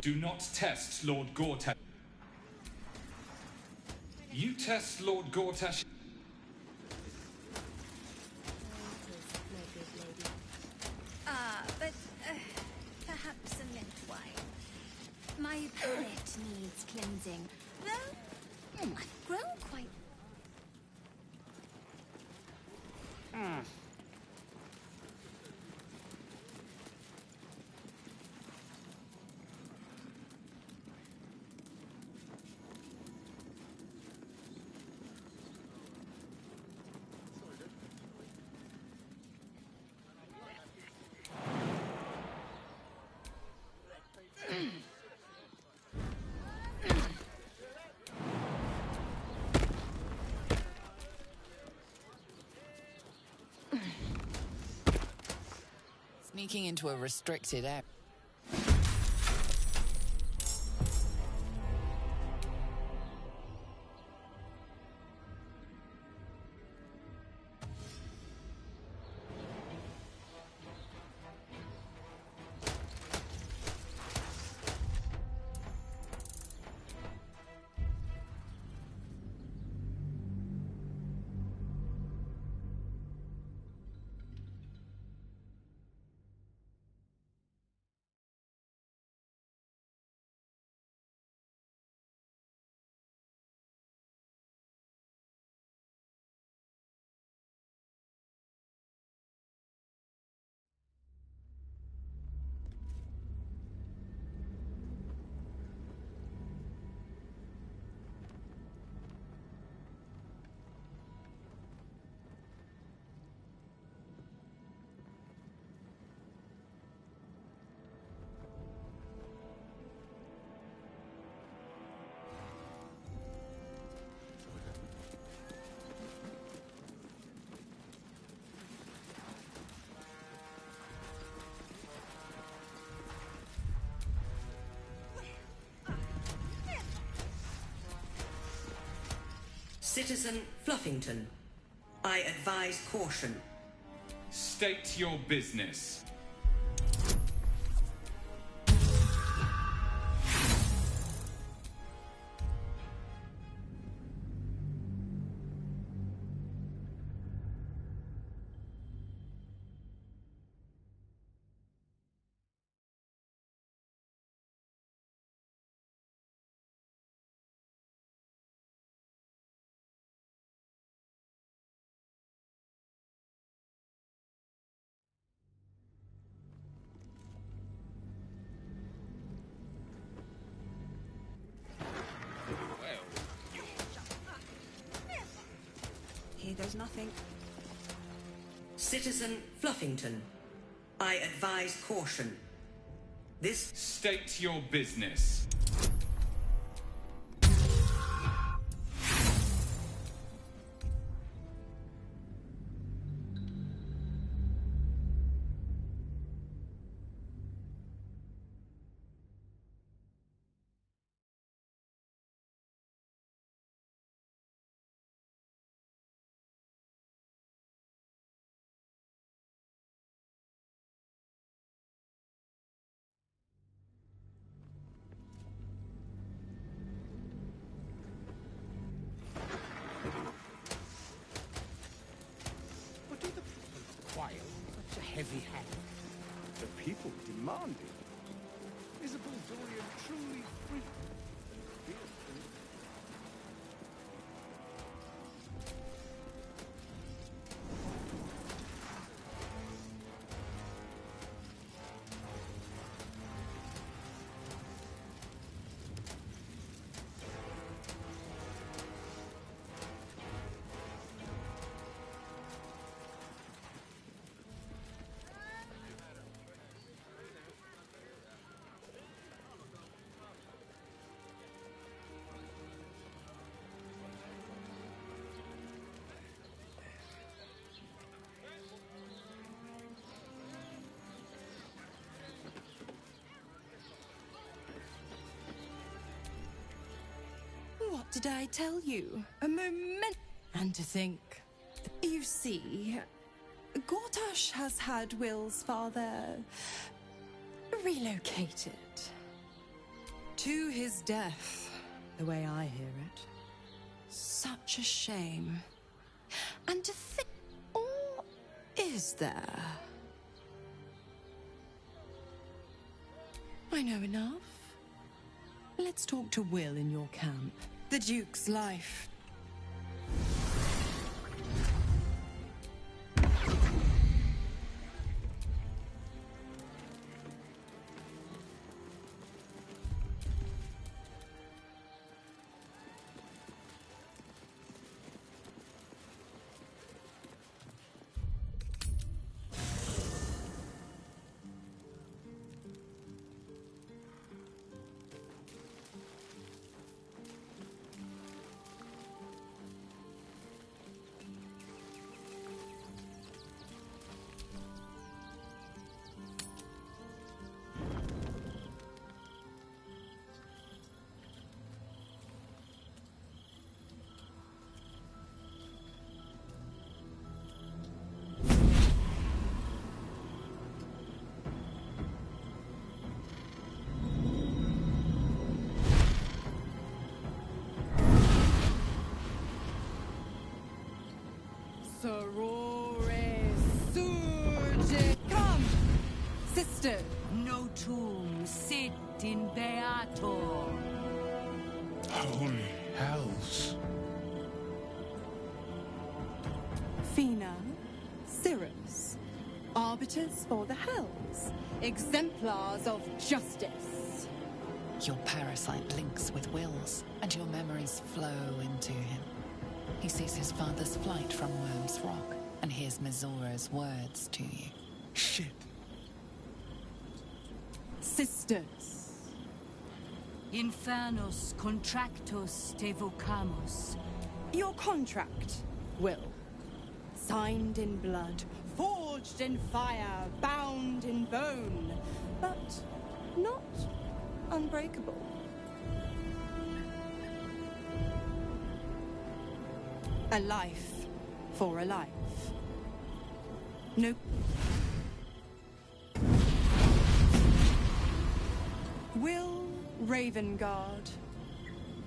Speaker 1: Do not test Lord Gortash. You test Lord Gortash.
Speaker 8: But perhaps a mint wine. My palate needs cleansing. Though, I've grown quite...
Speaker 15: Sneaking into a restricted area.
Speaker 6: Citizen Fluffington, I advise caution.
Speaker 1: State your business.
Speaker 4: Here goes nothing.
Speaker 6: Citizen Fluffington, I advise caution. This...
Speaker 1: State your business.
Speaker 13: What do the people require with such a heavy hand?
Speaker 3: The people demand it. Is a Bulgarian truly free?
Speaker 16: What did I tell you? A moment. And to think. You see, Gortash has had Will's father relocated. To his death, the way I hear it. Such a shame. And to think, or is there? I know enough. Let's talk to Will in your camp. The Duke's life. Come, sister.
Speaker 2: No tomb, sit in Beato.
Speaker 12: Holy hells.
Speaker 16: Fina, Cirrus, arbiters for the hells, exemplars of justice.
Speaker 15: Your parasite links with Will's, and your memories flow into him. He sees his father's flight from Worm's Rock, and hears Mizora's words to you.
Speaker 12: Shit.
Speaker 16: Sisters.
Speaker 2: Infernos contractos te vocamos.
Speaker 16: Your contract, Will. Signed in blood, forged in fire, bound in bone, but not unbreakable. A life for a life. No. Will Ravengard,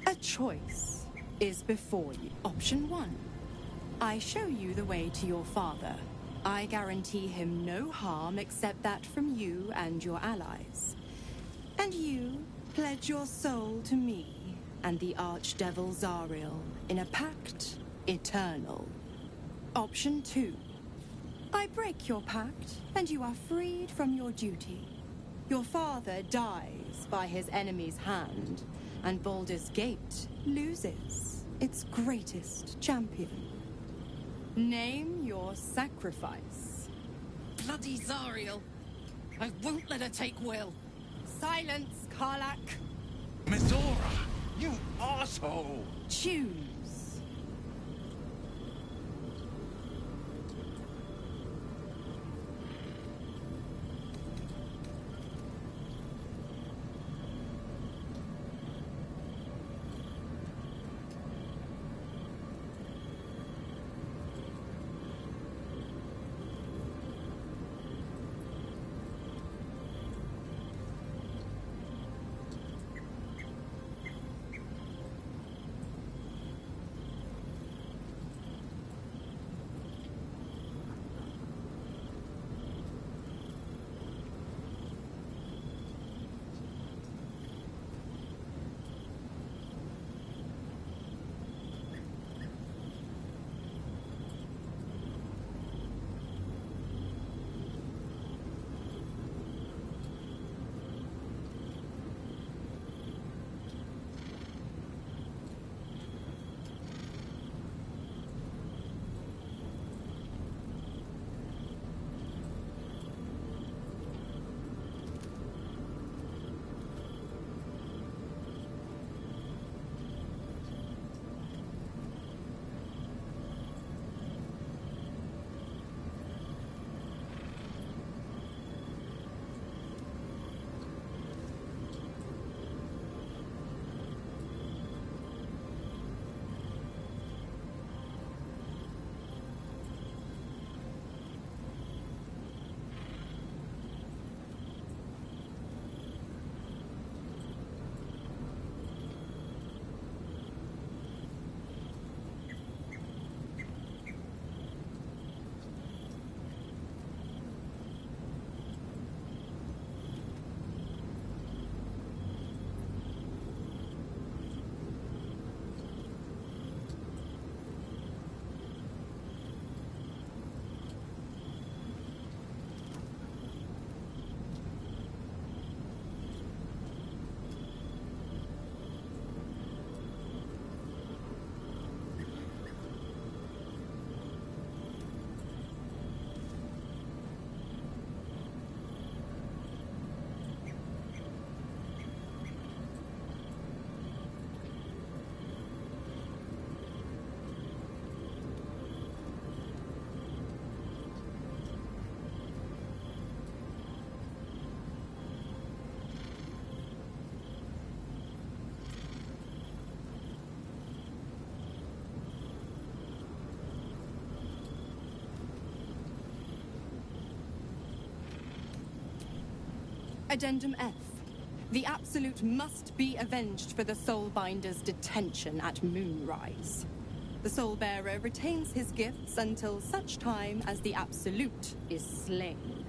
Speaker 16: a choice is before you. Option 1. I show you the way to your father. I guarantee him no harm except that from you and your allies. And you pledge your soul to me and the Archdevil Zariel in a pact eternal. Option 2. I break your pact, and you are freed from your duty. Your father dies by his enemy's hand, and Baldur's Gate loses its greatest champion. Name your sacrifice.
Speaker 10: Bloody Zariel. I won't let her take Will.
Speaker 16: Silence, Karlak.
Speaker 14: Mizora, you arsehole!
Speaker 16: Choose. Addendum F. The Absolute must be avenged for the Soulbinder's detention at Moonrise. The Soulbearer retains his gifts until such time as the Absolute is slain.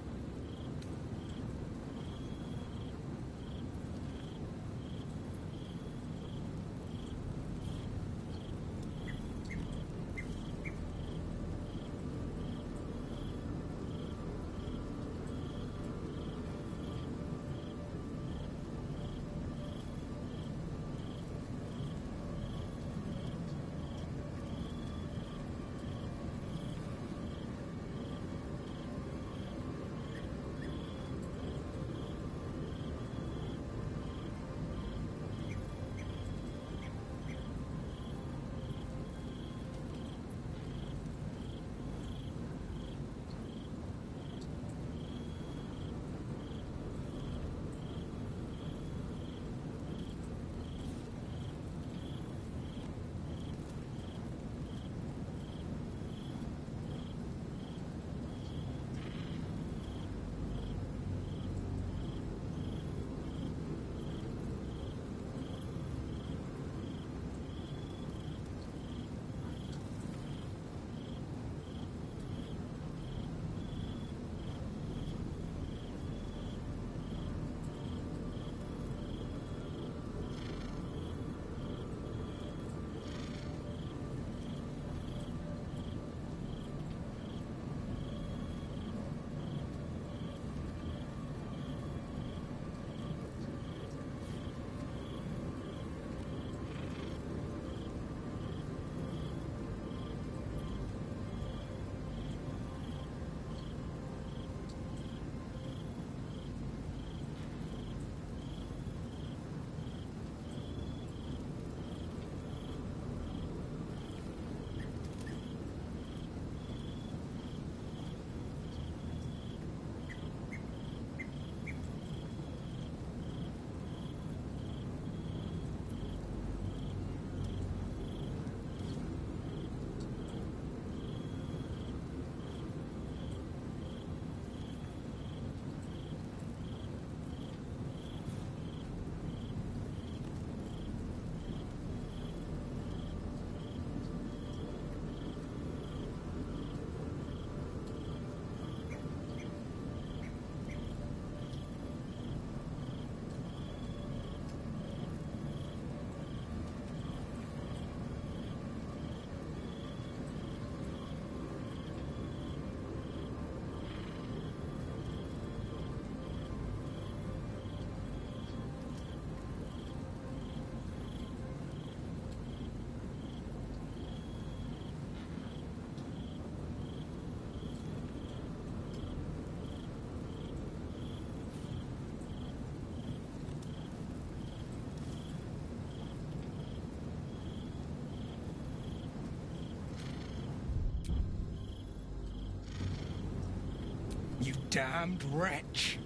Speaker 13: You damned wretch.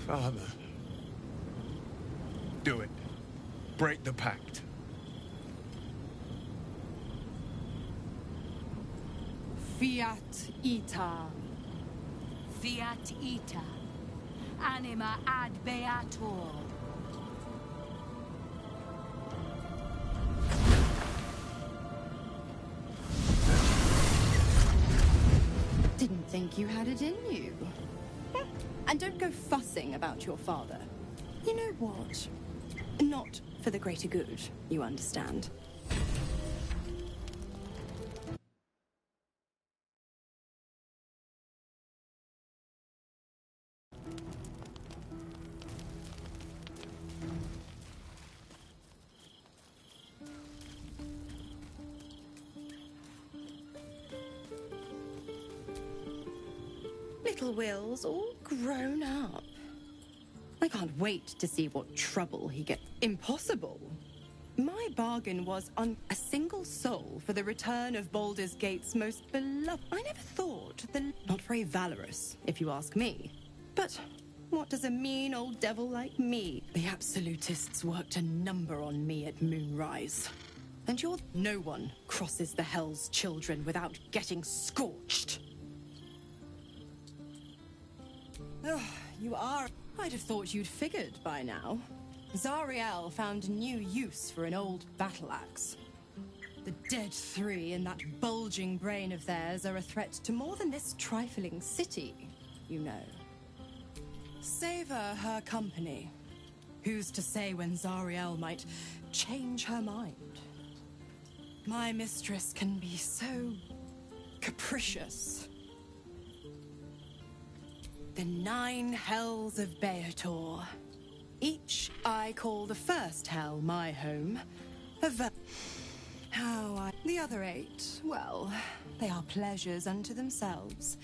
Speaker 13: Father. Do it. Break the pact.
Speaker 2: Fiat ita. Fiat ita. Anima ad beator.
Speaker 16: Didn't think you had it in you. And don't go fussing about your father. You know what? Not for the greater good, you understand. Little Will's all grown up. I can't wait to see what trouble he gets. Impossible. My bargain was on a single soul for the return of Baldur's Gate's most beloved. I never thought not very valorous, if you ask me. But what does a mean old devil like me? The absolutists worked a number on me at Moonrise. And no one crosses the Hell's Children without getting scorched. You are. I'd have thought you'd figured by now. Zariel found new use for an old battle axe. The Dead Three and that bulging brain of theirs are a threat to more than this trifling city, you know. Savor her company. Who's to say when Zariel might change her mind? My mistress can be so capricious. The 9 hells of Beator. Each I call the first hell my home. The other 8, well, they are pleasures unto themselves.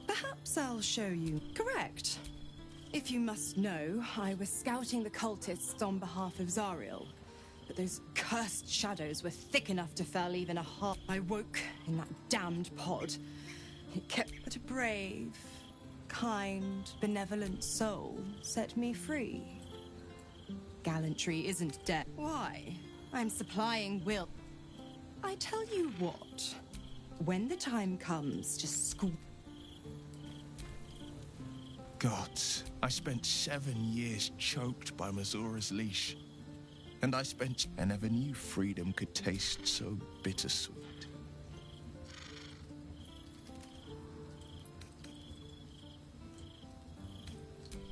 Speaker 16: Perhaps I'll show you. Correct. If you must know, I was scouting the cultists on behalf of Zariel. But those cursed shadows were thick enough to fell even a heart. I woke in that damned pod. It kept but a brave, kind, benevolent soul set me free. Gallantry isn't dead. Why? I'm supplying will. I tell you what, when the time comes to school...
Speaker 13: Gods, I spent 7 years choked by Mazura's leash. And I never knew freedom could taste so bittersweet.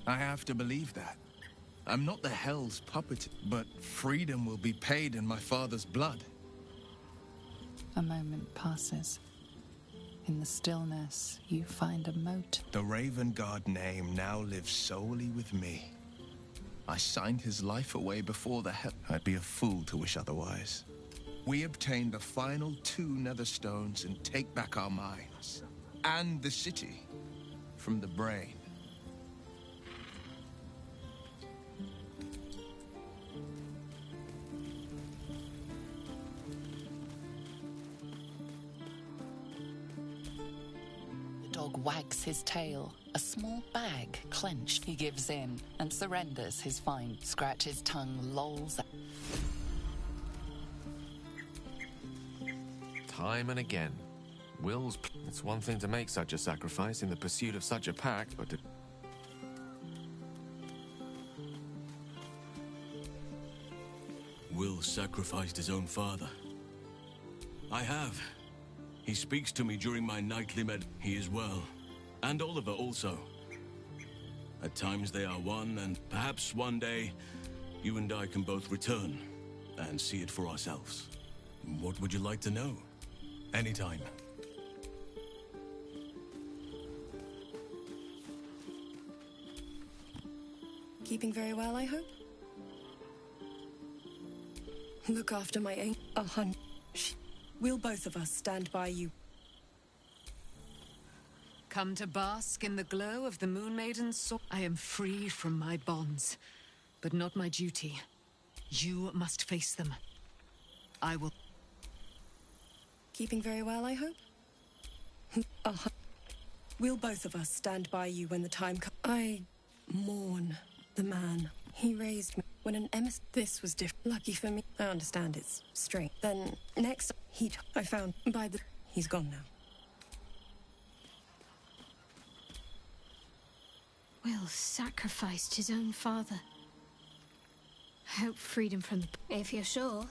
Speaker 13: I have to believe that. I'm not the Hell's puppet, but freedom will be paid in my father's blood.
Speaker 15: A moment passes. In the stillness, you find a moat.
Speaker 13: The Raven Guard name now lives solely with me. I signed his life away before the Hell. I'd be a fool to wish otherwise. We obtain the final 2 Netherstones and take back our minds. And the city from the brain.
Speaker 15: Wags his tail, a small bag clenched. He gives in and surrenders his find. Scratches tongue, lolls.
Speaker 20: Time and again, Will's. It's one thing to make such a sacrifice in the pursuit of such a pact, but to...
Speaker 19: Will sacrificed his own father. I have. He speaks to me during my nightly He is well. And Oliver also. At times they are one, and perhaps one day, you and I can both return and see it for ourselves. What would you like to know? Anytime.
Speaker 4: Keeping very well, I hope? Look after my hun. We'll both of us stand by you.
Speaker 10: Come to bask in the glow of the Moon Maiden's sword. I am free from my bonds, but not my duty. You must face them. I will...
Speaker 4: Keeping very well, I hope? We'll both of us stand by you when the time comes. I mourn the man. He raised me when an emis. This was different. Lucky for me. I understand it's strange. Then next, I found by the. He's gone now.
Speaker 17: Will sacrificed his own father. Hope freedom from the. If you're sure.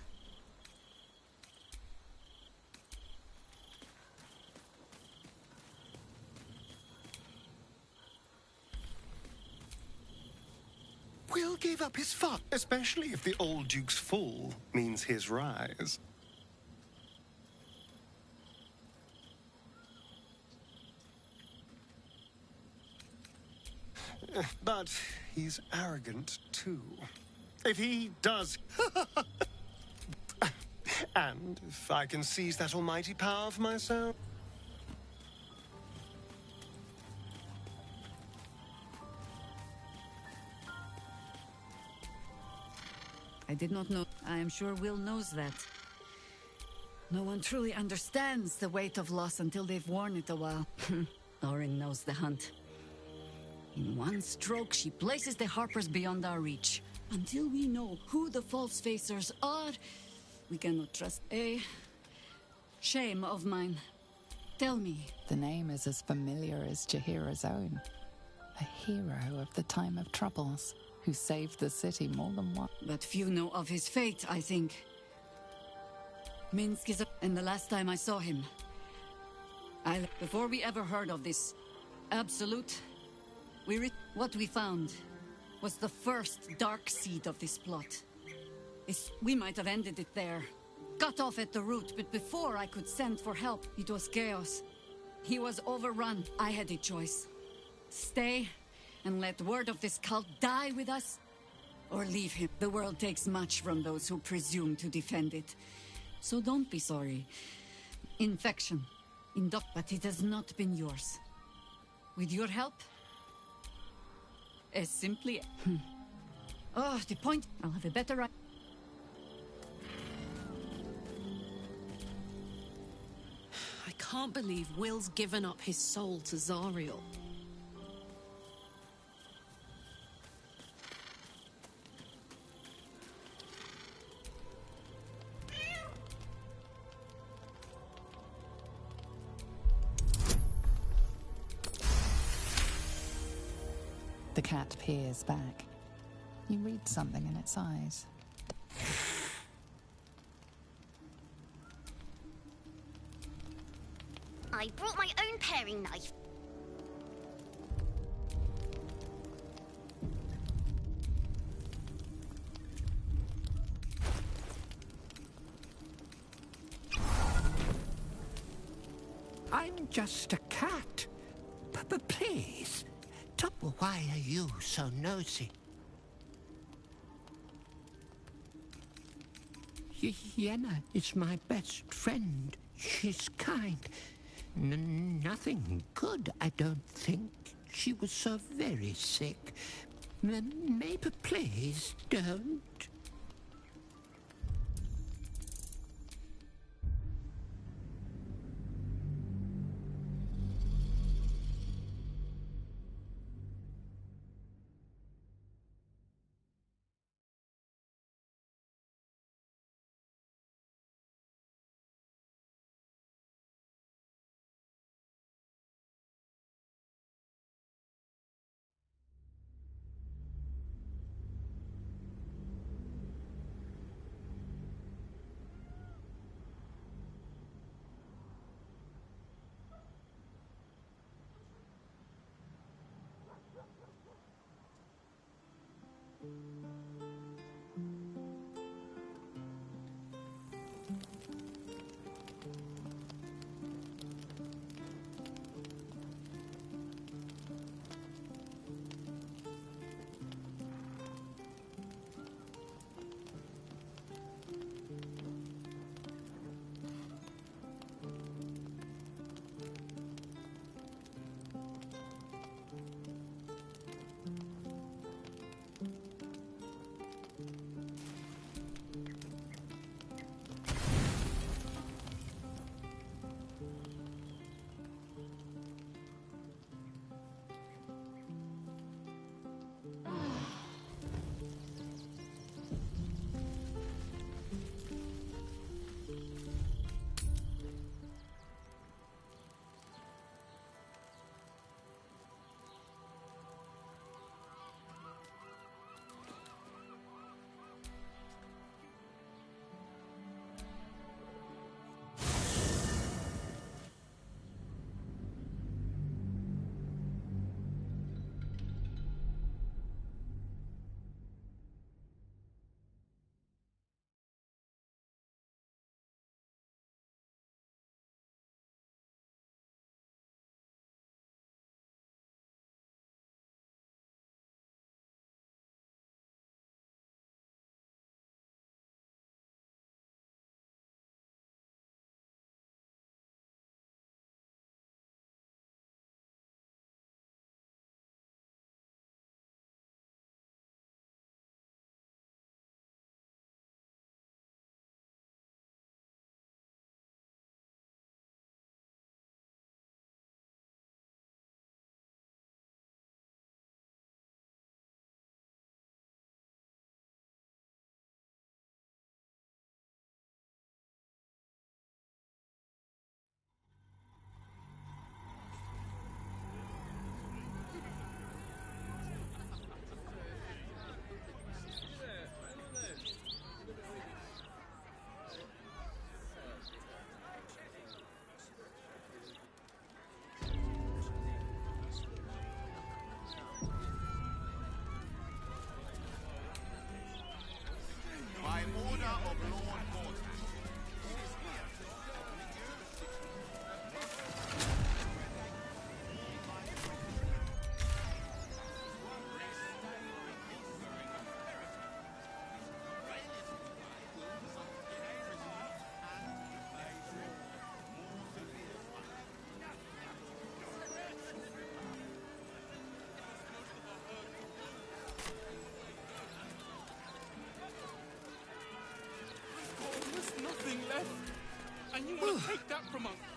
Speaker 14: Will gave up his fuck, especially if the old Duke's fall means his rise. But he's arrogant, too. If he does... And if I can seize that almighty power for myself...
Speaker 18: I did not know. I am sure Will knows that. No one truly understands the weight of loss until they've worn it a while. Orin knows the hunt. In one stroke, she places the Harpers beyond our reach. Until we know who the false facers are, we cannot trust. A shame of mine. Tell me.
Speaker 15: The name is as familiar as Jahira's own. A hero of the time of troubles, who saved the city more than once.
Speaker 18: But few know of his fate, I think. Minsk is and the last time I saw him, before we ever heard of this absolute, what we found was the first dark seed of this plot. We might have ended it there, cut off at the root, but before I could send for help, it was chaos. He was overrun. I had a choice. Stay and let word of this cult die with us, or leave him. The world takes much from those who presume to defend it. So don't be sorry. Infection. But it has not been yours. With your help, as simply... Oh, the point... I'll have a better... I
Speaker 10: can't believe Will's given up his soul to Zariel.
Speaker 15: The cat peers back. You read something in its eyes.
Speaker 8: I brought my own paring knife.
Speaker 21: I'm just a cat. But please, why are you so nosy? Yenna is my best friend. She's kind. Nothing good, I don't think. She was so very sick. Maybe please don't.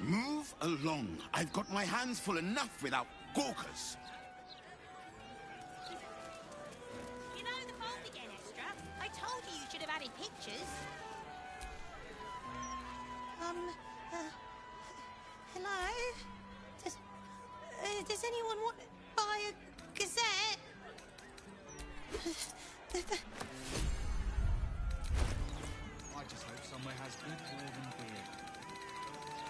Speaker 12: Move along. I've got my hands full enough without gawkers.
Speaker 9: You know the fold again, Extra. I told you should have added pictures. Hello? Does anyone want to buy a gazette?
Speaker 22: I just hope somewhere has good dwarven beer.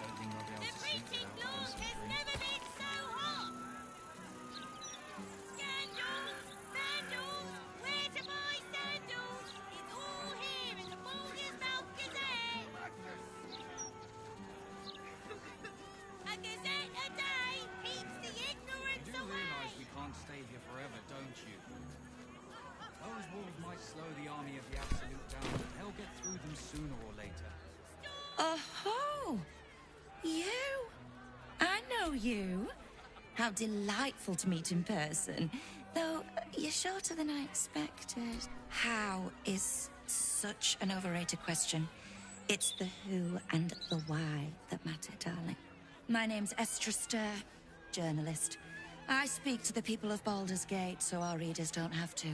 Speaker 22: Don't think I'll be able to sleep without having some drink.
Speaker 9: Never been so hot! Sandals! Sandals! Where to buy sandals? It's all here in the Baldur's Mouth Gazette! A gazette a day keeps the ignorance
Speaker 22: You do
Speaker 9: away!
Speaker 22: realise we can't stay here forever, don't you? Those wolves might slow the army of the Absolute down, but they'll get through them sooner or later.
Speaker 23: Oh, you? I know you. How delightful to meet in person. Though, you're shorter than I expected. How is such an overrated question. It's the who and the why that matter, darling. My name's Estra Stir, journalist. I speak to the people of Baldur's Gate so our readers don't have to.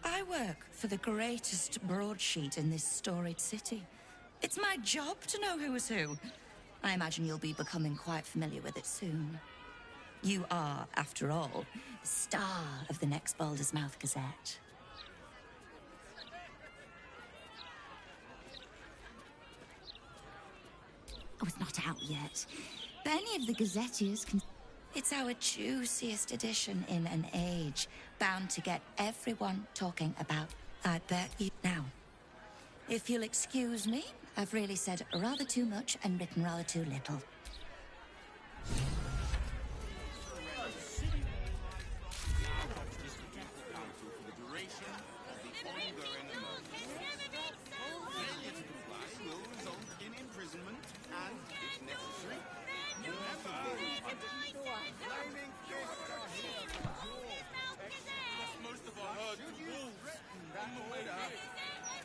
Speaker 23: I work for the greatest broadsheet in this storied city. It's my job to know who is who. I imagine you'll be becoming quite familiar with it soon. You are, after all, the star of the next Baldur's Mouth Gazette. Oh, it's not out yet. But any of the gazetteers can... It's our juiciest edition in an age bound to get everyone talking about. I bet you... Now, if you'll excuse me, I've really said rather too much and written rather too little.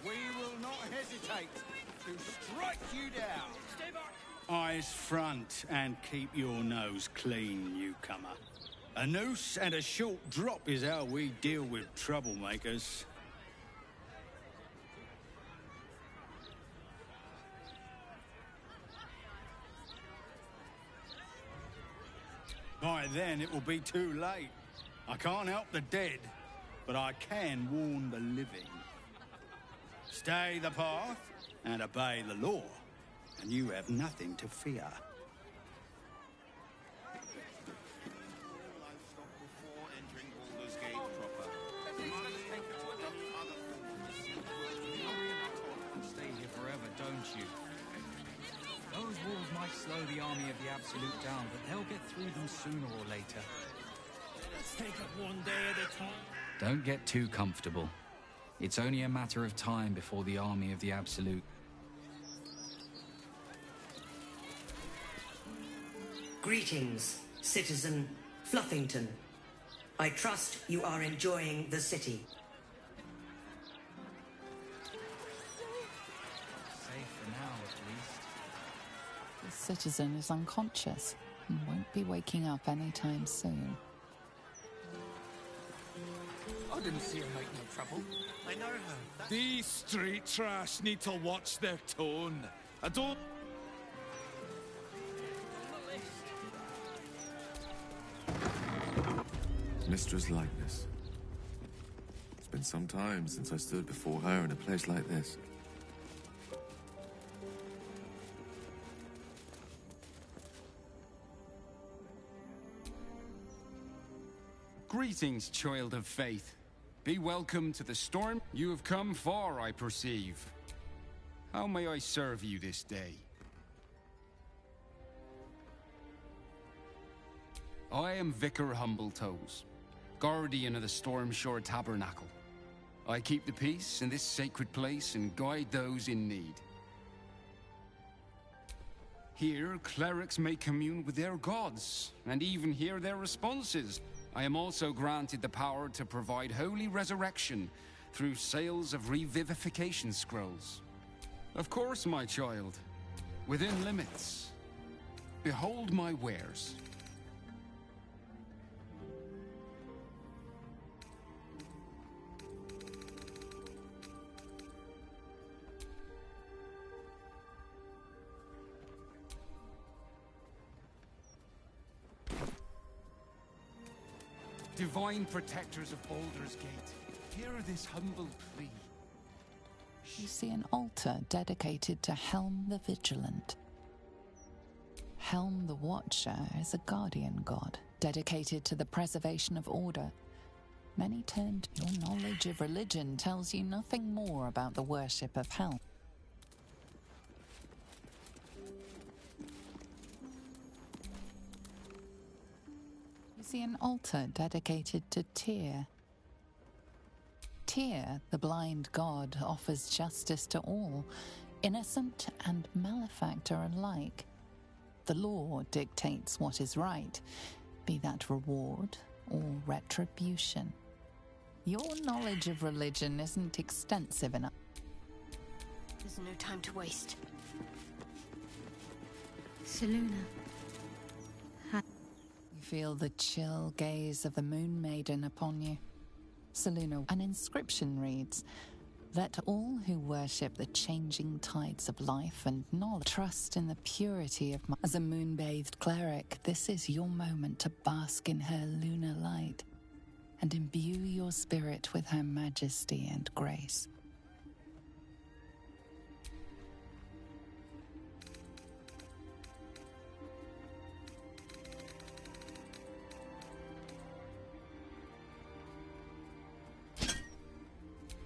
Speaker 22: We will not hesitate to strike you down. Stay back.
Speaker 24: Eyes front and keep your nose clean, newcomer. A noose and a short drop is how we deal with troublemakers. By then, it will be too late. I can't help the dead, but I can warn the living. Stay the path and obey the law, and you have nothing to fear.
Speaker 22: Stay here forever, don't you? Those wolves might slow the army of the Absolute down, but they'll get through them sooner or later.
Speaker 25: Let's take it one day at a time.
Speaker 22: Don't get too comfortable. It's only a matter of time before the army of the Absolute...
Speaker 6: Greetings, citizen Fluffington. I trust you are enjoying the city.
Speaker 22: Safe for now, at least.
Speaker 15: The citizen is unconscious and won't be waking up anytime soon.
Speaker 25: I didn't see her make no trouble. I know her.
Speaker 1: These street trash need to watch their tone. I don't...
Speaker 20: Mistra's likeness. It's been some time since I stood before her in a place like this.
Speaker 26: Greetings, child of faith. Be welcome to the storm. You have come far, I perceive. How may I serve you this day? I am Vicar Humbletoes, guardian of the Stormshore Tabernacle. I keep the peace in this sacred place and guide those in need. Here, clerics may commune with their gods, and even hear their responses. I am also granted the power to provide holy resurrection through sales of revivification scrolls. Of course, my child. Within limits. Behold my wares. Divine protectors of Baldur's Gate, hear this humble plea.
Speaker 15: You see an altar dedicated to Helm the Vigilant. Helm the Watcher is a guardian god, dedicated to the preservation of order. Many turned. Your knowledge of religion tells you nothing more about the worship of Helm. You see an altar dedicated to Tyr. Tyr, the blind god, offers justice to all, innocent and malefactor alike. The law dictates what is right, be that reward or retribution. Your knowledge of religion isn't extensive enough.
Speaker 17: There's no time to waste. Seluna.
Speaker 15: You feel the chill gaze of the Moon Maiden upon you. Seluna, an inscription reads, "Let all who worship the changing tides of life and knowledge trust in the purity of my..." As a moon-bathed cleric, this is your moment to bask in her lunar light and imbue your spirit with her majesty and grace.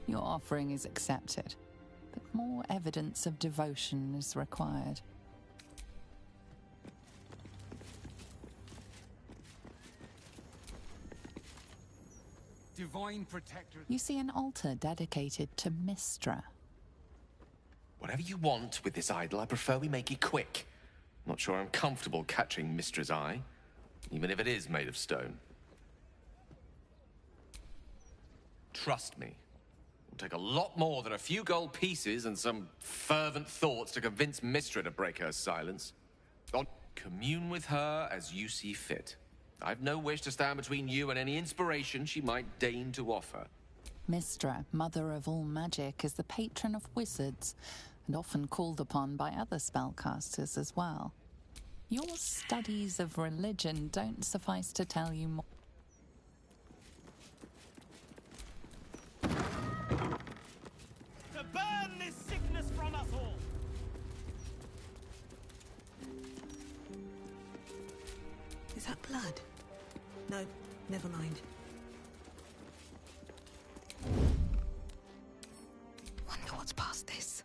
Speaker 15: Your offering is accepted, but more evidence of devotion is required.
Speaker 26: Divine protector.
Speaker 15: You see an altar dedicated to Mistra.
Speaker 2: Whatever you want with this idol, I prefer we make it quick. Not sure I'm comfortable catching Mistra's eye, even if it is made of stone. Trust me. It'll take a lot more than a few gold pieces and some fervent thoughts to convince Mistra to break her silence. I'll commune with her as you see fit. I've no wish to stand between you and any inspiration she might deign to offer.
Speaker 15: Mistra, mother of all magic, is the patron of wizards and often called upon by other spellcasters as well. Your studies of religion don't suffice to tell you more.
Speaker 9: To burn this sickness from us all!
Speaker 3: Is that blood? No, never mind. Wonder what's past this.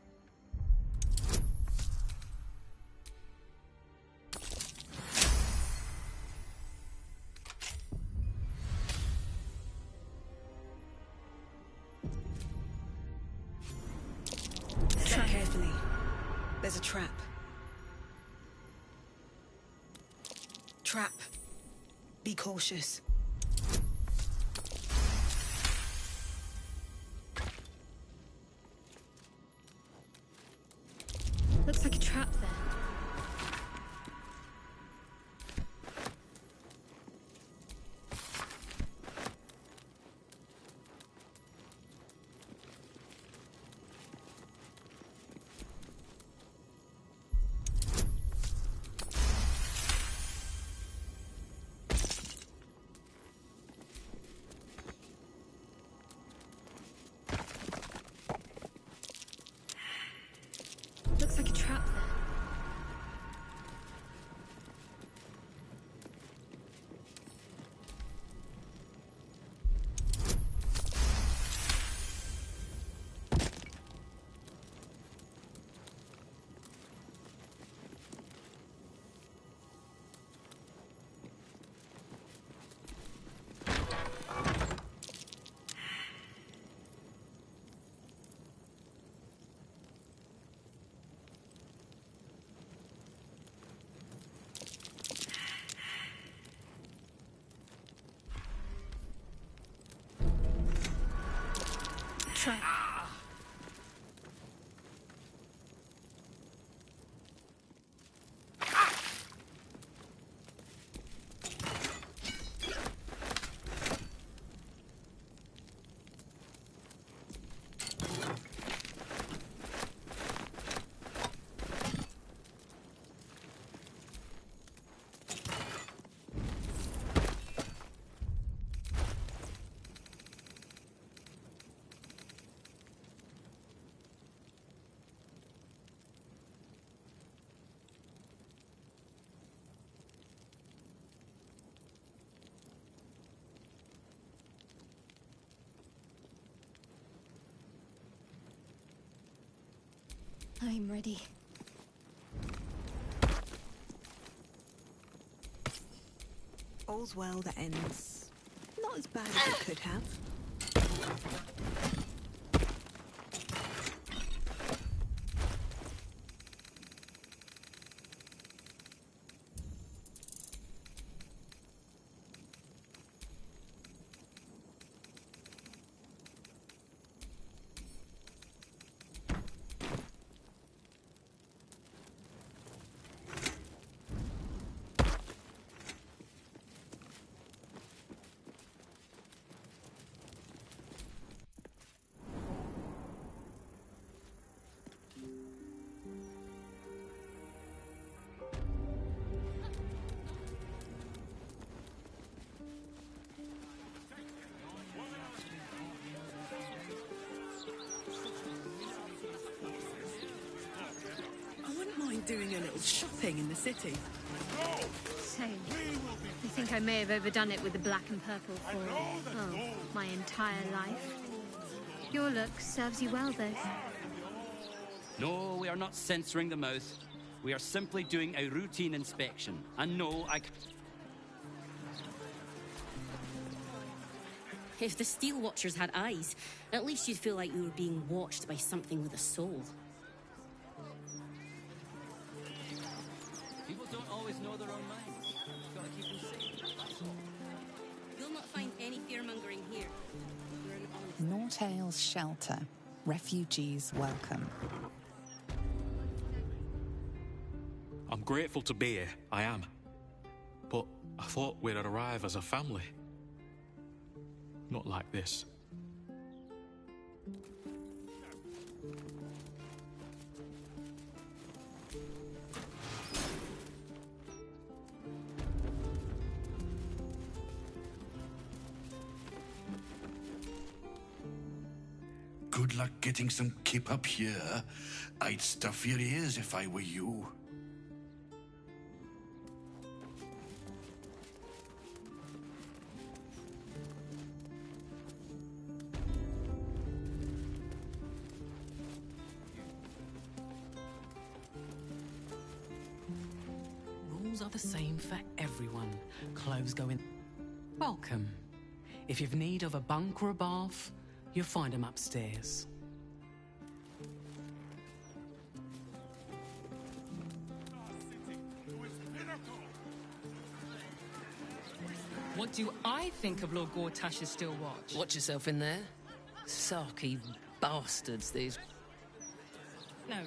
Speaker 3: Step carefully. There's a trap. Trap. Be cautious.
Speaker 17: Looks like a trap there. Looks like a trap there.
Speaker 10: Try.
Speaker 17: I'm ready.
Speaker 3: All's well that ends. Not as bad as it could have.
Speaker 10: Doing a little shopping in the city.
Speaker 17: Say, I think I may have overdone it with the black and purple for, my entire life. Your look serves you well, though.
Speaker 5: No, we are not censoring the mouth. We are simply doing a routine inspection. And no,
Speaker 7: If the Steel Watchers had eyes, at least you'd feel like you were being watched by something with a soul.
Speaker 5: People don't always know their own minds. Gotta keep them safe, that's all.
Speaker 7: You'll not find any fear-mongering here. You're an honest...
Speaker 15: Nortale's shelter. Refugees welcome.
Speaker 11: I'm grateful to be here, I am. But I thought we'd arrive as a family. Not like this.
Speaker 13: Good luck getting some kip up here. I'd stuff your ears if I were you.
Speaker 16: Rules are the same for everyone. Clothes go in. Welcome. If you've need of a bunk or a bath, you'll find them upstairs.
Speaker 19: What do I think of Lord Gortash's Steel Watch?
Speaker 16: Watch yourself in there. Sarky bastards, these.
Speaker 19: No.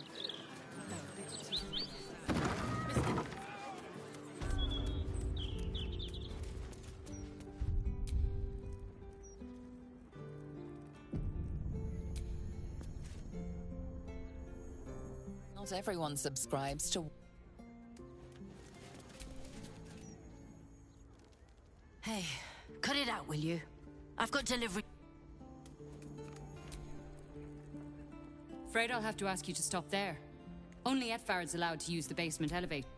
Speaker 15: Not everyone subscribes to...
Speaker 7: Hey, cut it out, will you? I've got delivery.
Speaker 27: Afraid I'll have to ask you to stop there. Only Etfard's allowed to use the basement elevator.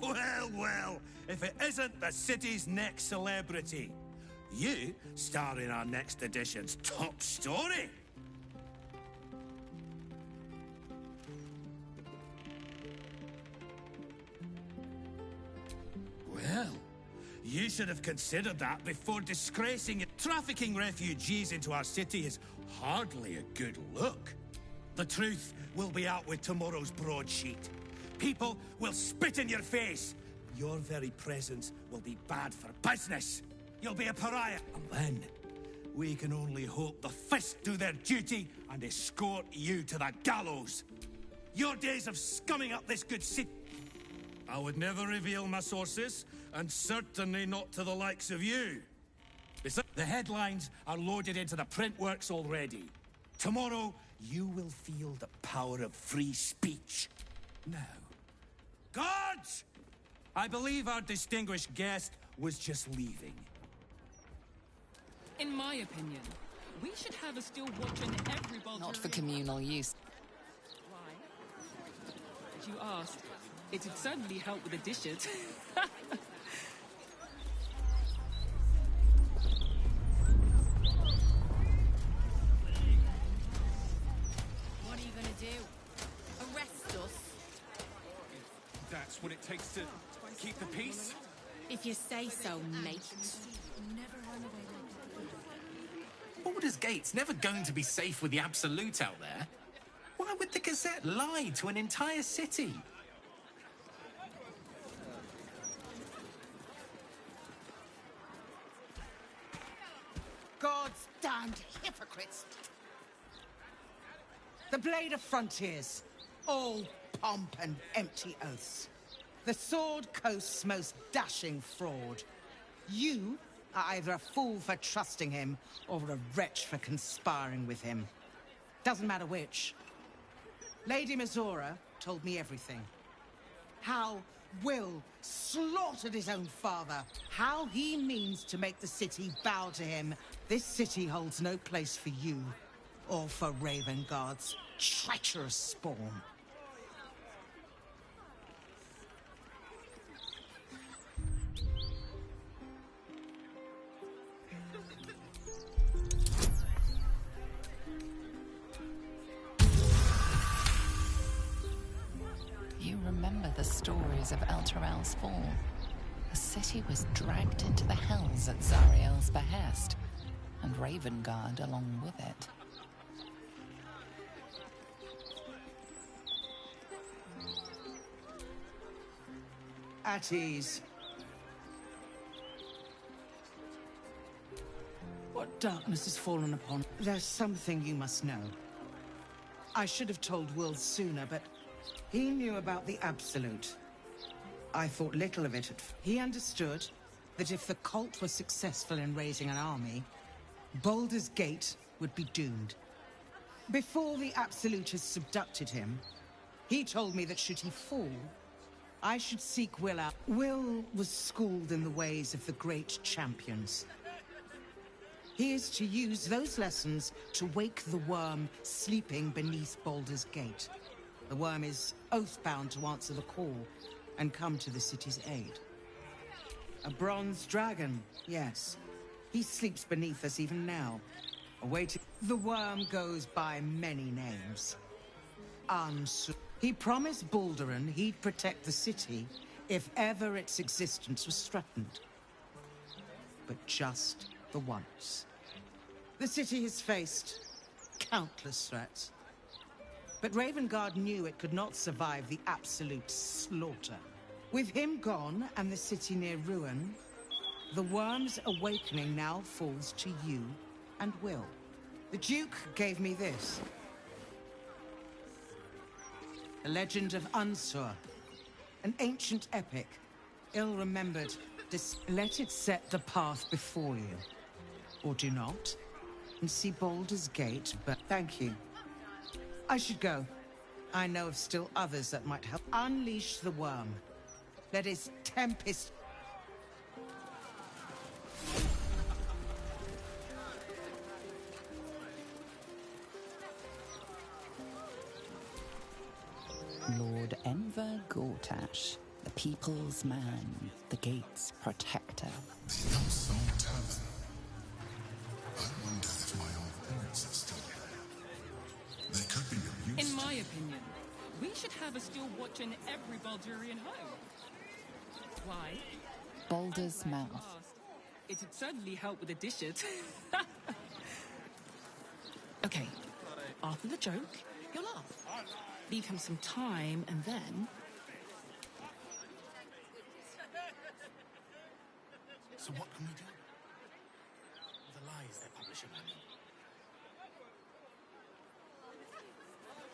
Speaker 28: Well, well, if it isn't the city's next celebrity. You star in our next edition's top story. Well, You should have considered that before disgracing it. Trafficking refugees into our city is hardly a good look. The truth will be out with tomorrow's broadsheet. People will spit in your face. Your very presence will be bad for business. You'll be a pariah. And then, we can only hope the Fist do their duty and escort you to the gallows. Your days of scumming up this good city... I would never reveal my sources, and certainly not to the likes of you. Besides, the headlines are loaded into the print works already. Tomorrow, you will feel the power of free speech. Now, guards! I believe our distinguished guest was just leaving.
Speaker 19: In my opinion, we should have a still watch in every Bulgarian...
Speaker 15: Not for communal use.
Speaker 19: Why? As you asked, it'd certainly help with the dishes.
Speaker 9: What are you gonna do? Arrest us?
Speaker 2: That's what it takes to keep the peace?
Speaker 9: If you say so, mate.
Speaker 4: Baldur's Gate's never going to be safe with the Absolute out there. Why would the Gazette lie to an entire city?
Speaker 8: God's damned hypocrites! The Blade of Frontiers, all pomp and empty oaths. The Sword Coast's most dashing fraud. You are either a fool for trusting him, or a wretch for conspiring with him. Doesn't matter which. Lady Mizora told me everything. How Will slaughtered his own father. How he means to make the city bow to him. This city holds no place for you, or for Ravengard's treacherous spawn.
Speaker 15: You remember the stories of Elturel's fall. The city was dragged into the hells at Zariel's behest, and Ravengard along with it.
Speaker 8: At ease. What darkness has fallen upon? There's something you must know. I should have told Will sooner, but he knew about the Absolute. I thought little of it. He understood that if the cult was successful in raising an army, Baldur's Gate would be doomed. Before the Absolute has subducted him, he told me that should he fall, I should seek Will out. Will was schooled in the ways of the great champions. He is to use those lessons to wake the worm sleeping beneath Baldur's Gate. The worm is oath-bound to answer the call and come to the city's aid. A bronze dragon, yes. He sleeps beneath us even now, awaiting. The worm goes by many names. He promised Balduran he'd protect the city if ever its existence was threatened. But just the once. The city has faced countless threats. But Ravengard knew it could not survive the absolute slaughter. With him gone and the city near ruin, the worm's awakening now falls to you and Will. The Duke gave me this. The Legend of Unsur, an ancient epic, ill-remembered. Let it set the path before you, or do not, and see Baldur's Gate, but thank you. I should go. I know of still others that might help. Unleash the worm. Let his tempest...
Speaker 15: Lord Enver Gortash, the people's man, the gate's protector.
Speaker 13: The Elson Tavern. I wonder if my old parents are still there. They could be of use.
Speaker 19: In my opinion, we should have a still watch in every Bulgarian home. Why?
Speaker 15: Baldur's mouth.
Speaker 19: It'd certainly help with the dishes.
Speaker 16: Okay, after the joke, you'll laugh. Leave him some time, and then...
Speaker 4: So what can we do? The lies they're publishing on me.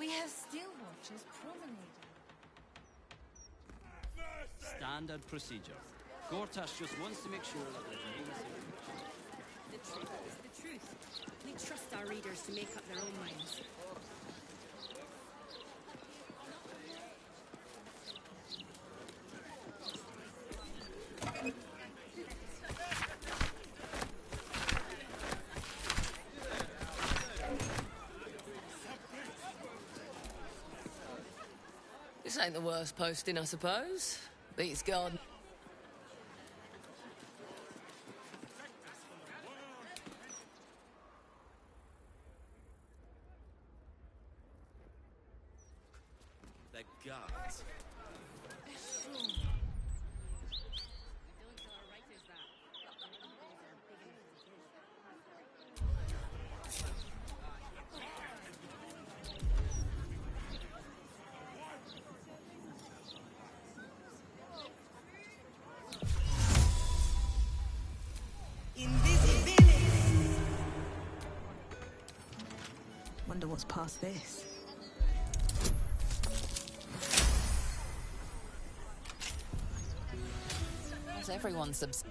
Speaker 6: We have still watchers promenading.
Speaker 5: Standard procedure. Gortash just wants to make sure that there's no misinformation.
Speaker 7: The truth is the truth. We trust our readers to make up their own minds.
Speaker 12: This ain't the worst posting, I suppose. Beats garden.
Speaker 2: The guards.
Speaker 3: Wonder what's past this.
Speaker 15: Not everyone subs...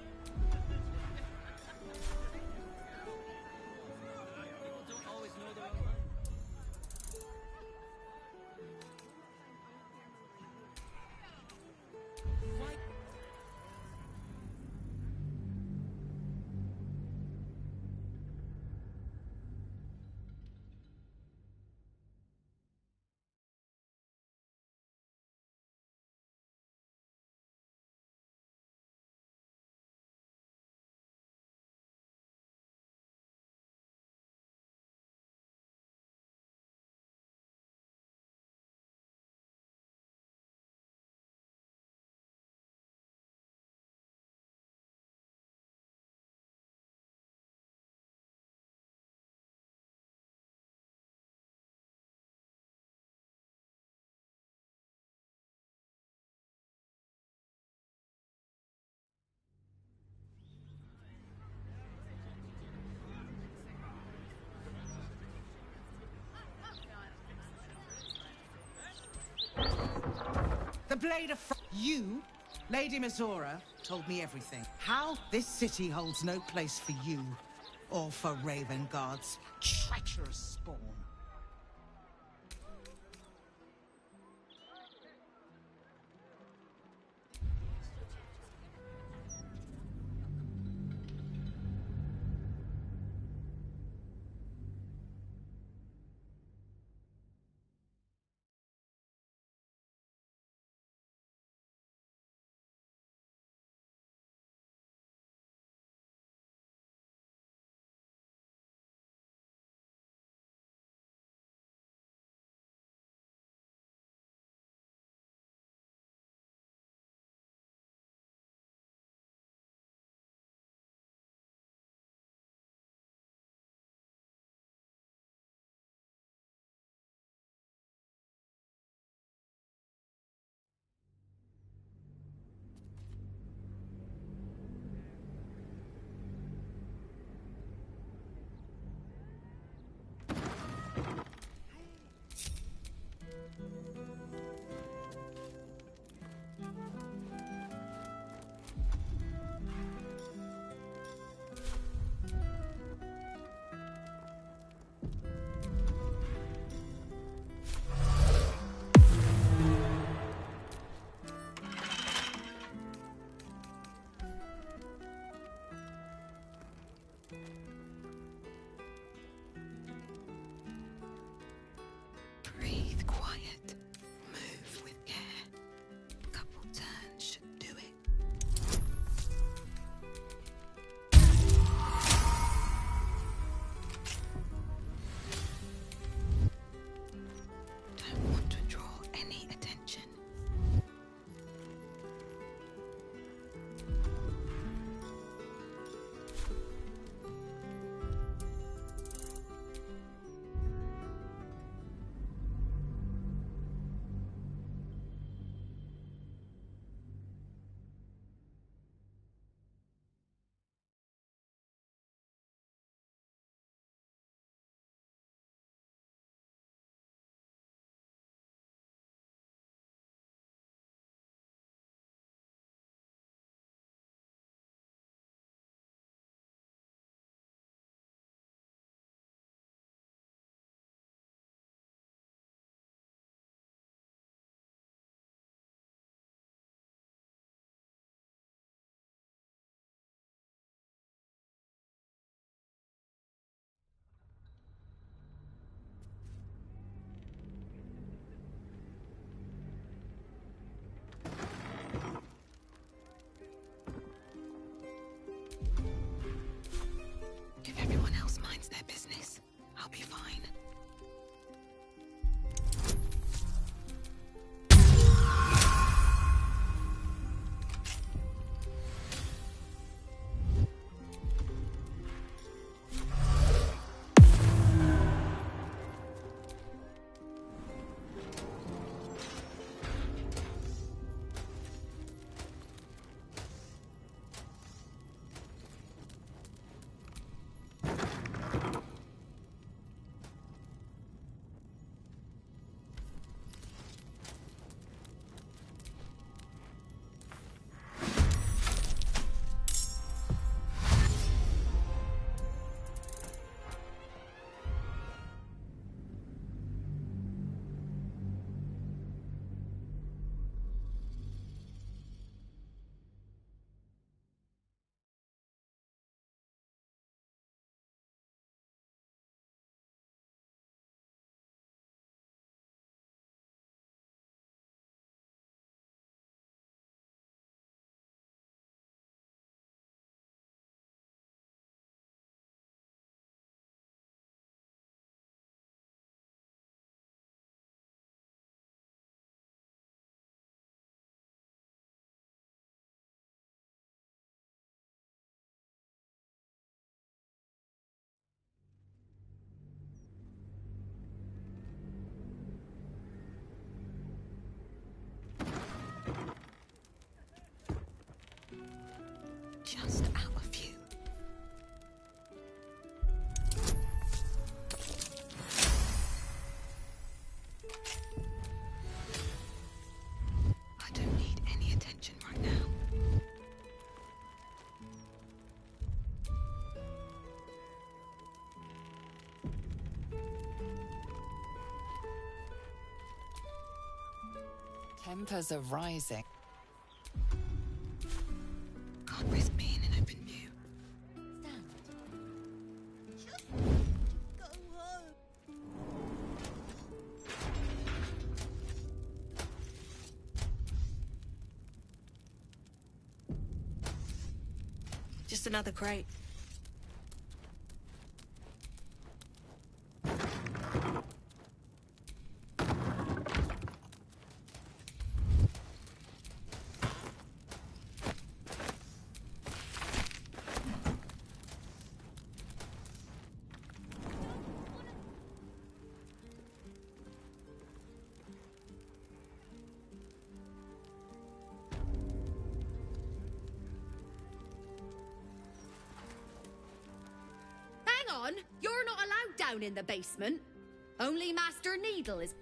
Speaker 8: The Blade of You, Lady Mizora, told me everything. How this city holds no place for you, or for Raven Guard's treacherous spawn.
Speaker 15: Tempers are rising.
Speaker 3: God, where's me and an open view?
Speaker 9: Go home.
Speaker 3: Just another crate.
Speaker 7: Hang on! You're not allowed down in the basement. Only Master Needle is...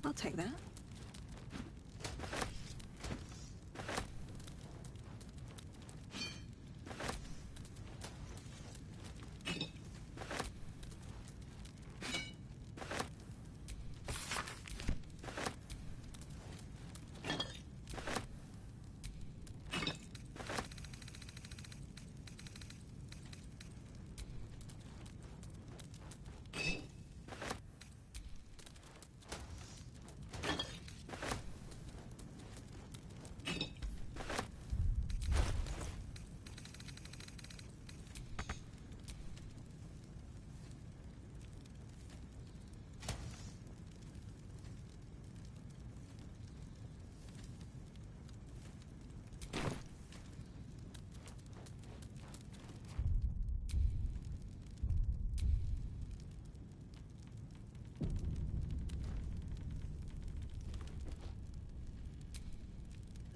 Speaker 3: I'll take that.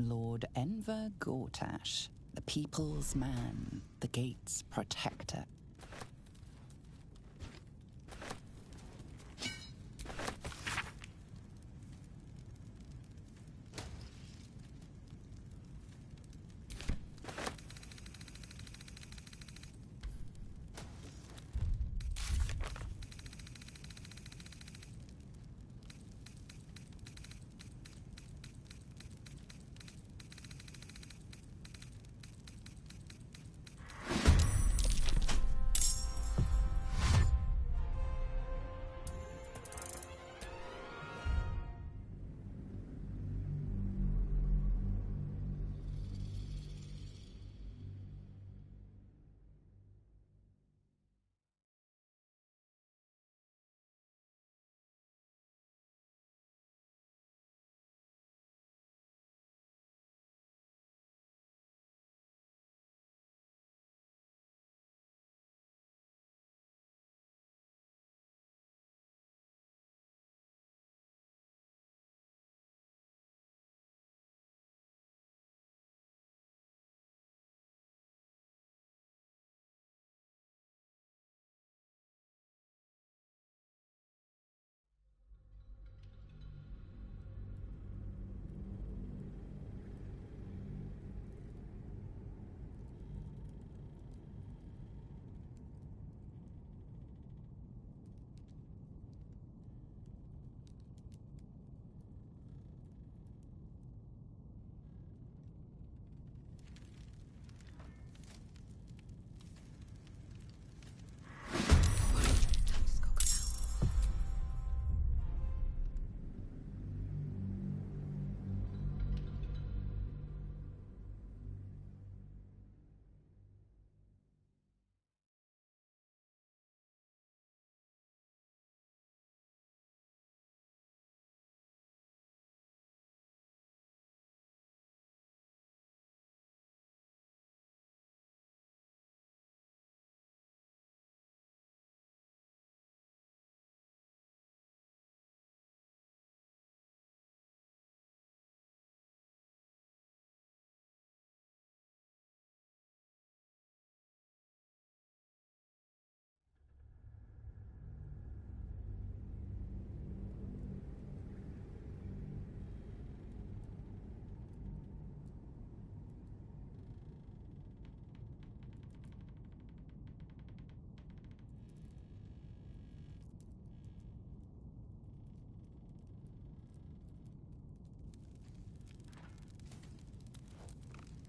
Speaker 15: Lord Enver Gortash, the people's man, the gate's protector.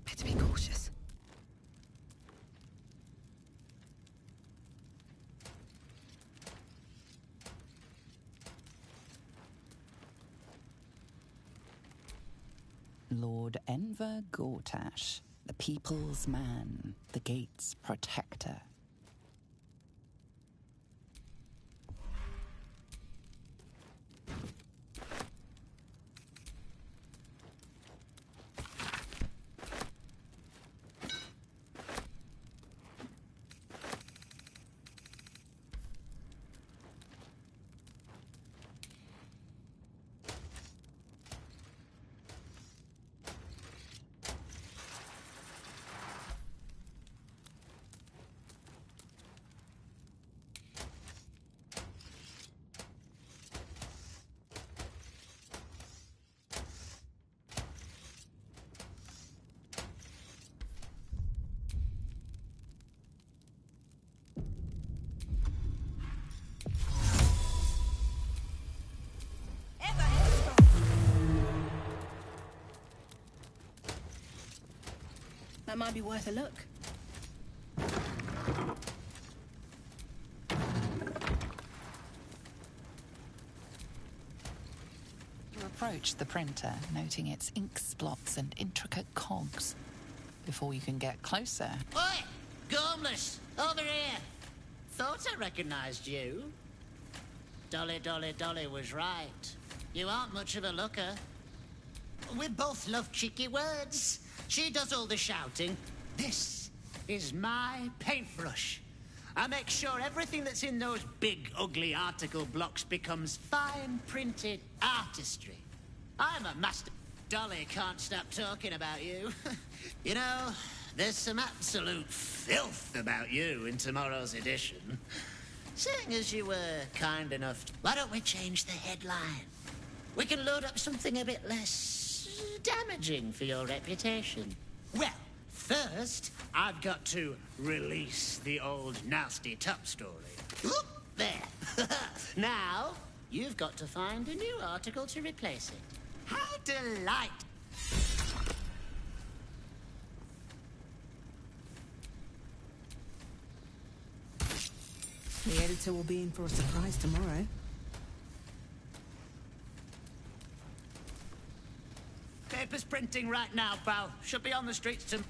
Speaker 3: Better be cautious.
Speaker 15: Lord Enver Gortash, the people's man, the gate's protector.
Speaker 3: That might be worth a look.
Speaker 15: You approach the printer, noting its ink splots and intricate cogs. Before you can get closer...
Speaker 1: Oi! Gormless! Over here! Thought I recognized you. Dolly was right. You aren't much of a looker. We both love cheeky words. She does all the shouting. This is my paintbrush. I make sure everything that's in those big, ugly article blocks becomes fine-printed artistry. I'm a master... Dolly can't stop talking about you. You know, there's some absolute filth about you in tomorrow's edition. Seeing as you were kind enough, why don't we change the headline? We can load up something a bit less damaging for your reputation. Well, first, I've got to release the old nasty top story. Oop, there. Now, you've got to find a new article to replace it. How delightful!
Speaker 3: The editor will be in for a surprise tomorrow.
Speaker 1: Paper's printing right now, pal. Should be on the streets to...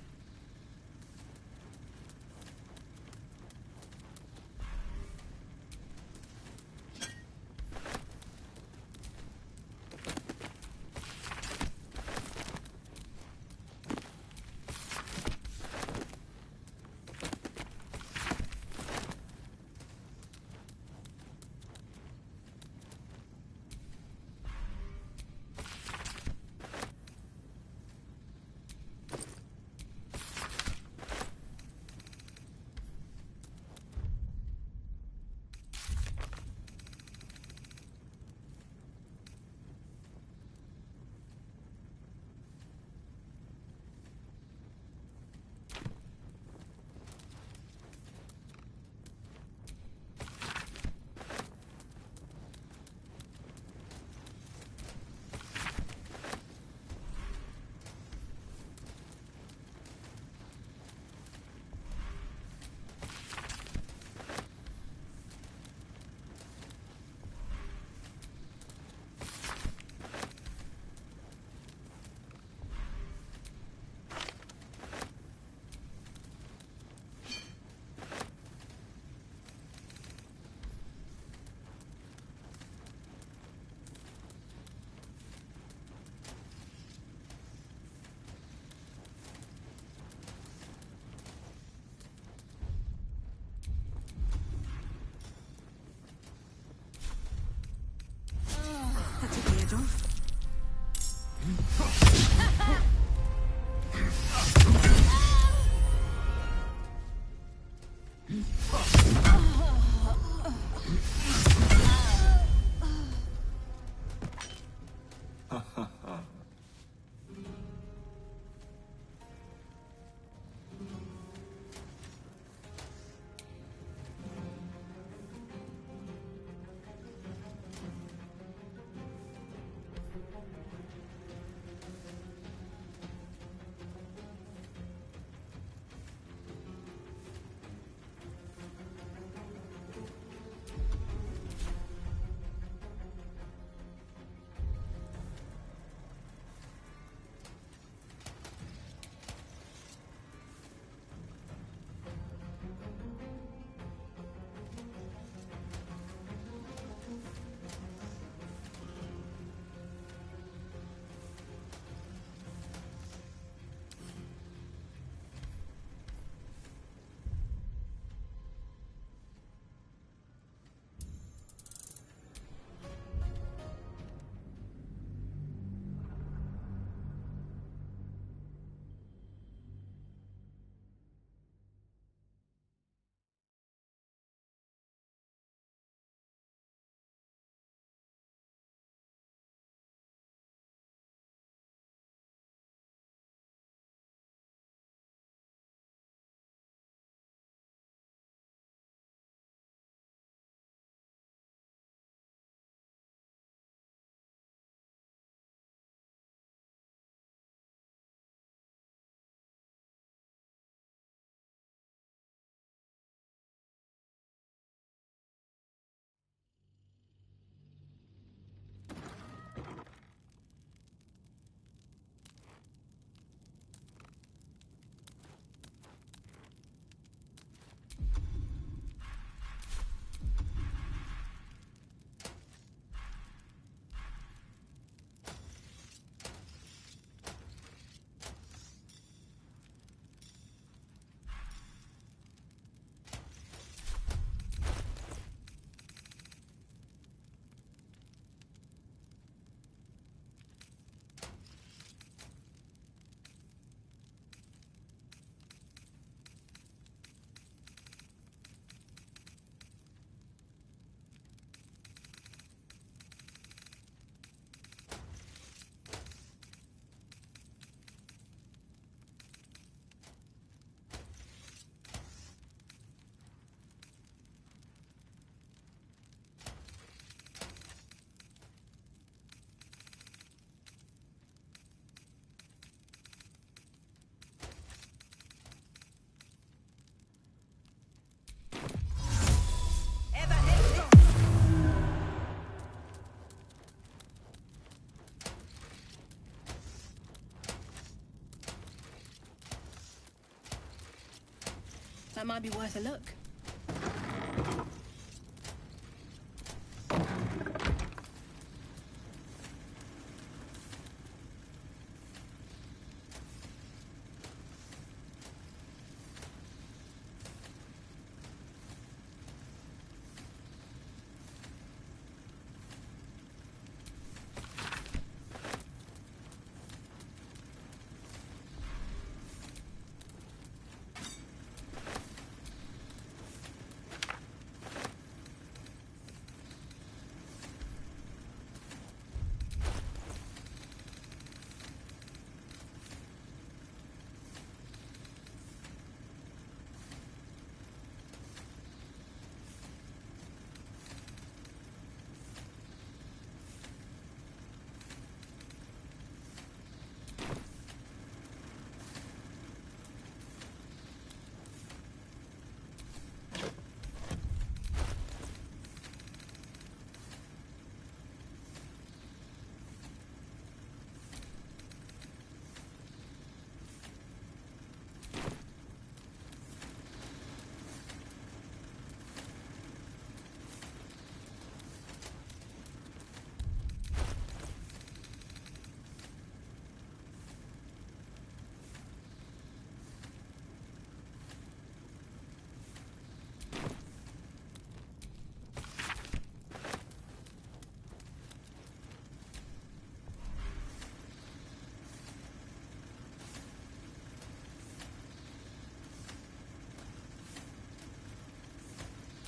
Speaker 6: That might be worth a look.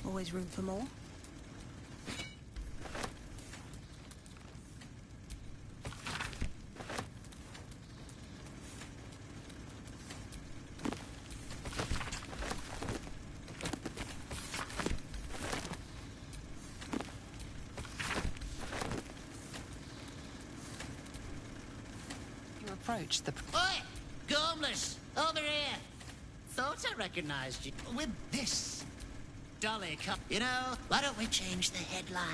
Speaker 6: Always room for more.
Speaker 15: You approach the...
Speaker 1: Oi! Gormless! Over here! Thought I recognized you. With this dolly cup. You know, why don't we change the headline?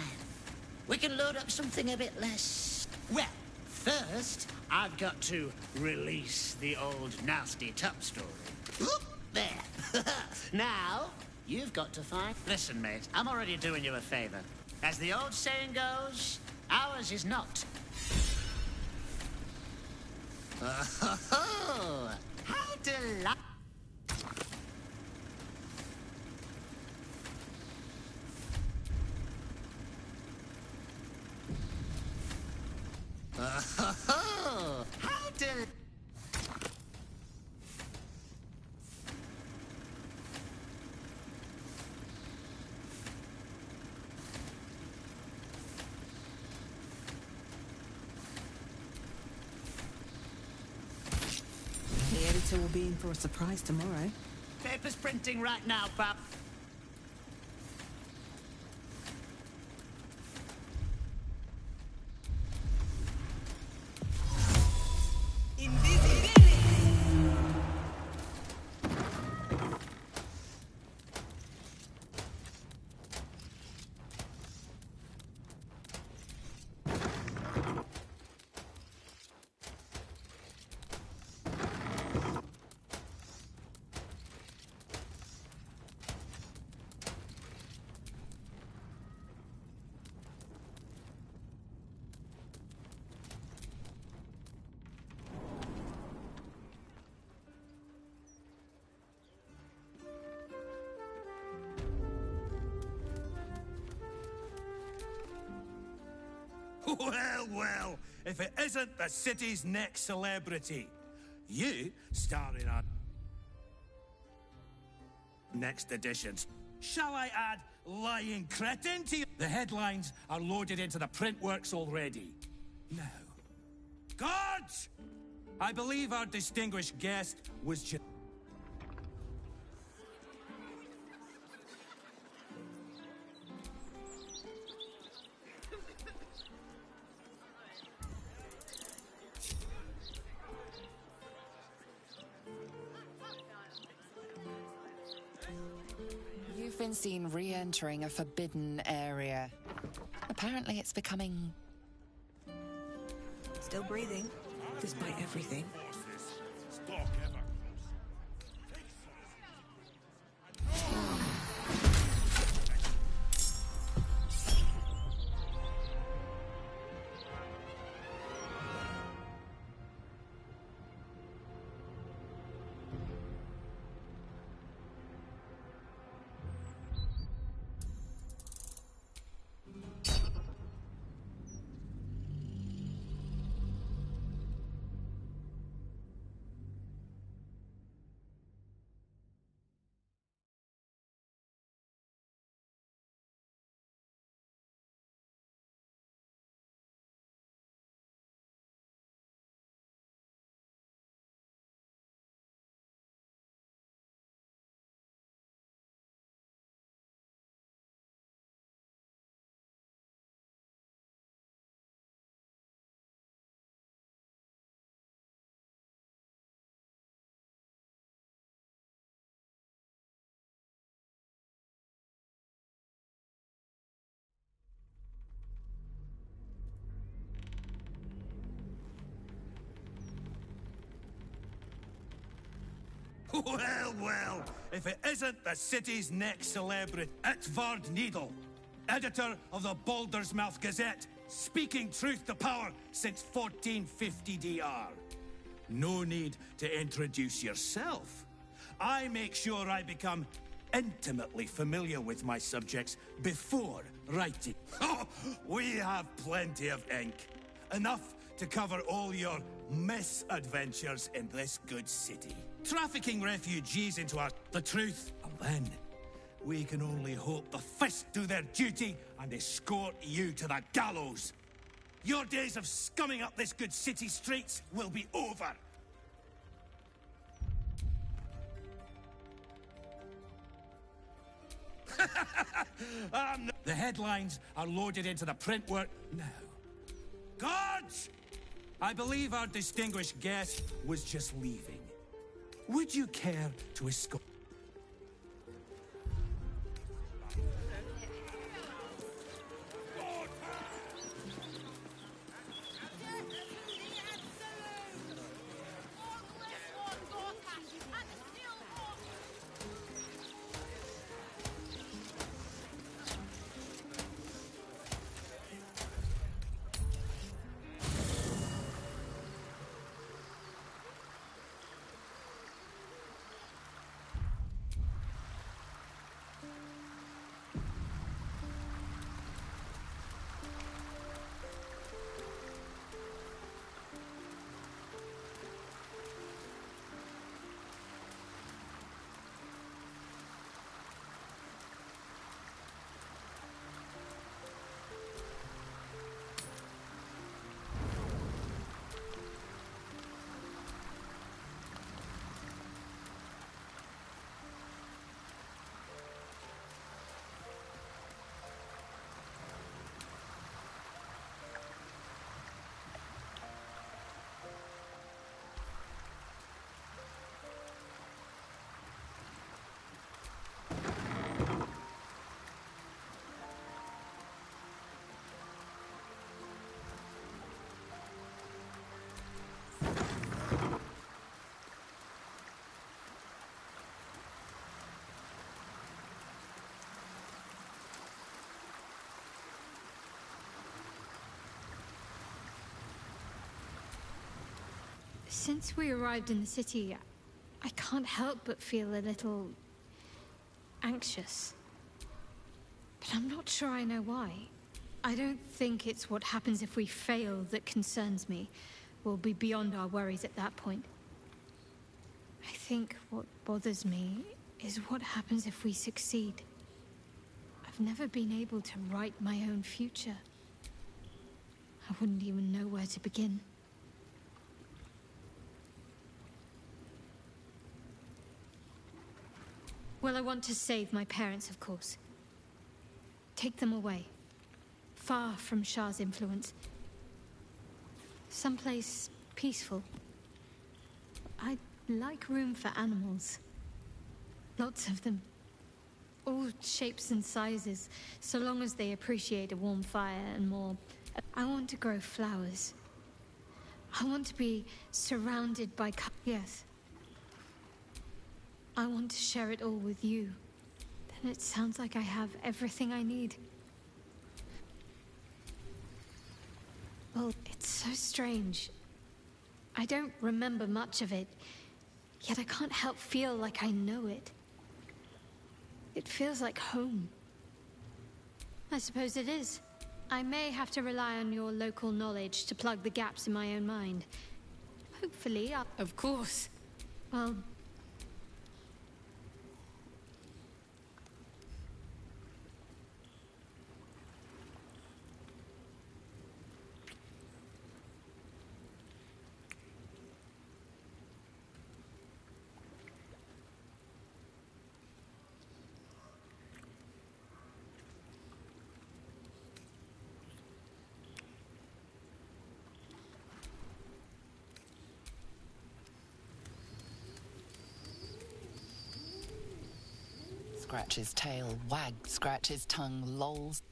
Speaker 1: We can load up something a bit less... Well, first, I've got to release the old nasty top story. Oop, there. Now, you've got to find... Listen, mate, I'm already doing you a favor. As the old saying goes, ours is not. Oh, how delightful. Oh, how del...
Speaker 3: The editor will be in for a surprise tomorrow.
Speaker 1: Paper's printing right now, pap.
Speaker 28: Well, well, if it isn't the city's next celebrity. You starring on next editions. Shall I add lying cretin to you? The headlines are loaded into the print works already. Now, guards! I believe our distinguished guest was just...
Speaker 15: You've been seen re-entering a forbidden area. Apparently it's becoming...
Speaker 3: Still breathing, despite everything.
Speaker 28: Well, well, if it isn't the city's next celebrity, Itvard Needle, editor of the Baldersmouth Gazette, speaking truth to power since 1450 DR. No need to introduce yourself. I make sure I become intimately familiar with my subjects before writing. Oh, we have plenty of ink. Enough to cover all your misadventures in this good city. Trafficking refugees into the truth, and then we can only hope the Fist do their duty and escort you to the gallows. Your days of scumming up this good city streets will be over. The headlines are loaded into the print work now. Guards! I believe our distinguished guest was just leaving. Would you care to escort?
Speaker 17: Since we arrived in the city, I can't help but feel a little anxious. But I'm not sure I know why. I don't think it's what happens if we fail that concerns me. We'll be beyond our worries at that point. I think what bothers me is what happens if we succeed. I've never been able to write my own future. I wouldn't even know where to begin. Well, I want to save my parents, of course. Take them away. Far from Shah's influence. Someplace peaceful. I'd like room for animals. Lots of them. All shapes and sizes, so long as they appreciate a warm fire and more. I want to grow flowers. I want to be surrounded by... Yes. I want to share it all with you. Then it sounds like I have everything I need. Well, it's so strange. I don't remember much of it, yet I can't help feel like I know it. It feels like home. I suppose it is. I may have to rely on your local knowledge to plug the gaps in my own mind. Hopefully, I'll...
Speaker 7: Of course.
Speaker 17: Well...
Speaker 15: Scratch his tail, wag, scratch his tongue, lolls.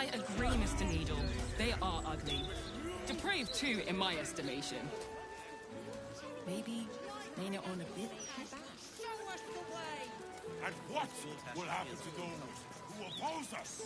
Speaker 19: I agree, Mr. Needle. They are ugly. Depraved too, in my estimation.
Speaker 6: Maybe lean it on a bit.
Speaker 28: And what will happen to those who oppose us?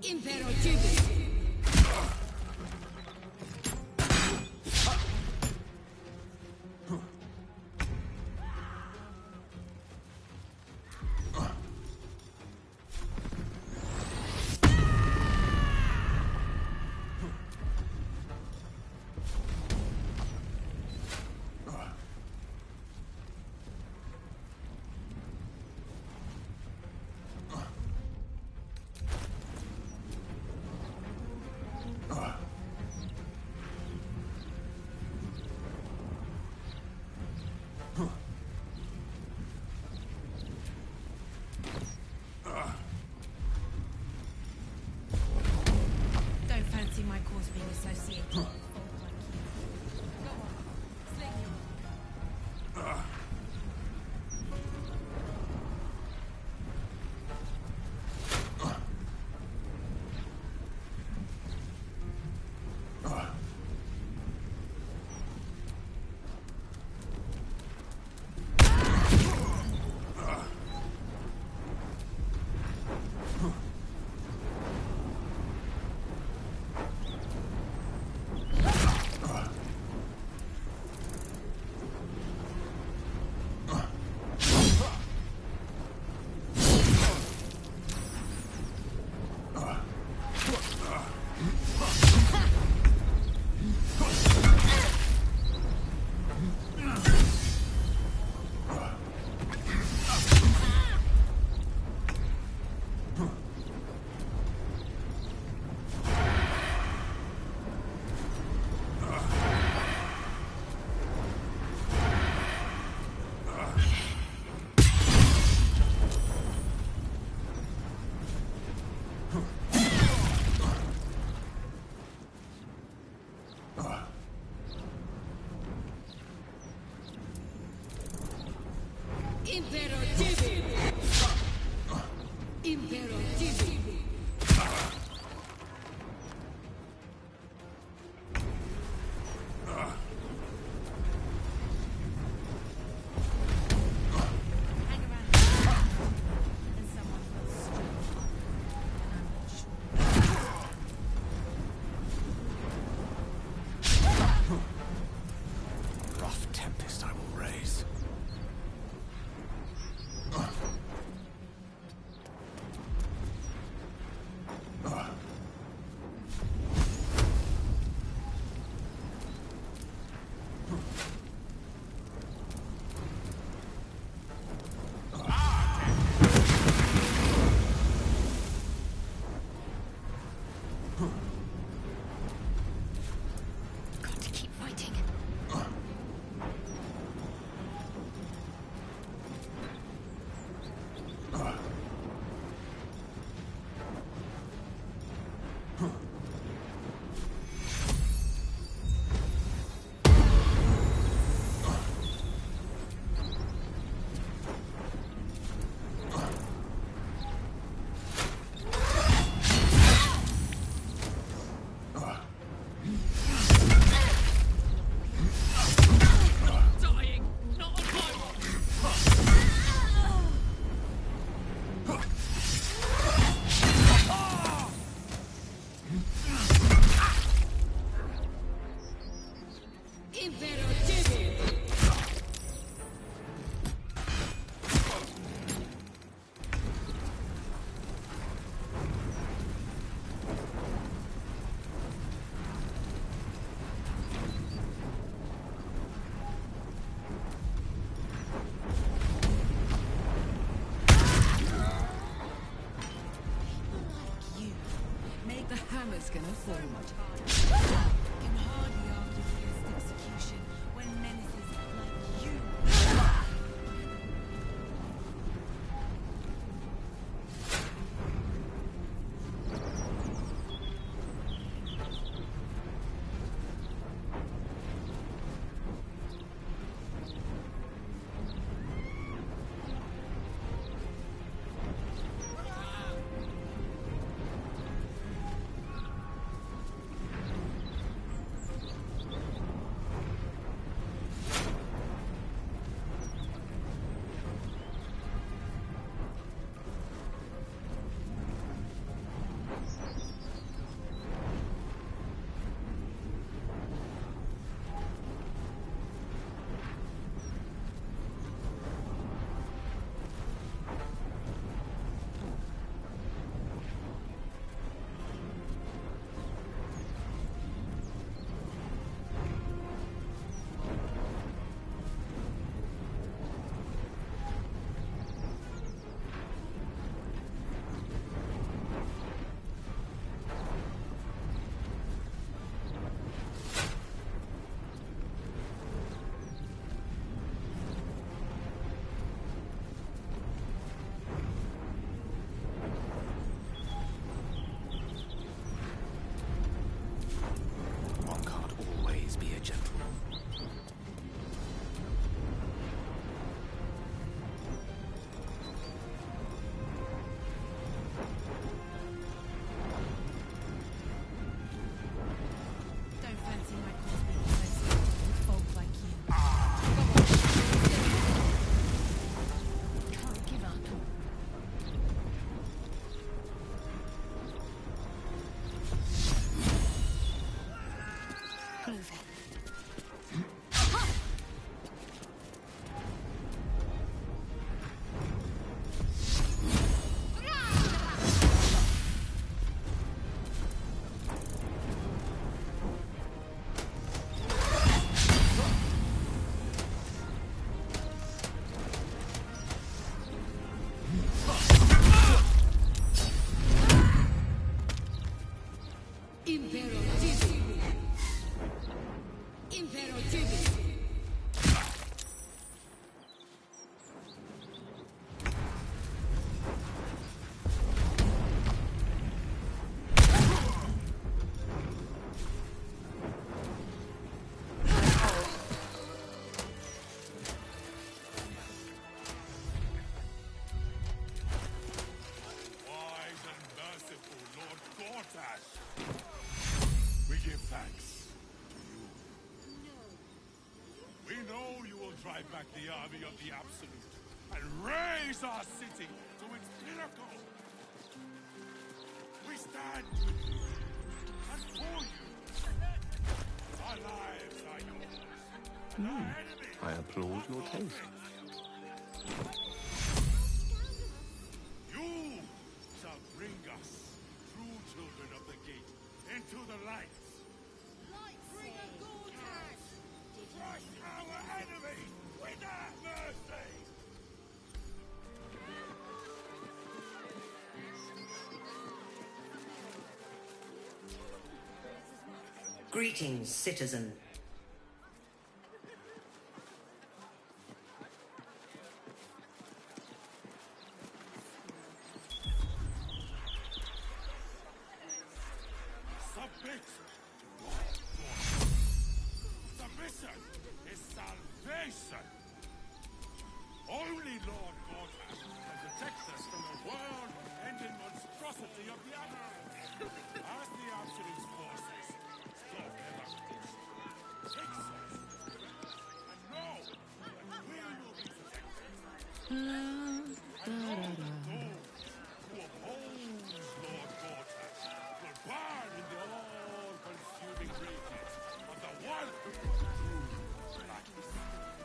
Speaker 9: Impero Jubi.
Speaker 6: Don't fancy my cause being associated.
Speaker 9: Impero Jubi. Impero Jubi.
Speaker 2: Rough tempest I will raise.
Speaker 6: He's gonna fall much harder. Can hardly argue against execution when menaces like you.
Speaker 2: One can't always be a gentleman.
Speaker 6: Don't fancy my cause being associated with folk like you. Can't give up. Move it.
Speaker 9: Impero Tibi. Impero Tibi.
Speaker 28: Wise and merciful Lord Gortash, we give thanks to you. We know you will drive back the army of the Absolute and raise our city to its pinnacle. We stand with you and for you. Our lives are yours, and our enemies
Speaker 2: I applaud your taste.
Speaker 28: You shall bring us, true children of the gate, into the light. Bring a Gortash! Crush our enemies without mercy!
Speaker 14: Greetings, citizen.
Speaker 28: Submit! Submission is salvation! Only Lord Gortash can protect us from the world-ending monstrosity of the Avalanche. As the Absolute's forces stalk ever closer, take sight, and know that we will be protected. And all those who oppose Lord Gortash will burn in the all-consuming radiance of the one true light.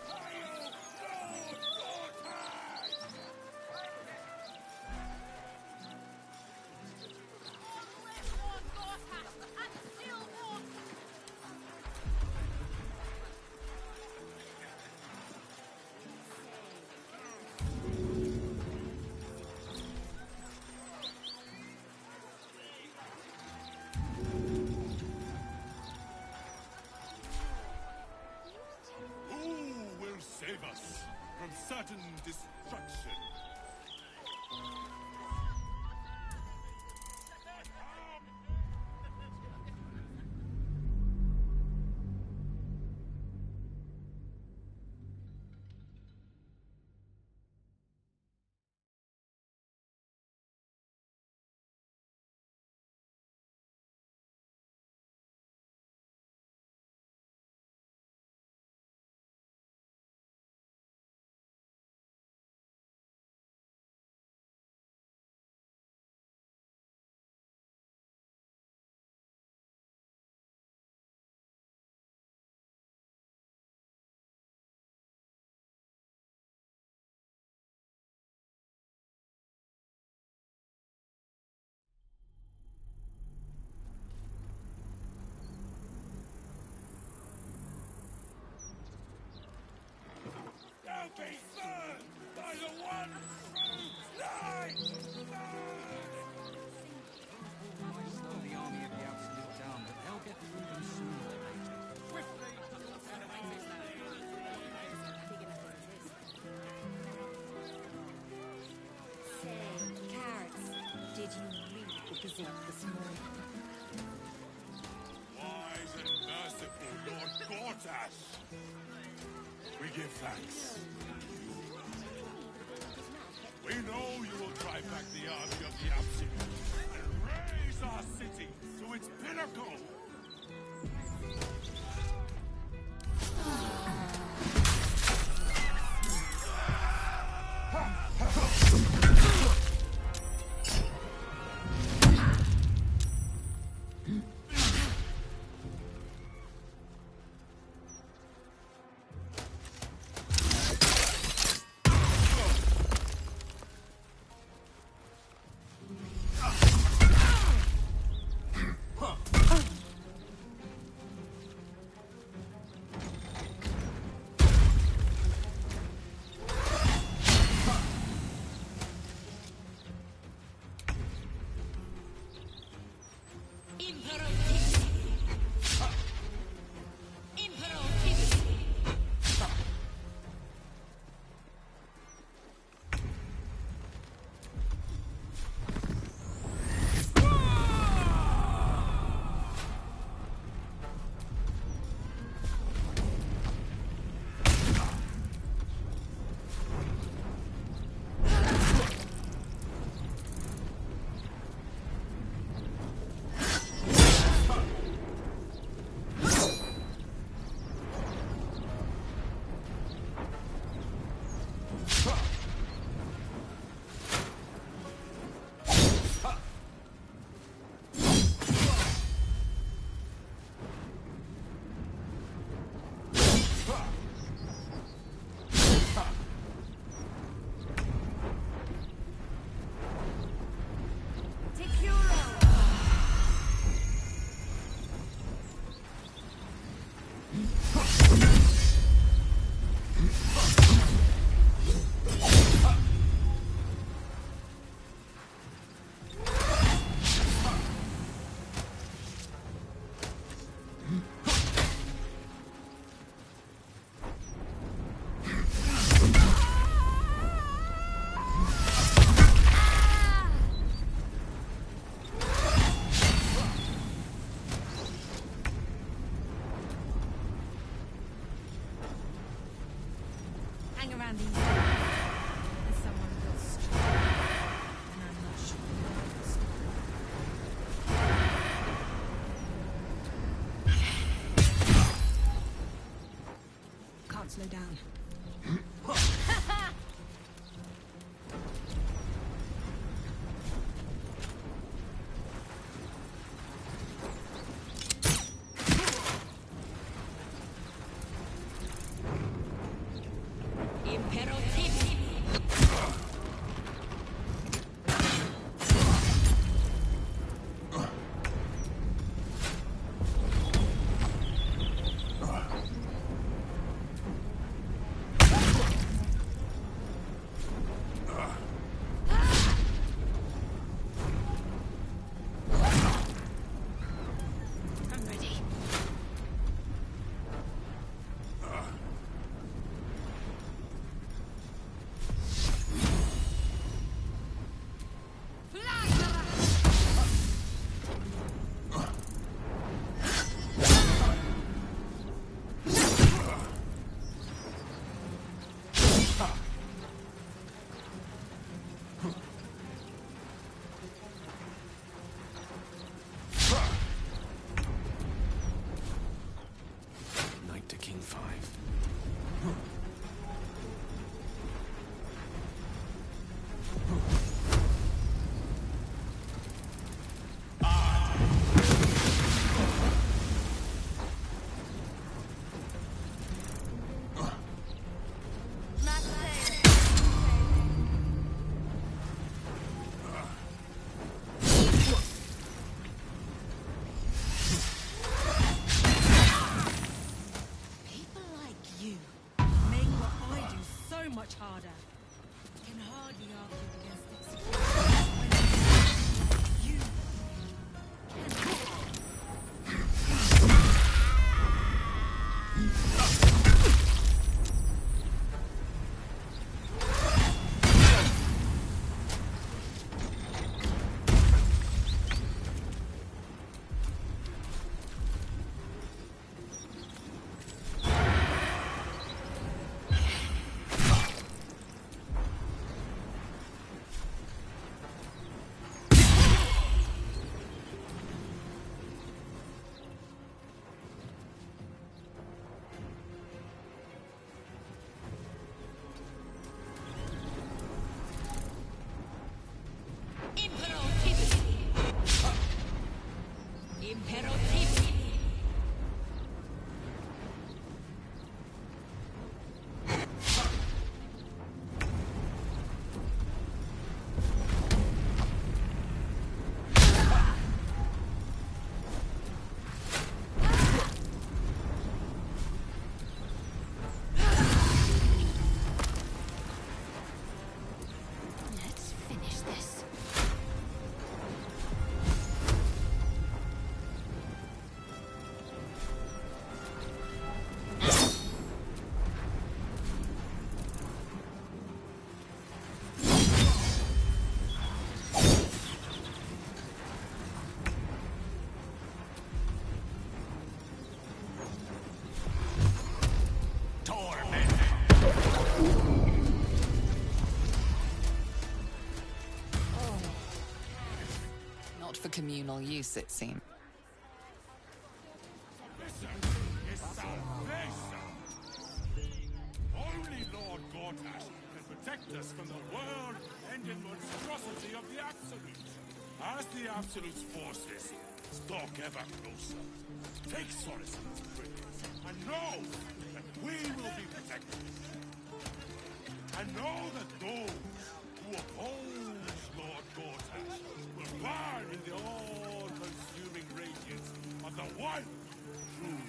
Speaker 28: Hail Lord Gortash!
Speaker 18: save us from certain destruction. Be burned by the one true light!
Speaker 5: Might slow the army of the Absolute down, but they'll get through them sooner or later. Swiftly!
Speaker 9: Say, Carrots, did you read the Gazette this morning?
Speaker 18: Wise and merciful Lord Gortash! We give thanks. We know you will drive back the army of the Absolute and raise our city to its pinnacle.
Speaker 6: Hang around these days, and someone will strike, and I'm not sure they'll stop. Can't slow down. much harder. Can hardly argue against it. You
Speaker 15: Not for communal use, it seems.
Speaker 18: Only Lord Gortash can protect us from the world-ending monstrosity of the Absolute. As the Absolute's forces stalk ever closer, take solace in its brilliance, and know that we will be protected. And know that those who oppose Lord Gortash will burn in the all-consuming radiance of the one true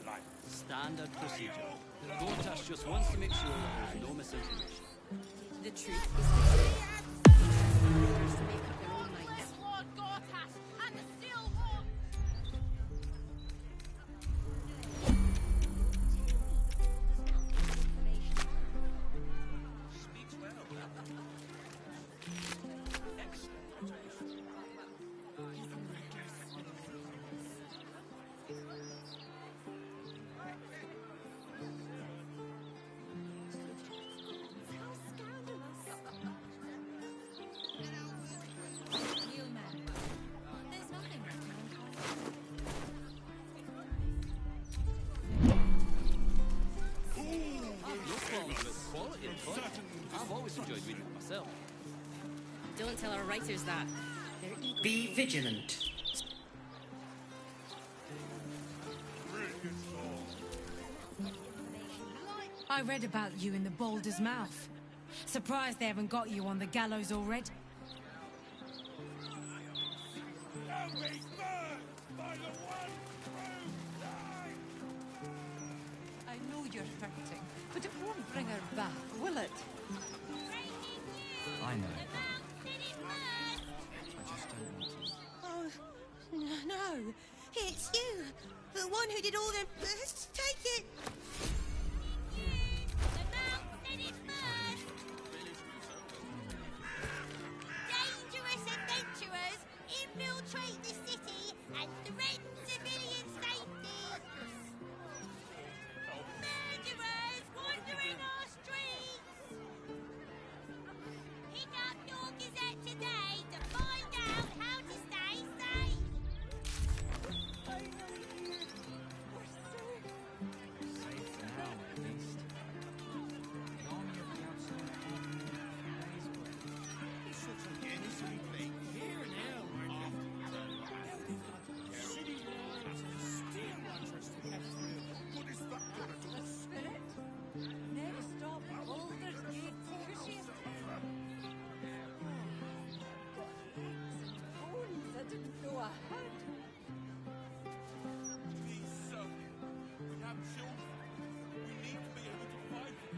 Speaker 18: light.
Speaker 5: Standard procedure. Gortash just wants to make sure that there's no misinformation.
Speaker 7: The truth is to make up their own minds.
Speaker 9: Where's Lord Gortash and the Steel Wolf?
Speaker 5: I've always enjoyed reading it myself.
Speaker 7: Don't tell our writers that. They're eager.
Speaker 14: Be vigilant.
Speaker 6: I read about you in the Boulder's Mouth. Surprised they haven't got you on the gallows already.
Speaker 10: I know you're hurting, but it won't bring her back, will it?
Speaker 20: I know. I just don't want to.
Speaker 9: Oh, no. It's you. The one who did all the... Take it. Dangerous adventurers infiltrate the city and threaten civilian safety. Murderers wandering our streets. Pick up your Gazette today to find out how to stay safe.
Speaker 20: Safe for now, at least. The army of the Absolute Army is
Speaker 18: This looks like anything like here now, city walls and steel ladders to get through. What is that gonna do?
Speaker 10: The spirit? Next stop, Boulder's Gate. Pushiest. Bones, I didn't know I had.
Speaker 18: Please, sir. We have children. We need to be able to fight them.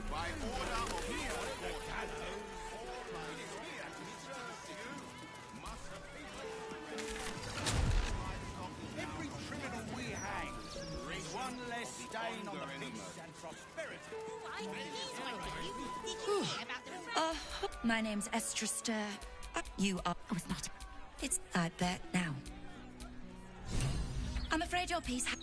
Speaker 18: By order of the court, all ladies here to be served to you must have
Speaker 28: Every criminal we hang brings one less stain on the peace and prosperity.
Speaker 11: My name's Estra Stir. You are... Oh, it's not. It's out there now. I'm afraid your piece...
Speaker 10: I've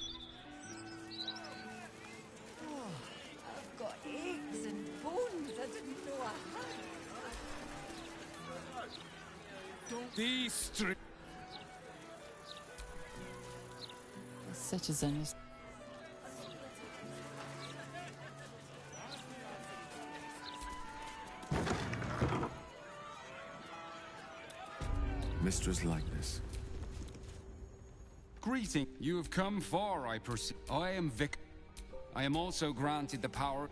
Speaker 10: got aches and bones I didn't know I had.
Speaker 20: These streets.
Speaker 15: The citizens.
Speaker 2: Mistress likeness.
Speaker 20: Greeting. You have come far, I perceive. I am Vic. I am also granted the power.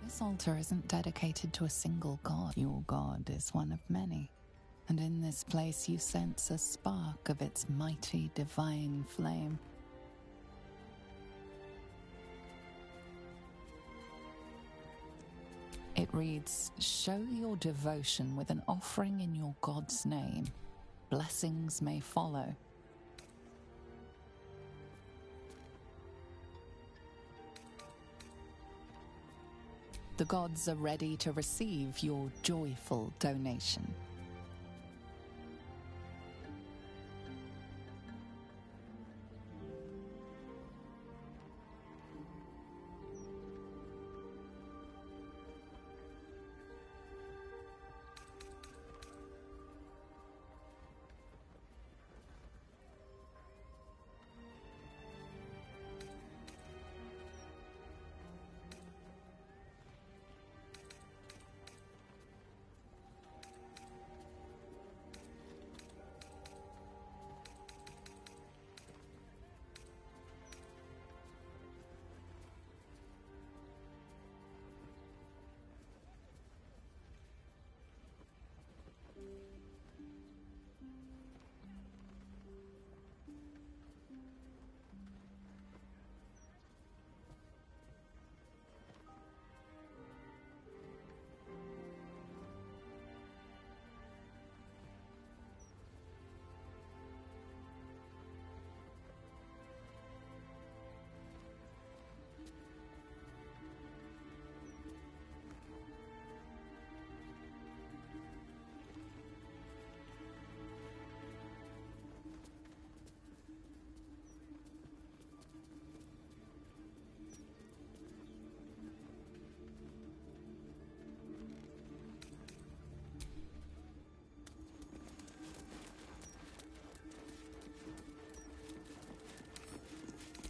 Speaker 15: This altar isn't dedicated to a single god. Your god is one of many. And in this place you sense a spark of its mighty divine flame. It reads, "Show your devotion with an offering in your God's name. Blessings may follow." The gods are ready to receive your joyful donation.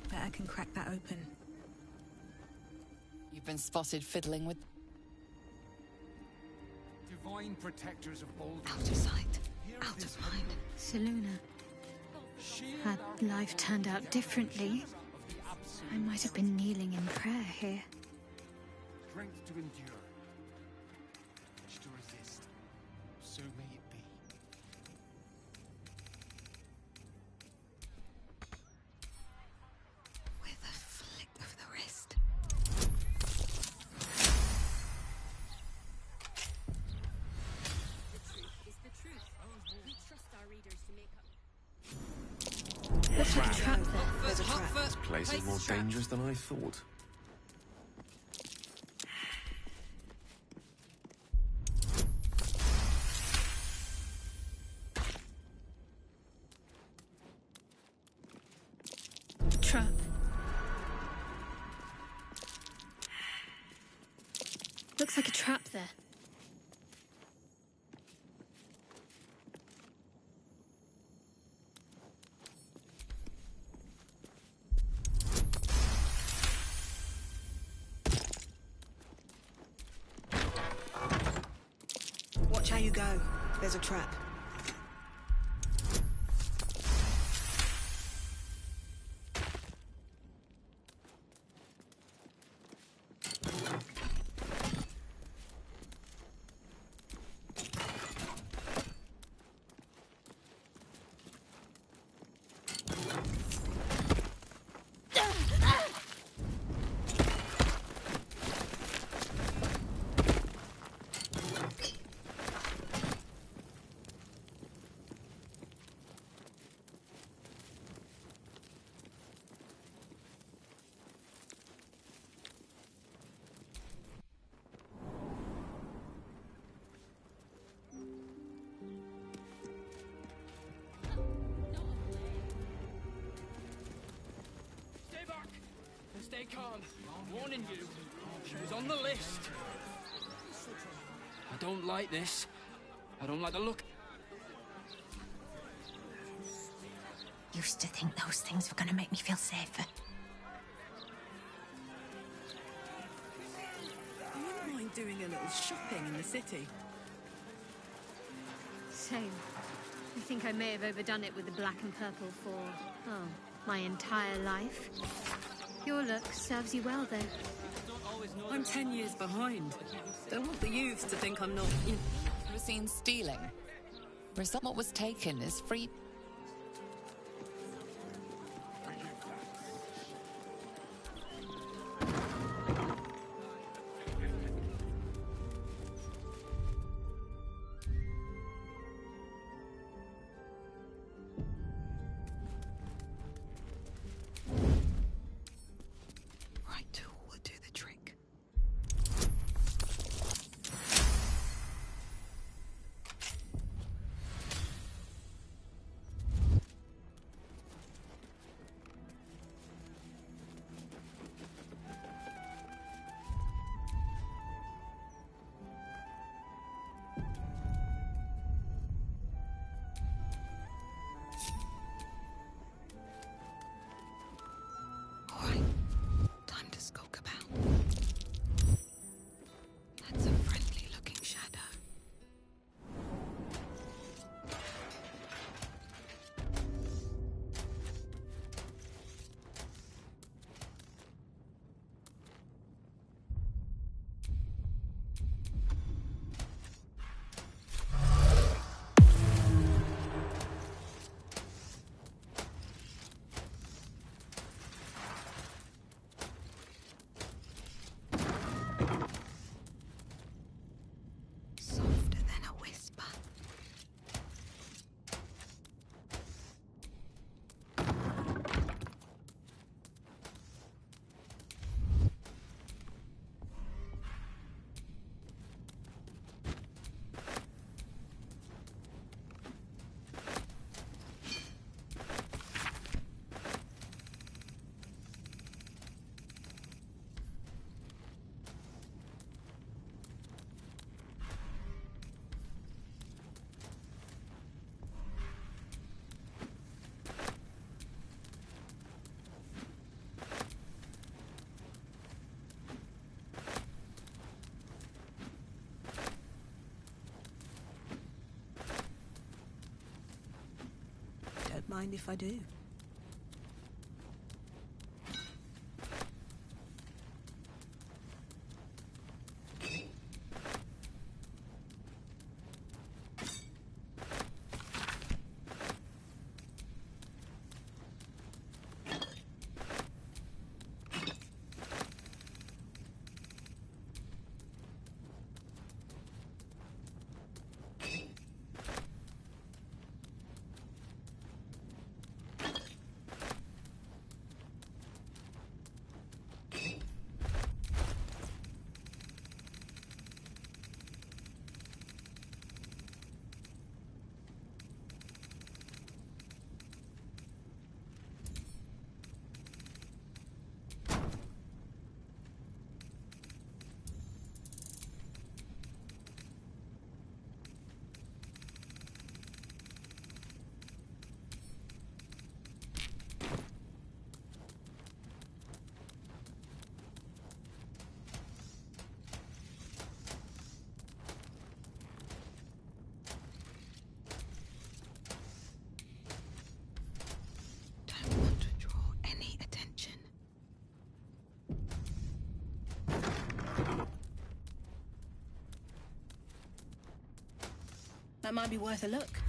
Speaker 3: Bet I can crack that open.
Speaker 15: You've been spotted fiddling with...
Speaker 20: Divine protectors of old.
Speaker 3: Out of sight, out of mind.
Speaker 17: Seluna, had life turned out differently, I might have been kneeling in prayer here.
Speaker 20: Strength to endure. Courage to resist. So may it be.
Speaker 3: With a flick of the wrist.
Speaker 7: It's the truth. We trust our readers to make up.
Speaker 17: Looks like a trap there.
Speaker 3: There's a trap.
Speaker 2: This place is more dangerous than I thought.
Speaker 17: Trap. Looks like a trap there.
Speaker 3: Watch how you go. There's a trap.
Speaker 5: Khan, warning you. She was on the list. I don't like this. I don't like the look.
Speaker 11: Used to think those things were going to make me feel safer.
Speaker 3: I wouldn't mind doing a little shopping in the city.
Speaker 17: Same. I think I may have overdone it with the black and purple for, oh, my entire life. Your look serves you well, though.
Speaker 3: I'm 10 years behind. Don't want the youths to think I'm not...
Speaker 15: Ever seen stealing? What was taken is free.
Speaker 3: Right tool would do the trick. Alright, time to skulk about. That's a friendly looking shadow. Softer than a whisper. Don't mind if I do. Don't want to draw any attention. That might be worth a look.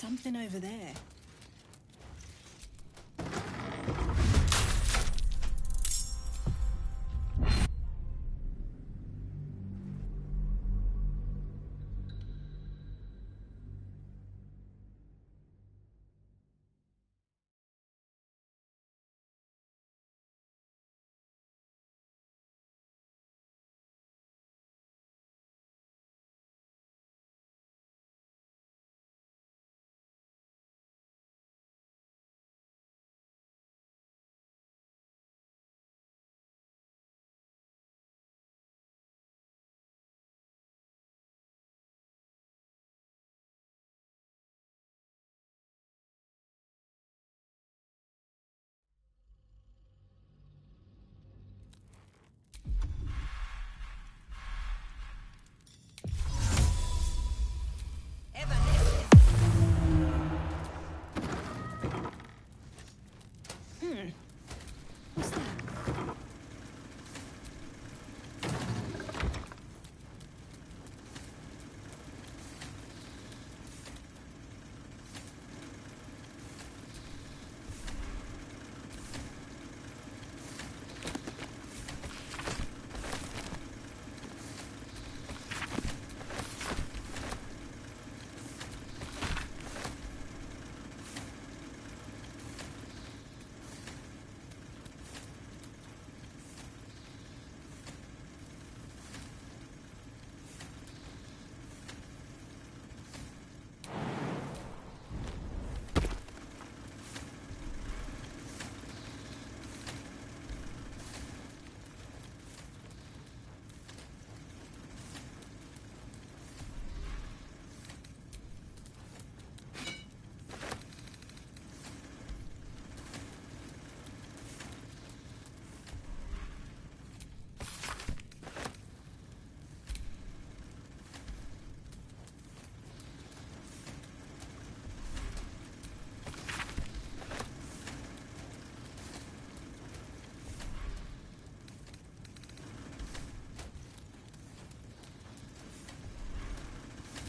Speaker 3: something over there. What's that?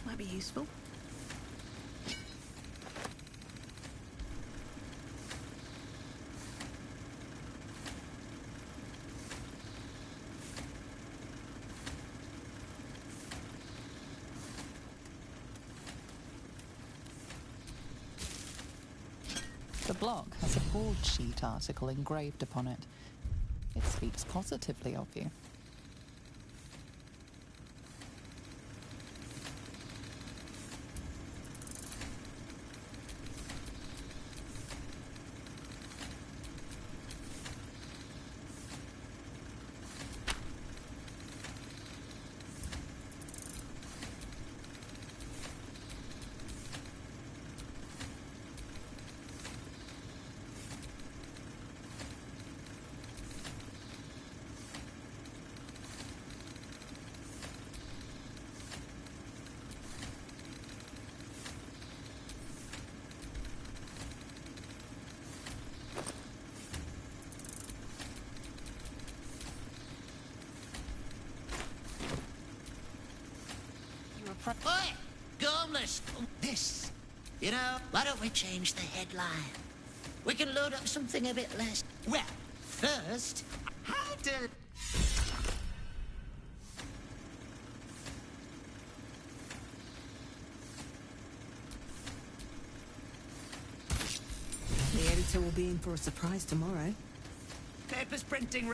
Speaker 3: Might be useful.
Speaker 15: The block has a broadsheet article engraved upon it. It speaks positively of you.
Speaker 1: Oi! Gormless! This. You know, why don't we change the headline? We can load up something a bit less. Well, first, how to...
Speaker 3: The editor will be in for a surprise tomorrow.
Speaker 1: Papers printing...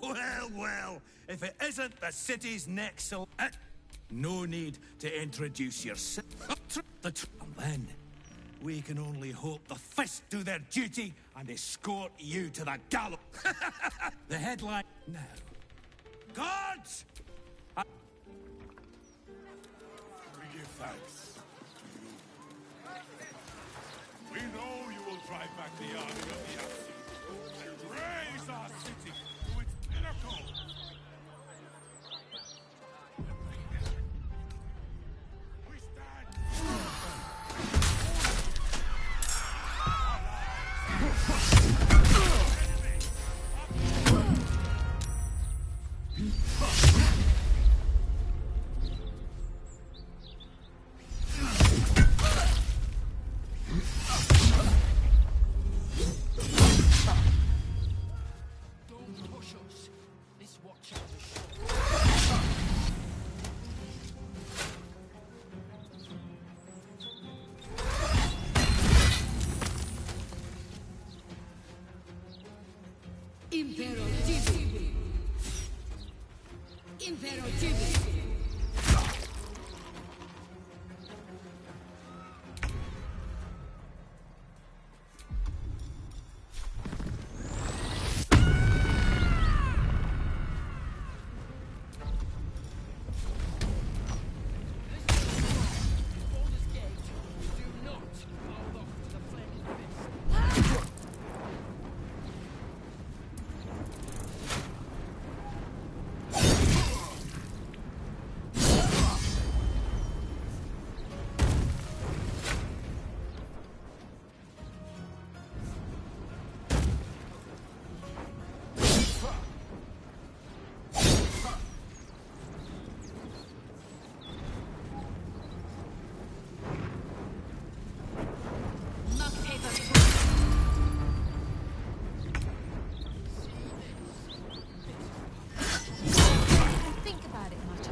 Speaker 28: Well, well, if it isn't the city's next no need to introduce yourself. And then, we can only hope the Fist do their duty and escort you to the gallows. The headline now. Guards!
Speaker 18: We give thanks to you. We know you will drive back the army of the Absolute and raise our city to its pinnacle. We stand.
Speaker 6: Impero TV. Impero TV. Think about it much.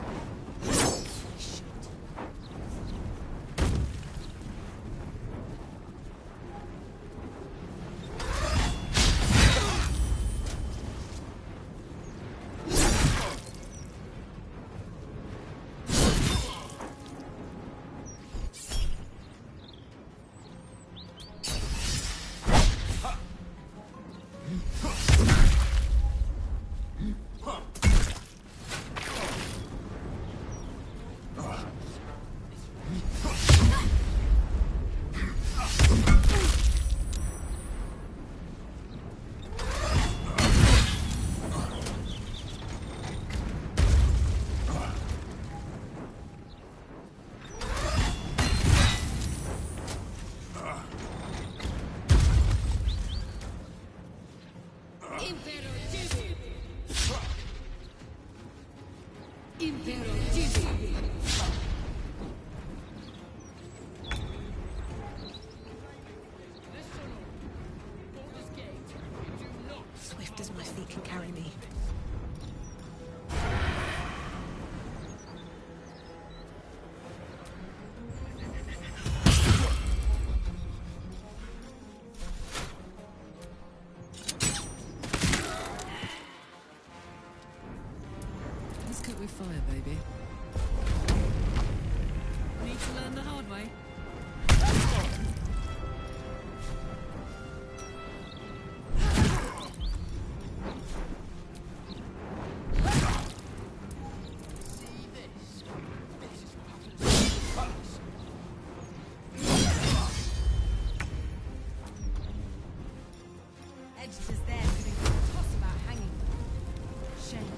Speaker 6: Impero TV. Impero TV.
Speaker 3: Swift as my feet can carry me.
Speaker 19: Let's cook with fire, baby. Need to learn the hard way.
Speaker 6: Editors there doing a toss about hanging. Shame.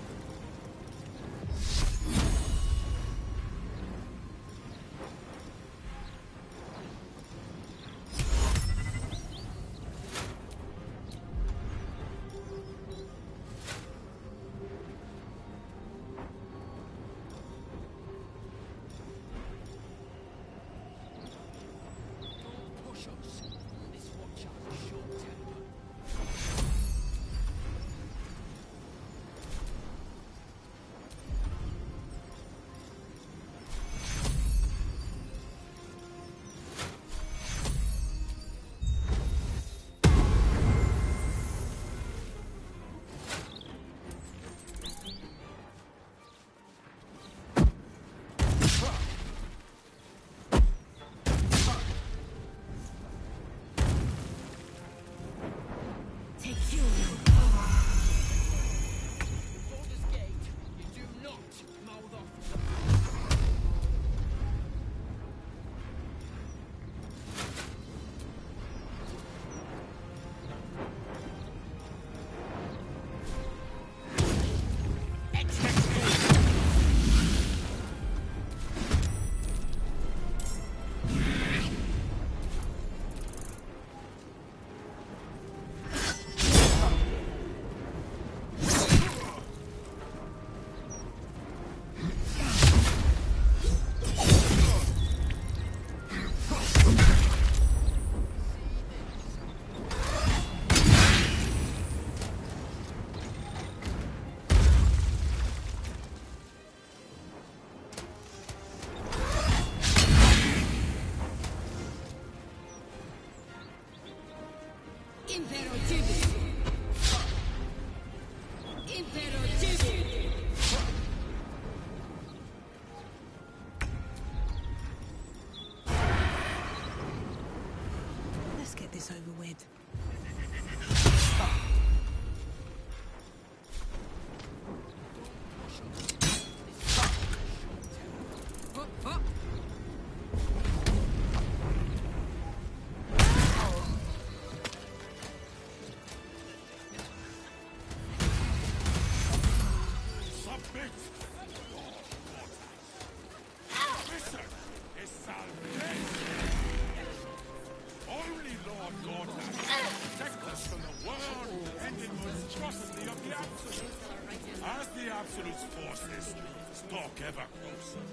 Speaker 6: Impero Tibi. Impero Tibi.
Speaker 3: Let's get this over with.
Speaker 18: Submit! Listen, is salvation. Only Lord Gordon can protect us from the world-ending monstrosity of the Absolute. As the Absolute's forces stalk ever closer,